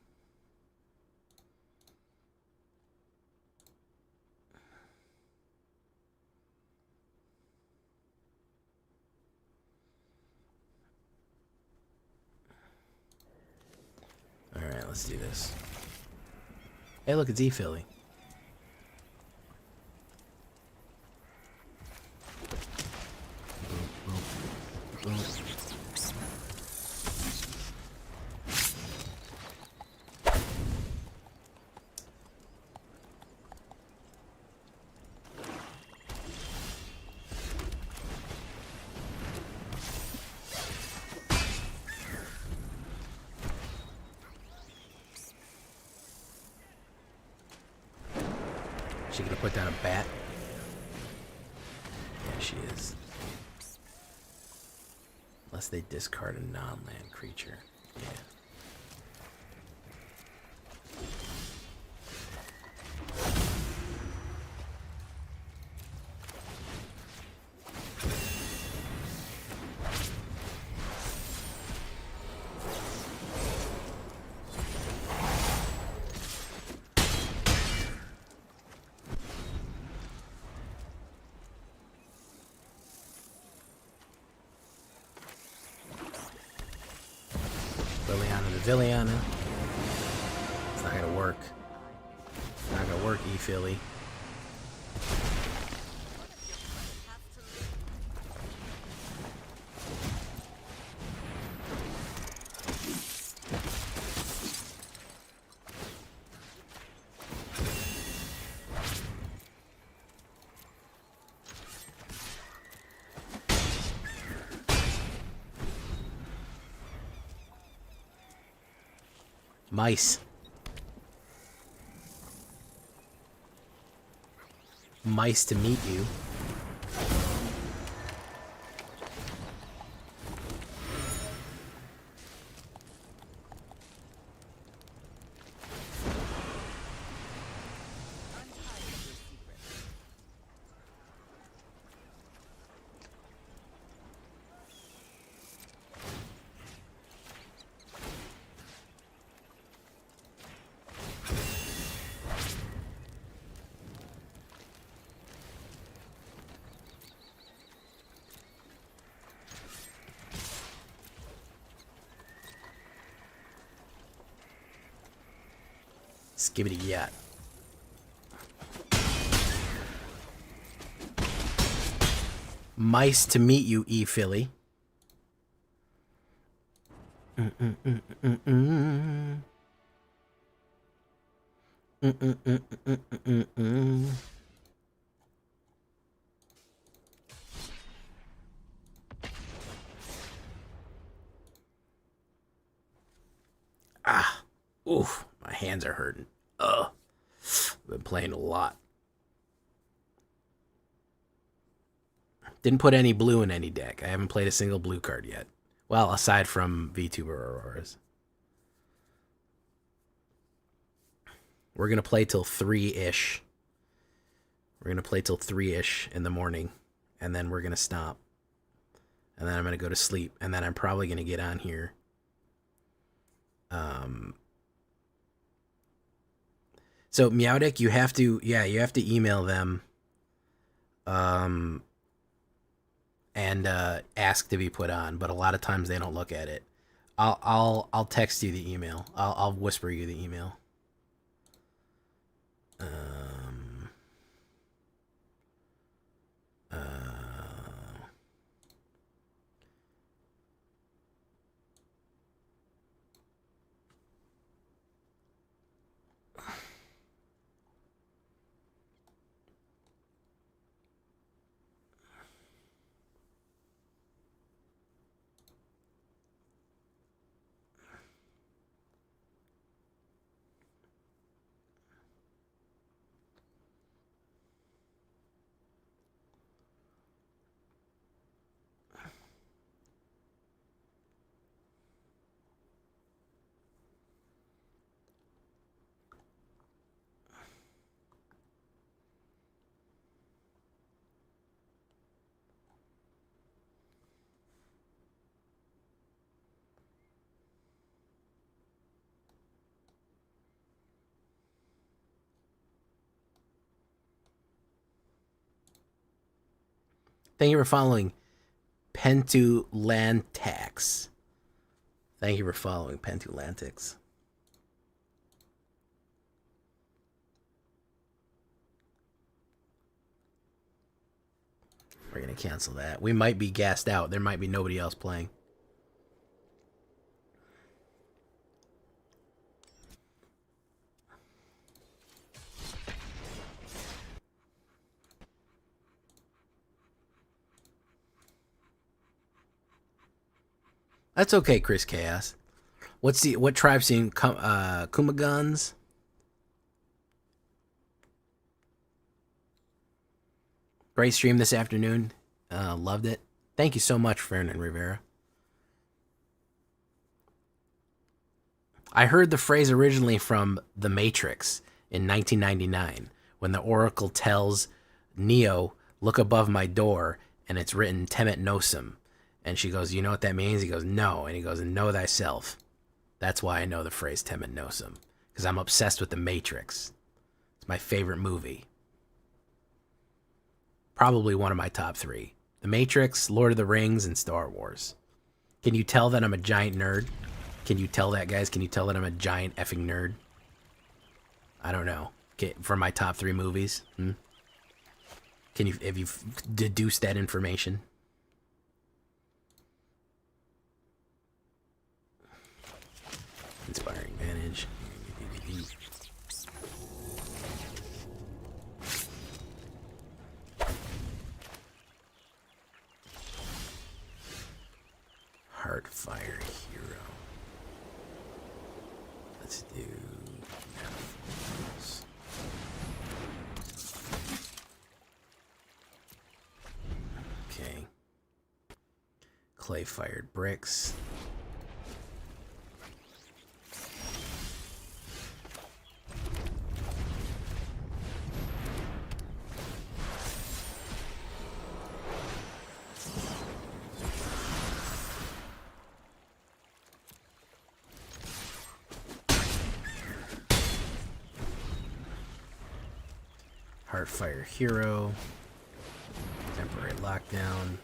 All right, let's do this. Hey, look, it's E-Philly. She gonna put down a bat? Yeah, she is. Unless they discard a non-land creature. Yeah. Villainy. It's not gonna work. It's not gonna work, E-Philly. Mice. Mice to meet you. Skibbity yet. Mice to meet you, E-Philly. Ah, oof, my hands are hurting. Ugh, been playing a lot. Didn't put any blue in any deck. I haven't played a single blue card yet. Well, aside from VTuber Auroras. We're going to play till 3-ish. We're going to play till 3-ish in the morning. And then we're going to stop. And then I'm going to go to sleep. And then I'm probably going to get on here. So Meowdick, you have to email them. and ask to be put on, but a lot of times they don't look at it. I'll text you the email. I'll whisper you the email. Uh, Thank you for following Pentulantax. Thank you for following Pentulantax. We're going to cancel that. We might be gassed out. There might be nobody else playing. That's okay, Chris Chaos. What tribe scene? Kumagans? Great stream this afternoon. Loved it. Thank you so much, Fernand Rivera. I heard the phrase originally from The Matrix in 1999 when the Oracle tells Neo, "Look above my door," and it's written Temet Nosum. And she goes, "You know what that means?" He goes, "No." And he goes, "Know thyself." That's why I know the phrase Temet Nosum, because I'm obsessed with The Matrix. It's my favorite movie. Probably one of my top 3. The Matrix, Lord of the Rings, and Star Wars. Can you tell that I'm a giant nerd? Can you tell that, guys? Can you tell that I'm a giant effing nerd? I don't know. For my top 3 movies? Have you deduced that information? Inspiring Advantage. Heartfire Hero. Let's do metaphors. Okay. Clay-fired bricks. Heartfire Hero. Temporary lockdown.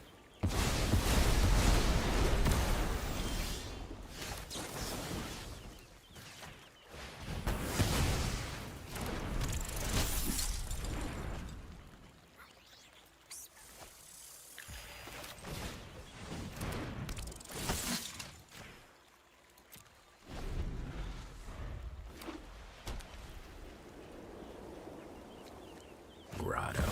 Grotto.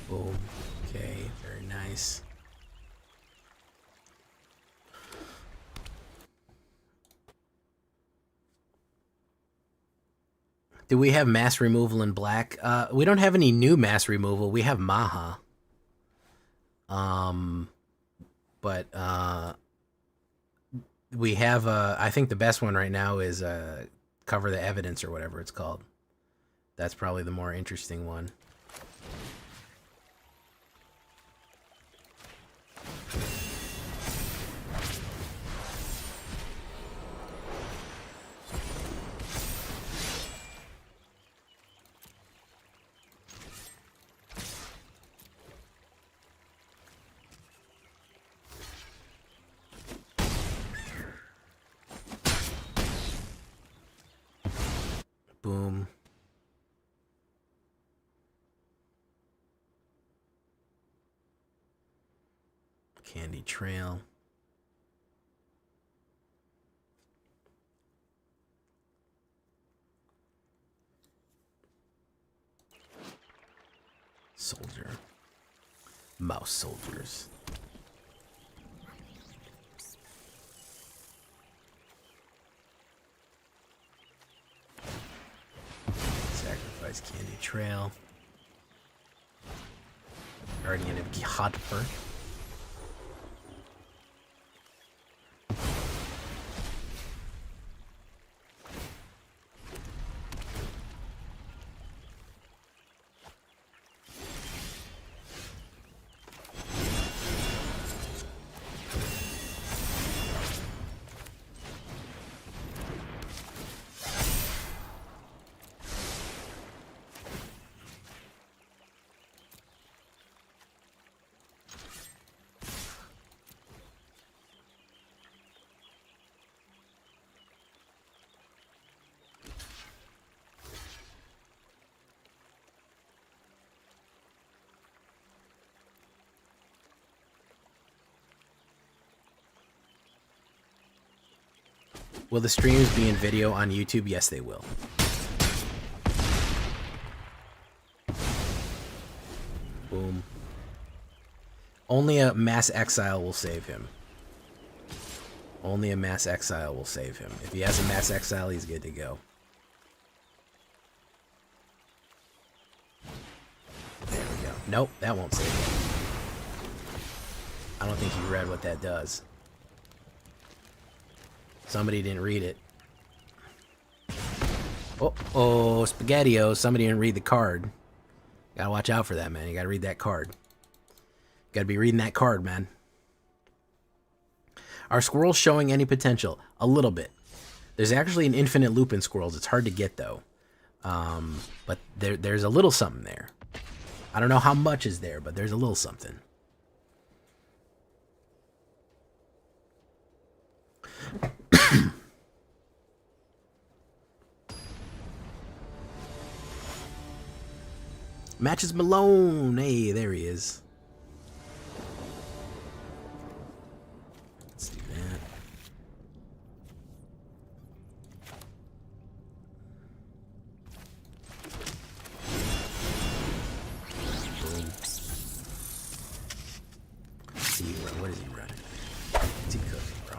Boom. Okay, very nice. Do we have mass removal in black? We don't have any new mass removal. We have Maha. But we have, I think the best one right now is Cover the Evidence or whatever it's called. That's probably the more interesting one. Boom. Candy Trail. Soldier. Mouse soldiers. Sacrifice Candy Trail. Guardian of Gihadper. Will the streams be in video on YouTube? Yes, they will. Boom. Only a mass exile will save him. Only a mass exile will save him. If he has a mass exile, he's good to go. There we go. Nope, that won't save him. I don't think you read what that does. Somebody didn't read it. Oh, Spaghetti-O. Somebody didn't read the card. Gotta watch out for that, man. You gotta read that card. Gotta be reading that card, man. Are squirrels showing any potential? A little bit. There's actually an infinite loop in squirrels. It's hard to get, though. But there's a little something there. I don't know how much is there, but there's a little something. Matches Malone. Hey, there he is. Let's do that. Boom. Let's see, what is he running? What's he cooking, bro?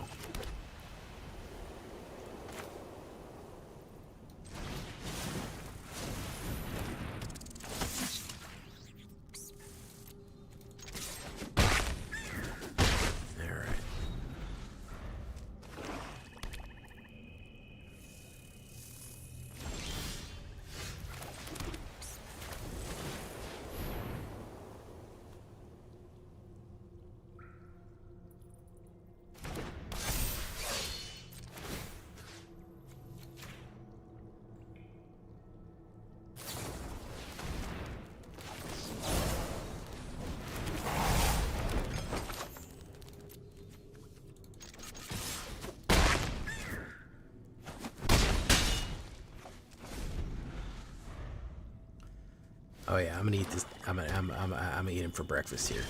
Oh yeah, I'm gonna eat this. I'm gonna eat him for breakfast here.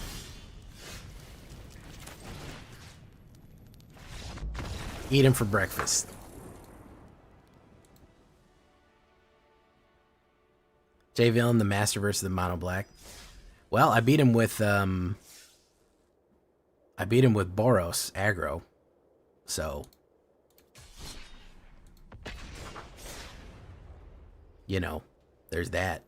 Eat him for breakfast. J Villain, the Master versus the Mono Black. Well, I beat him with Boros aggro. So you know, there's that.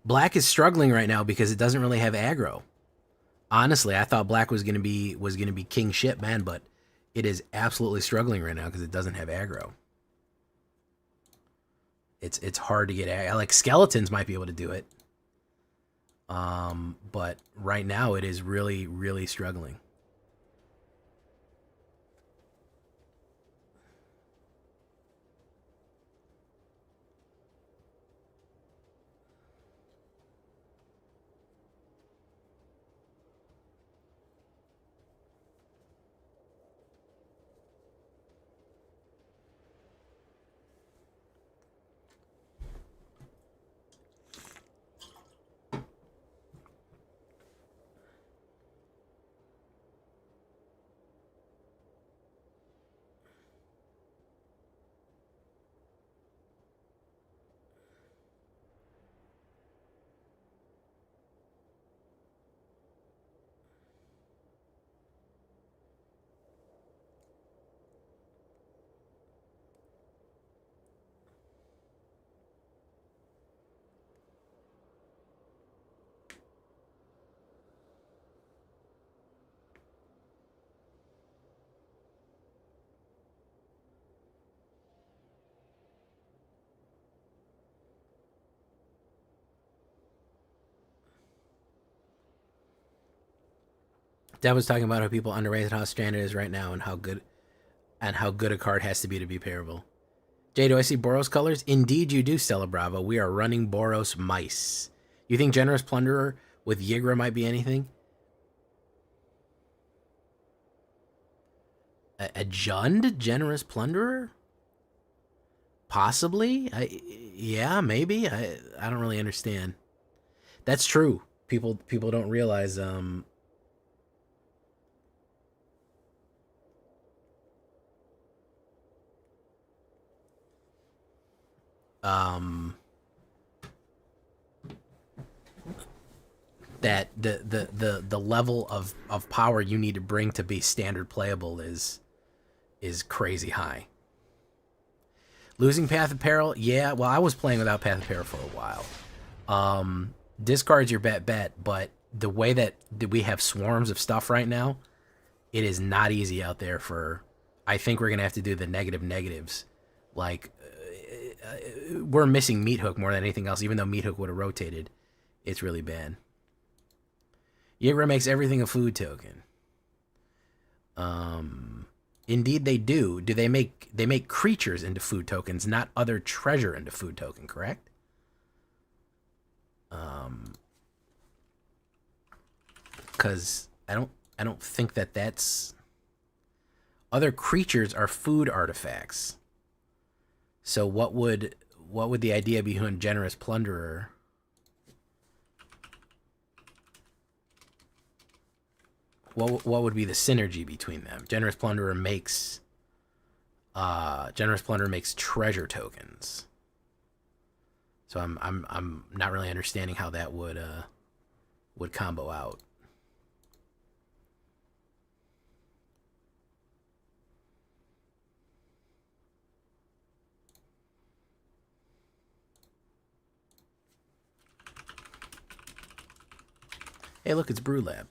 Black is struggling right now because it doesn't really have aggro. Honestly, I thought black was gonna be king shit, man, but it is absolutely struggling right now because it doesn't have aggro. It's hard to get like skeletons might be able to do it. But right now it is really, really struggling. Dad was talking about how people underrate how stranded is right now and how good a card has to be payable. Jay, do I see Boros colors? Indeed you do, Stella Bravo. We are running Boros mice. You think Generous Plunderer with Yigra might be anything? A Jund Generous Plunderer? Possibly? Yeah, maybe. I don't really understand. That's true. People don't realize that the level of power you need to bring to be standard playable is crazy high. Losing Path of Peril, yeah. Well, I was playing without Path of Peril for a while. Discard's your bet, but the way that we have swarms of stuff right now, it is not easy out there for. I think we're gonna have to do the negatives. Like, we're missing Meat Hook more than anything else. Even though Meat Hook would have rotated, it's really bad. Yigra makes everything a food token. Indeed they do. They make creatures into food tokens, not other treasure into food token, correct? Cuz I don't think that's other creatures are food artifacts. So what would the idea be behind Generous Plunderer? What would be the synergy between them? Generous Plunderer makes treasure tokens. So I'm not really understanding how that would combo out. Hey, look, it's Brew Lab.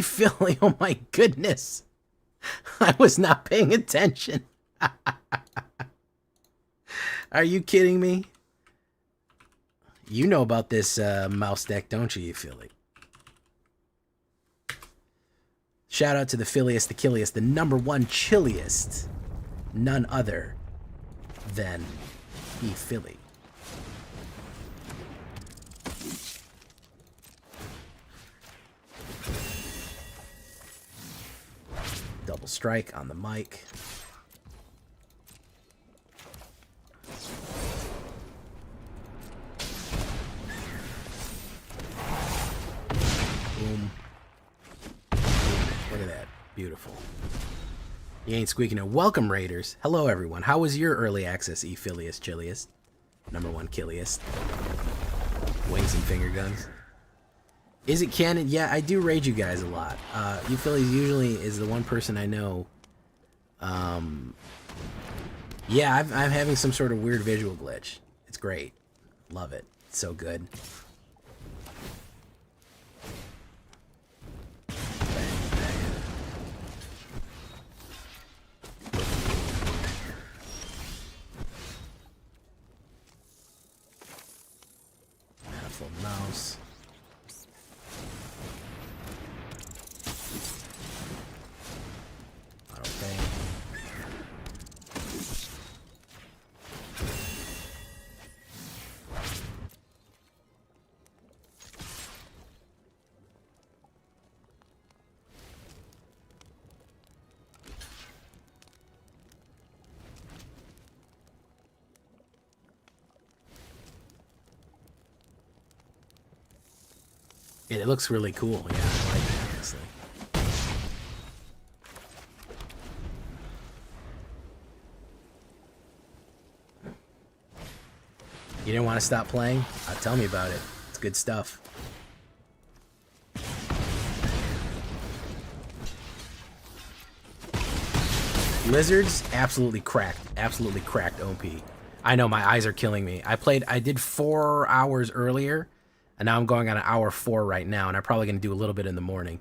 Philly, oh my goodness. I was not paying attention. Are you kidding me? You know about this mouse deck, don't you, Philly? Shout out to the Philliest, the Killiest, the #1 chilliest. None other than Philly. Double strike on the mic. Boom. Look at that. Beautiful. You ain't squeaking no. Welcome, Raiders. Hello, everyone. How was your early access, Philliest, chilliest? #1 killiest. Wings and finger guns. Is it canon? Yeah, I do raid you guys a lot. You Phillies usually is the one person I know. Yeah, I'm having some sort of weird visual glitch. It's great. Love it. It's so good. Manifold mouse. Okay. It looks really cool. Yeah, I like it, honestly. You didn't want to stop playing? Tell me about it. It's good stuff. Lizards, absolutely cracked. Absolutely cracked OP. I know, my eyes are killing me. I did 4 hours earlier, and now I'm going on an hour 4 right now, and I'm probably going to do a little bit in the morning.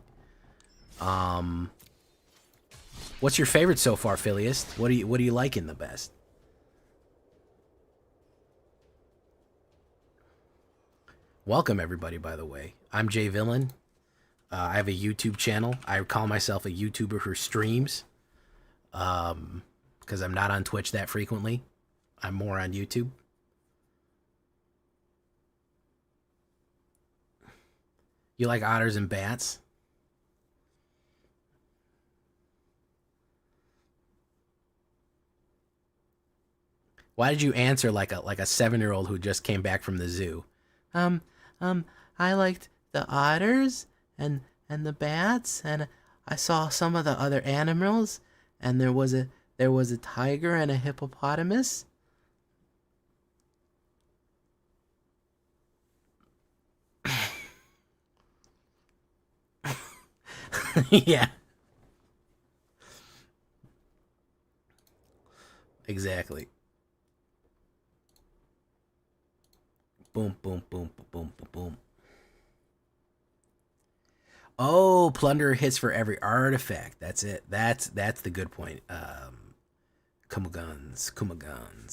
What's your favorite so far, Philliest? What do you liking the best? Welcome, everybody, by the way. I'm Jay Villain. I have a YouTube channel. I call myself a YouTuber who streams. Because I'm not on Twitch that frequently. I'm more on YouTube. You like otters and bats? Why did you answer like a 7-year-old who just came back from the zoo? I liked the otters and the bats, and I saw some of the other animals, and there was a tiger and a hippopotamus. Yeah. Exactly. Boom, boom, boom, boom, boom, boom. Oh, Plunderer hits for every artifact. That's it. That's the good point. Kumagans.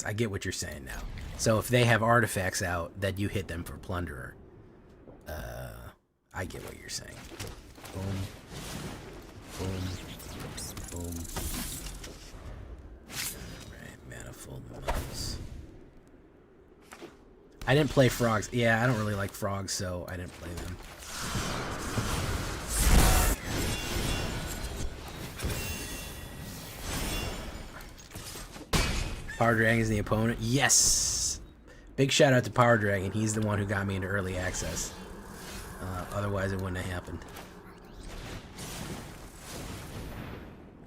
I get what you're saying now. So if they have artifacts out, that you hit them for Plunderer. I get what you're saying. Boom. Boom. Boom. Alright, manifold mouse. I didn't play frogs. Yeah, I don't really like frogs, so I didn't play them. Power Dragon is the opponent. Yes! Big shout out to Power Dragon. He's the one who got me into early access. Otherwise, it wouldn't have happened.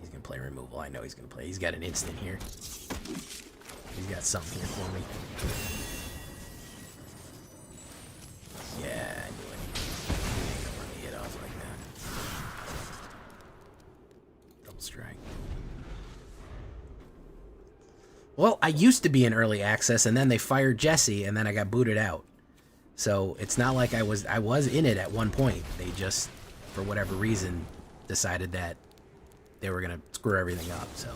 He's going to play removal. I know he's going to play. He's got an instant here. He's got something here for me. Yeah, I knew it. He don't want to hit off like that. Double strike. Well, I used to be in early access, and then they fired Jesse, and then I got booted out. So it's not like I was in it at one point. They just, for whatever reason, decided that they were gonna screw everything up. So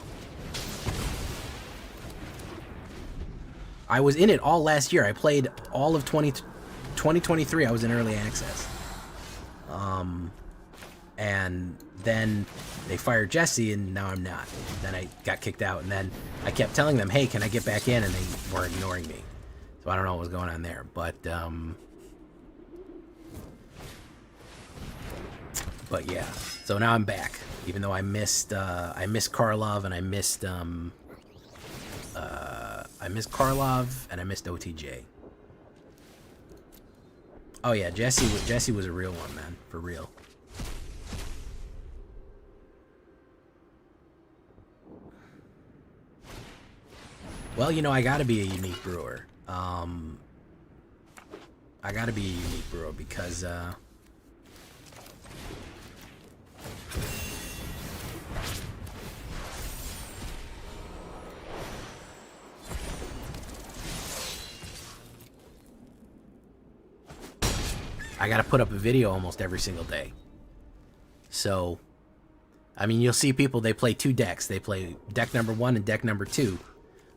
I was in it all last year. I played all of 2023, I was in early access. And then they fired Jesse, and now I'm not. Then I got kicked out, and then I kept telling them, hey, can I get back in? And they were ignoring me. So I don't know what was going on there. But yeah. So now I'm back. Even though I missed Karlov, and I missed Karlov, and I missed OTJ. Oh yeah, Jesse was a real one, man, for real. Well, you know, I gotta be a unique brewer. I gotta be a unique brewer because I gotta put up a video almost every single day. So, I mean, you'll see people, they play 2 decks. They play deck number 1 and deck number 2.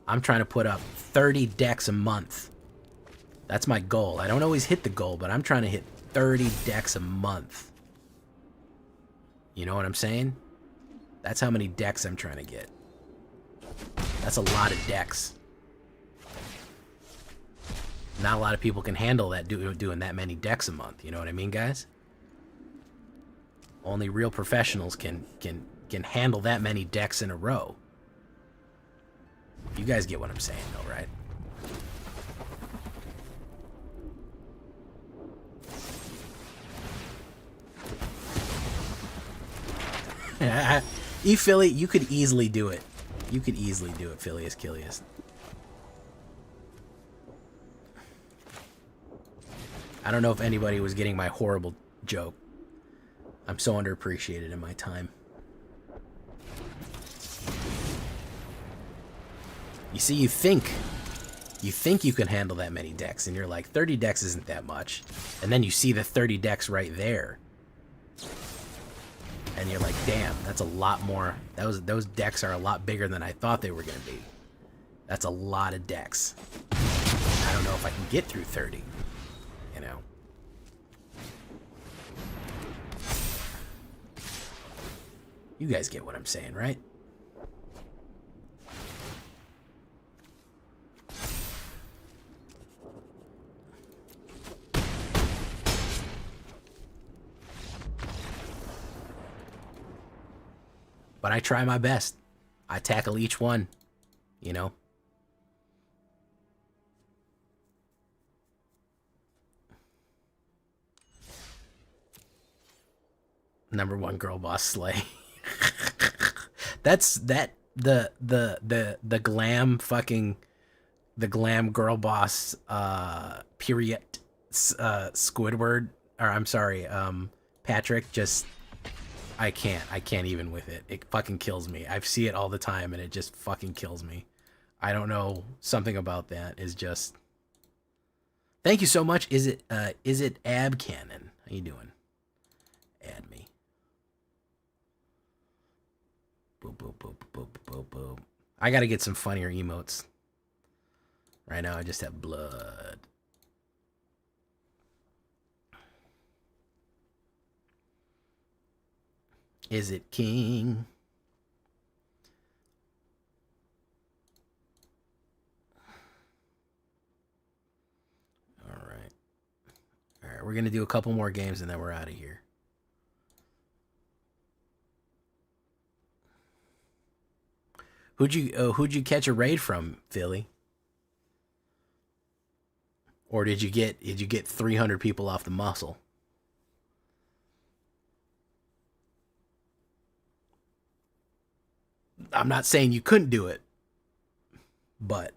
I'm trying to put up 30 decks a month. That's my goal. I don't always hit the goal, but I'm trying to hit 30 decks a month. You know what I'm saying? That's how many decks I'm trying to get. That's a lot of decks. Not a lot of people can handle that, doing that many decks a month. You know what I mean, guys? Only real professionals can handle that many decks in a row. You guys get what I'm saying, though, right? Philly, you could easily do it. You could easily do it, Phileas Killius. I don't know if anybody was getting my horrible joke. I'm so underappreciated in my time. You see, you think you can handle that many decks, and you're like, 30 decks isn't that much. And then you see the 30 decks right there. And you're like, damn, that's a lot more. Those decks are a lot bigger than I thought they were going to be. That's a lot of decks. I don't know if I can get through 30, you know. You guys get what I'm saying, right? But I try my best. I tackle each one, you know. Number 1 girl boss slay. The glam girl boss period Squidward, or I'm sorry, Patrick, just I can't even with it. It fucking kills me. I see it all the time and it just fucking kills me. I don't know, something about that is just. Thank you so much. Is it Ab Cannon? How you doing? Add me. Boop, boop, boop, boop, boop, boop. I gotta get some funnier emotes. Right now I just have blood. Is it King? All right, we're gonna do a couple more games and then we're out of here. Who'd you catch a raid from, Philly? Or did you get 300 people off the muscle? I'm not saying you couldn't do it, but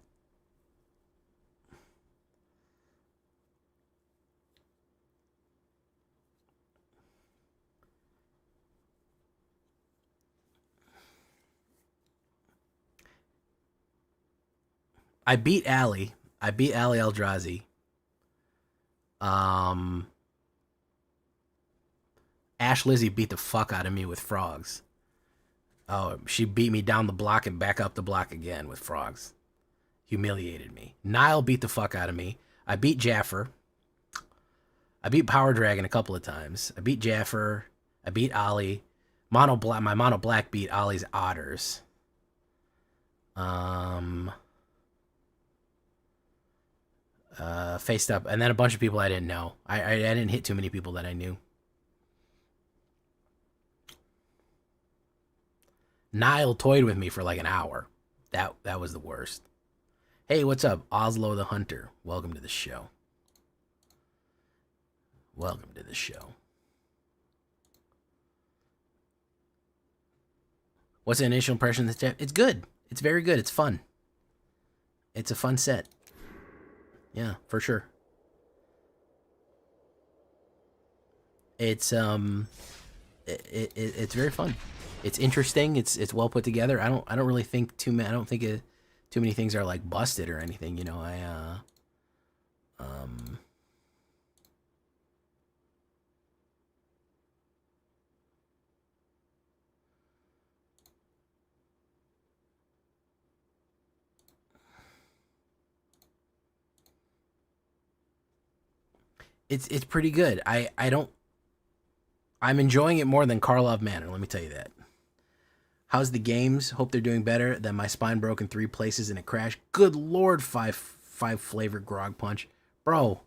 I beat Ali. I beat Ali Eldrazi. Ash Lizzie beat the fuck out of me with frogs. Oh, she beat me down the block and back up the block again with frogs. Humiliated me. Nile beat the fuck out of me. I beat Jaffer. I beat Power Dragon a couple of times. I beat Jaffer. I beat Ollie. My Mono Black beat Ollie's Otters. Faced up, and then a bunch of people I didn't know. I didn't hit too many people that I knew. Nile toyed with me for like an hour. That was the worst. Hey, what's up, Oslo the Hunter? Welcome to the show. Welcome to the show. What's the initial impression of this? It's good. It's very good. It's fun. It's a fun set. Yeah, for sure. It's it's very fun. It's interesting. It's well put together. I don't really think too many things are like busted or anything. You know, it's pretty good. I'm enjoying it more than Karlov Manor. Let me tell you that. How's the games? Hope they're doing better than my spine broke in 3 places in a crash. Good lord, five flavor grog punch, bro.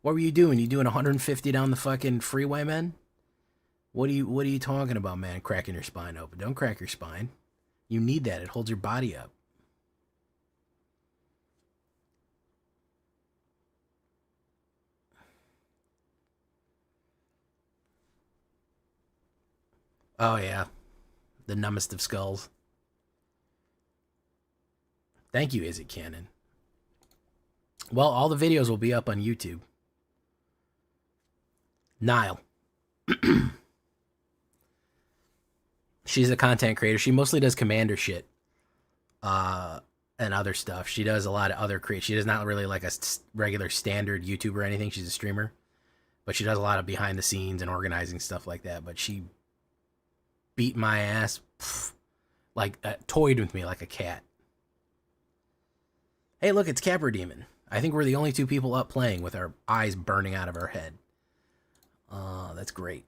What were you doing? You doing 150 down the fucking freeway, man? What are you talking about, man? Cracking your spine open? Don't crack your spine. You need that. It holds your body up. Oh yeah, the numbest of skulls. Thank you, Is It Canon? Well, all the videos will be up on YouTube. Nile. She's a content creator. She mostly does commander shit. And other stuff. She does a lot of other create. She does not really like a regular standard YouTuber or anything. She's a streamer. But she does a lot of behind the scenes and organizing stuff like that. But she beat my ass. Like, toyed with me like a cat. Hey, look, it's Capper Demon. I think we're the only 2 people up playing with our eyes burning out of our head. That's great.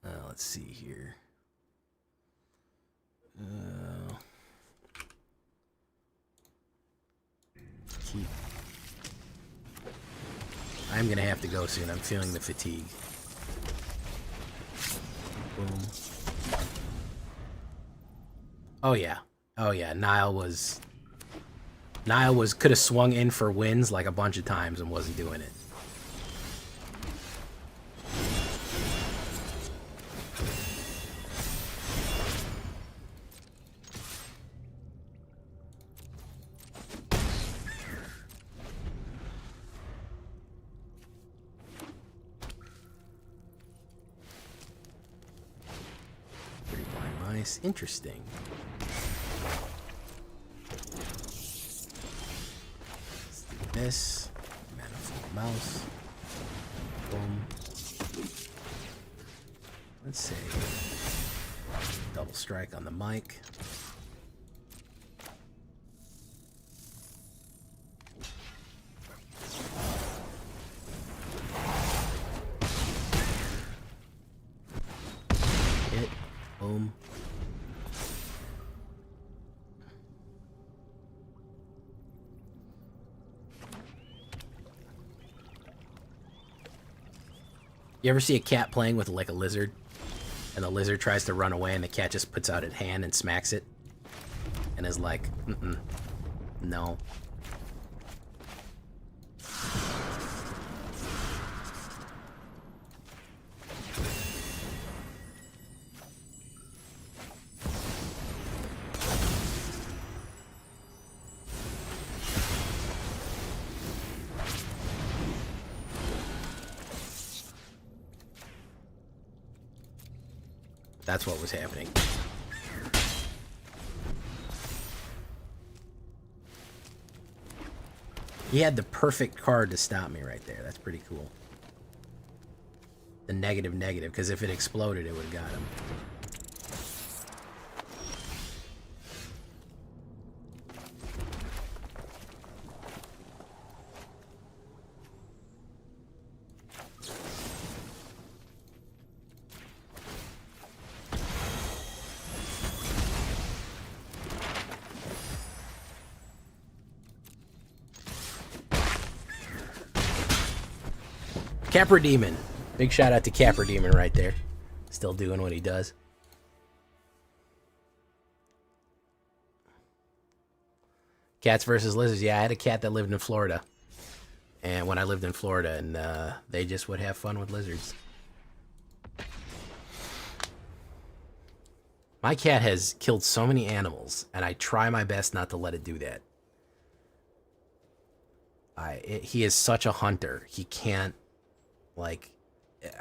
Let's see here. I'm gonna have to go soon. I'm feeling the fatigue. Boom. Oh yeah. Oh yeah. Nile could have swung in for wins like a bunch of times and wasn't doing it. Interesting. Let's do this. Manifold mouse. Boom. Let's say double strike on the mic. Hit. Boom. You ever see a cat playing with like a lizard, and the lizard tries to run away, and the cat just puts out its hand and smacks it, and is like, no. That's what was happening. He had the perfect card to stop me right there. That's pretty cool. The negative, because if it exploded, it would have got him. Capper Demon. Big shout out to Capper Demon right there. Still doing what he does. Cats versus lizards. Yeah, I had a cat that lived in Florida. And when I lived in Florida, and they just would have fun with lizards. My cat has killed so many animals, and I try my best not to let it do that. He is such a hunter. He can't, like,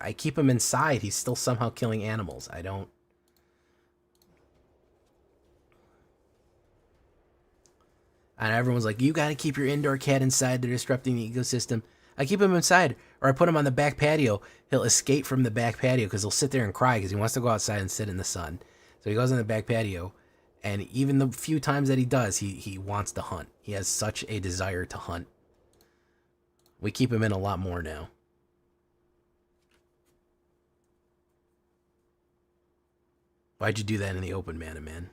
I keep him inside. He's still somehow killing animals. I don't. And everyone's like, you gotta keep your indoor cat inside. They're disrupting the ecosystem. I keep him inside, or I put him on the back patio. He'll escape from the back patio because he'll sit there and cry because he wants to go outside and sit in the sun. So he goes on the back patio, and even the few times that he does, he wants to hunt. He has such a desire to hunt. We keep him in a lot more now. Why'd you do that in the open, man?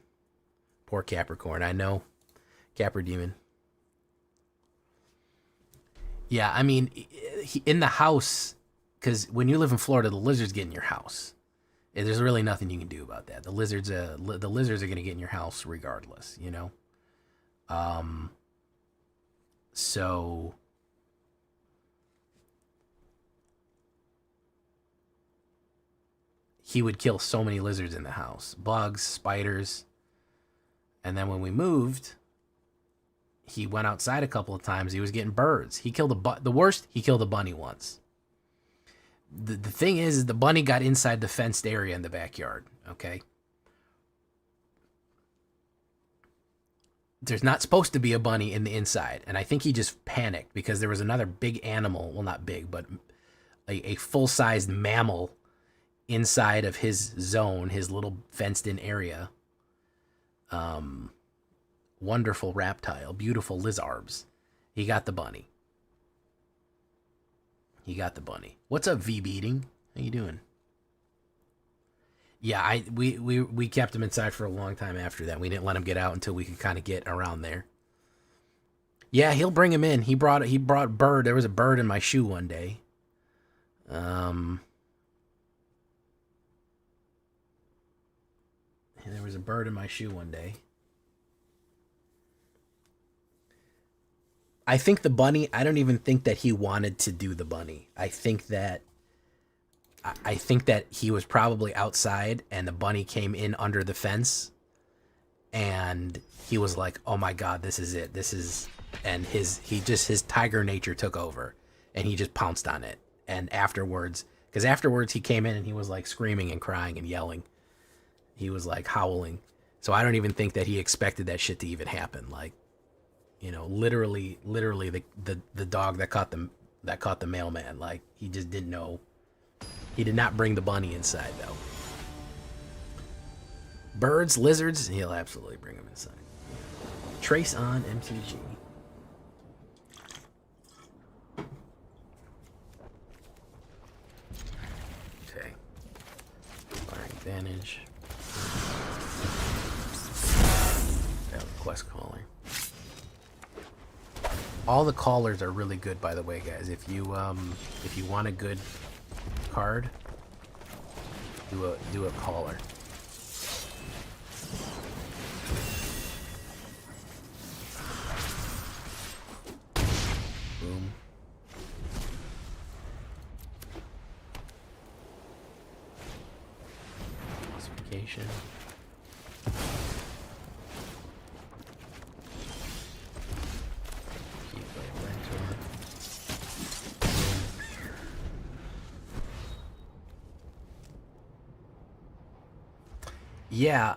Poor Capricorn. I know. Capper Demon. Yeah, I mean, in the house, because when you live in Florida, the lizards get in your house. There's really nothing you can do about that. The lizards are going to get in your house regardless, you know? So he would kill so many lizards in the house. Bugs, spiders. And then when we moved, he went outside a couple of times. He was getting birds. He killed the worst, he killed a bunny once. The thing is the bunny got inside the fenced area in the backyard, okay? There's not supposed to be a bunny in the inside, and I think he just panicked because there was another big animal, well, not big, but a full-sized mammal inside of his zone, his little fenced-in area. Wonderful reptile, beautiful lizards. He got the bunny. What's up, V Beating? How you doing? Yeah, we kept him inside for a long time after that. We didn't let him get out until we could kind of get around there. Yeah, he'll bring him in. He brought bird. There was a bird in my shoe one day. There was a bird in my shoe one day. I think the bunny, I don't even think that he wanted to do the bunny. I think that he was probably outside and the bunny came in under the fence and he was like, oh my God, this is it. And his tiger nature took over and he just pounced on it. And afterwards he came in and he was like screaming and crying and yelling. He was like howling. So I don't even think that he expected that shit to even happen. Like, you know, literally the dog that caught the mailman, like he just didn't know. He did not bring the bunny inside though. Birds, lizards, he'll absolutely bring them inside. Trace on MTG. Okay. Fire advantage. Quest caller. All the callers are really good, by the way, guys. If you want a good card, do a caller. Boom. Classification. Yeah,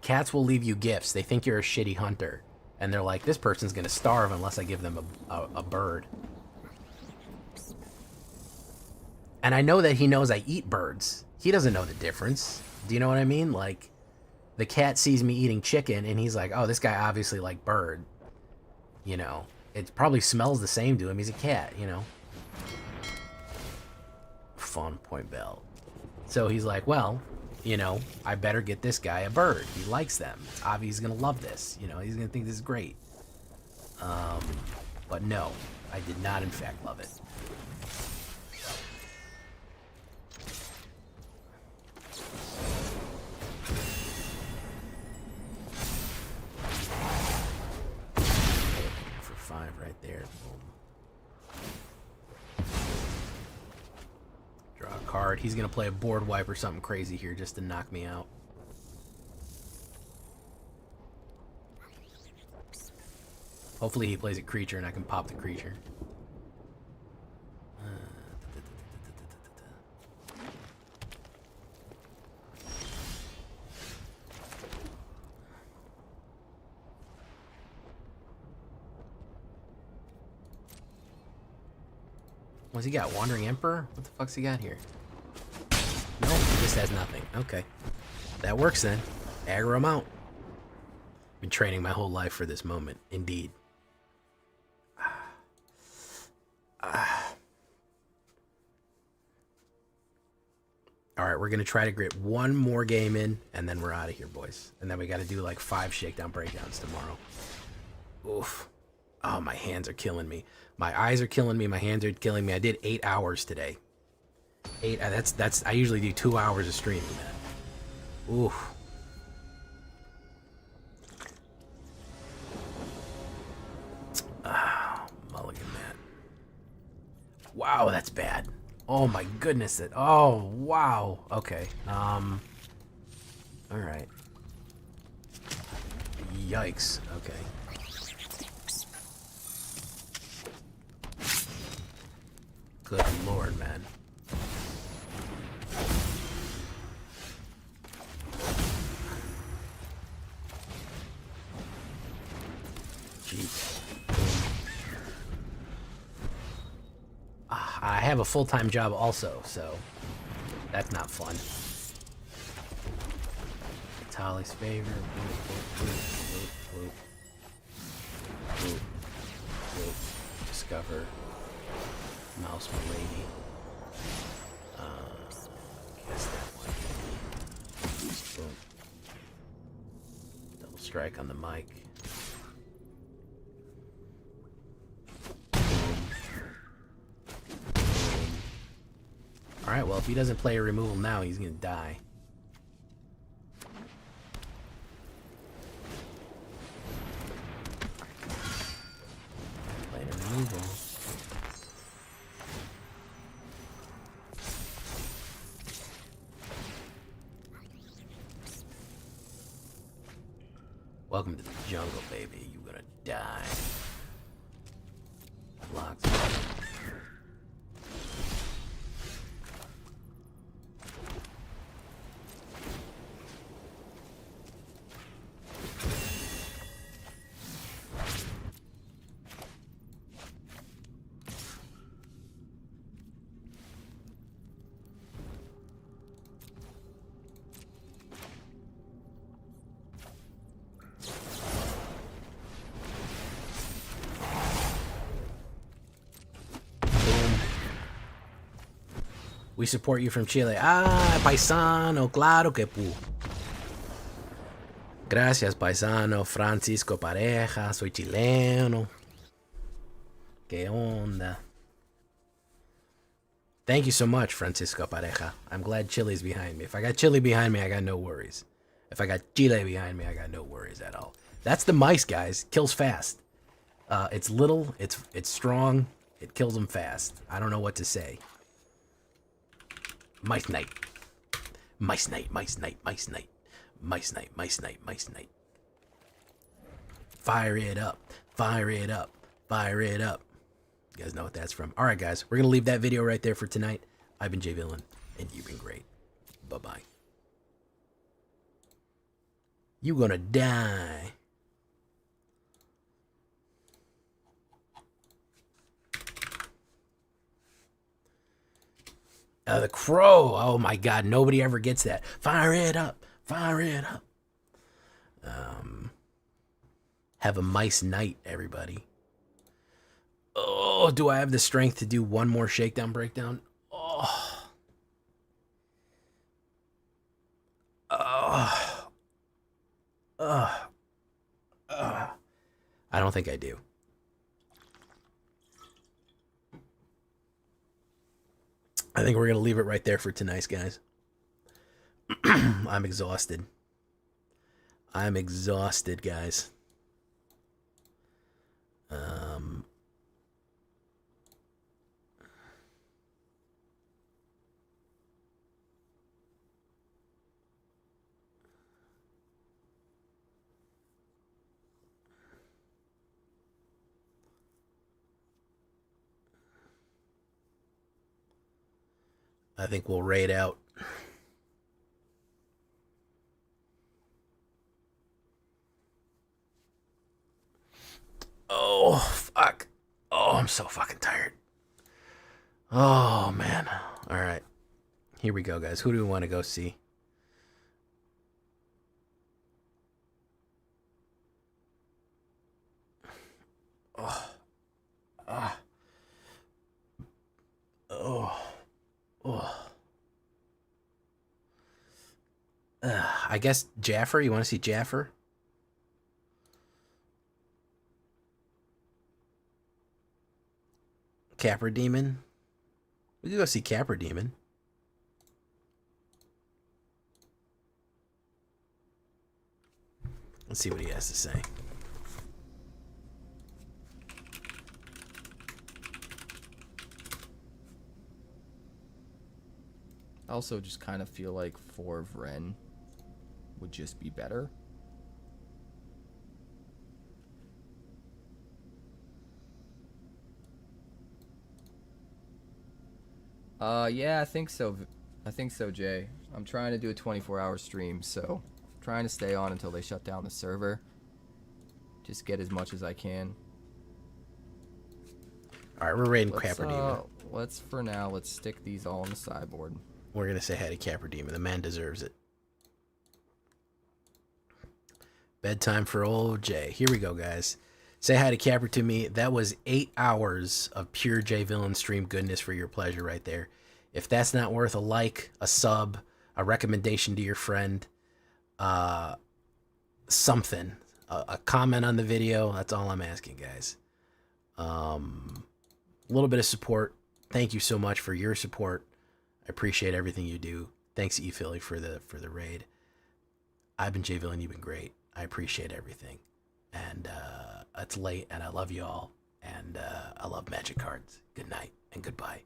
cats will leave you gifts. They think you're a shitty hunter. And they're like, this person's gonna starve unless I give them a bird. And I know that he knows I eat birds. He doesn't know the difference. Do you know what I mean? Like, the cat sees me eating chicken and he's like, oh, this guy obviously likes bird. You know, it probably smells the same to him. He's a cat, you know. Fawn Point Bell. So he's like, well, you know, I better get this guy a bird. He likes them. It's obvious he's gonna love this. You know, he's gonna think this is great. But no, I did not in fact love it. card. He's gonna play a board wipe or something crazy here just to knock me out. Hopefully he plays a creature and I can pop the creature. What's he got? Wandering Emperor? What the fuck's he got here? No, he just has nothing. Okay. That works then. Aggro him out. Been training my whole life for this moment. Indeed. Alright, we're going to try to get one more game in, and then we're out of here, boys. And then we got to do like 5 shakedown breakdowns tomorrow. Oof. Oh, my hands are killing me. My eyes are killing me. My hands are killing me. I did 8 hours today. 8. That's. I usually do 2 hours of streaming, man. Oof. Oh, mulligan, man. Wow, that's bad. Oh my goodness. Oh, wow. Okay. All right. Yikes. Okay. Good lord, man. Jeez. I have a full-time job also, so that's not fun. Tali's favor. Discover. Mouse Milady. Guess that one. Boom. Double strike on the mic. Alright, well, if he doesn't play a removal now, he's gonna die. Playing a removal. Welcome to the jungle, baby. You're gonna die. Blocks. We support you from Chile. Ah, paisano, claro que pu. Gracias, paisano. Francisco Pareja, soy chileno. ¿Qué onda? Thank you so much, Francisco Pareja. I'm glad Chile's behind me. If I got Chile behind me, I got no worries. If I got Chile behind me, I got no worries at all. That's the mice, guys. Kills fast. It's little, it's strong, it kills them fast. I don't know what to say. Mice Knight. Mice Knight, Mice Knight, Mice Knight. Mice Knight, Mice Knight, Mice Knight. Fire it up, fire it up, fire it up. You guys know what that's from. Alright, guys, we're going to leave that video right there for tonight. I've been Jay Villain, and you've been great. Bye-bye. You gonna die. The crow. Oh my god, nobody ever gets that. Fire it up. Fire it up. Have a mice night, everybody. Oh, do I have the strength to do one more shakedown breakdown? Oh. I don't think I do. I think we're going to leave it right there for tonight, guys. I'm exhausted. I'm exhausted, guys. I think we'll raid out. Oh, fuck. Oh, I'm so fucking tired. Oh, man. All right. Here we go, guys. Who do we want to go see? Oh. Ah. Oh. Oh. I guess Jaffer. You want to see Jaffer? Capper Demon. We could go see Capper Demon. Let's see what he has to say. I also just kind of feel like 4 of Ren would just be better. Yeah, I think so. I think so, Jay. I'm trying to do a 24-hour stream, so I'm trying to stay on until they shut down the server. Just get as much as I can. All right, we're raiding Capper Demon. Let's stick these all on the sideboard. We're going to say hi to Capper Demon. The man deserves it. Bedtime for old Jay. Here we go, guys. Say hi to Capper to me. That was 8 hours of pure Jay Villain stream goodness for your pleasure right there. If that's not worth a like, a sub, a recommendation to your friend, something, a comment on the video, that's all I'm asking, guys. A little bit of support. Thank you so much for your support. I appreciate everything you do. Thanks, ePhilly, for the raid. I've been Jay Villain. You've been great. I appreciate everything. And it's late, and I love you all. And I love Magic cards. Good night and goodbye.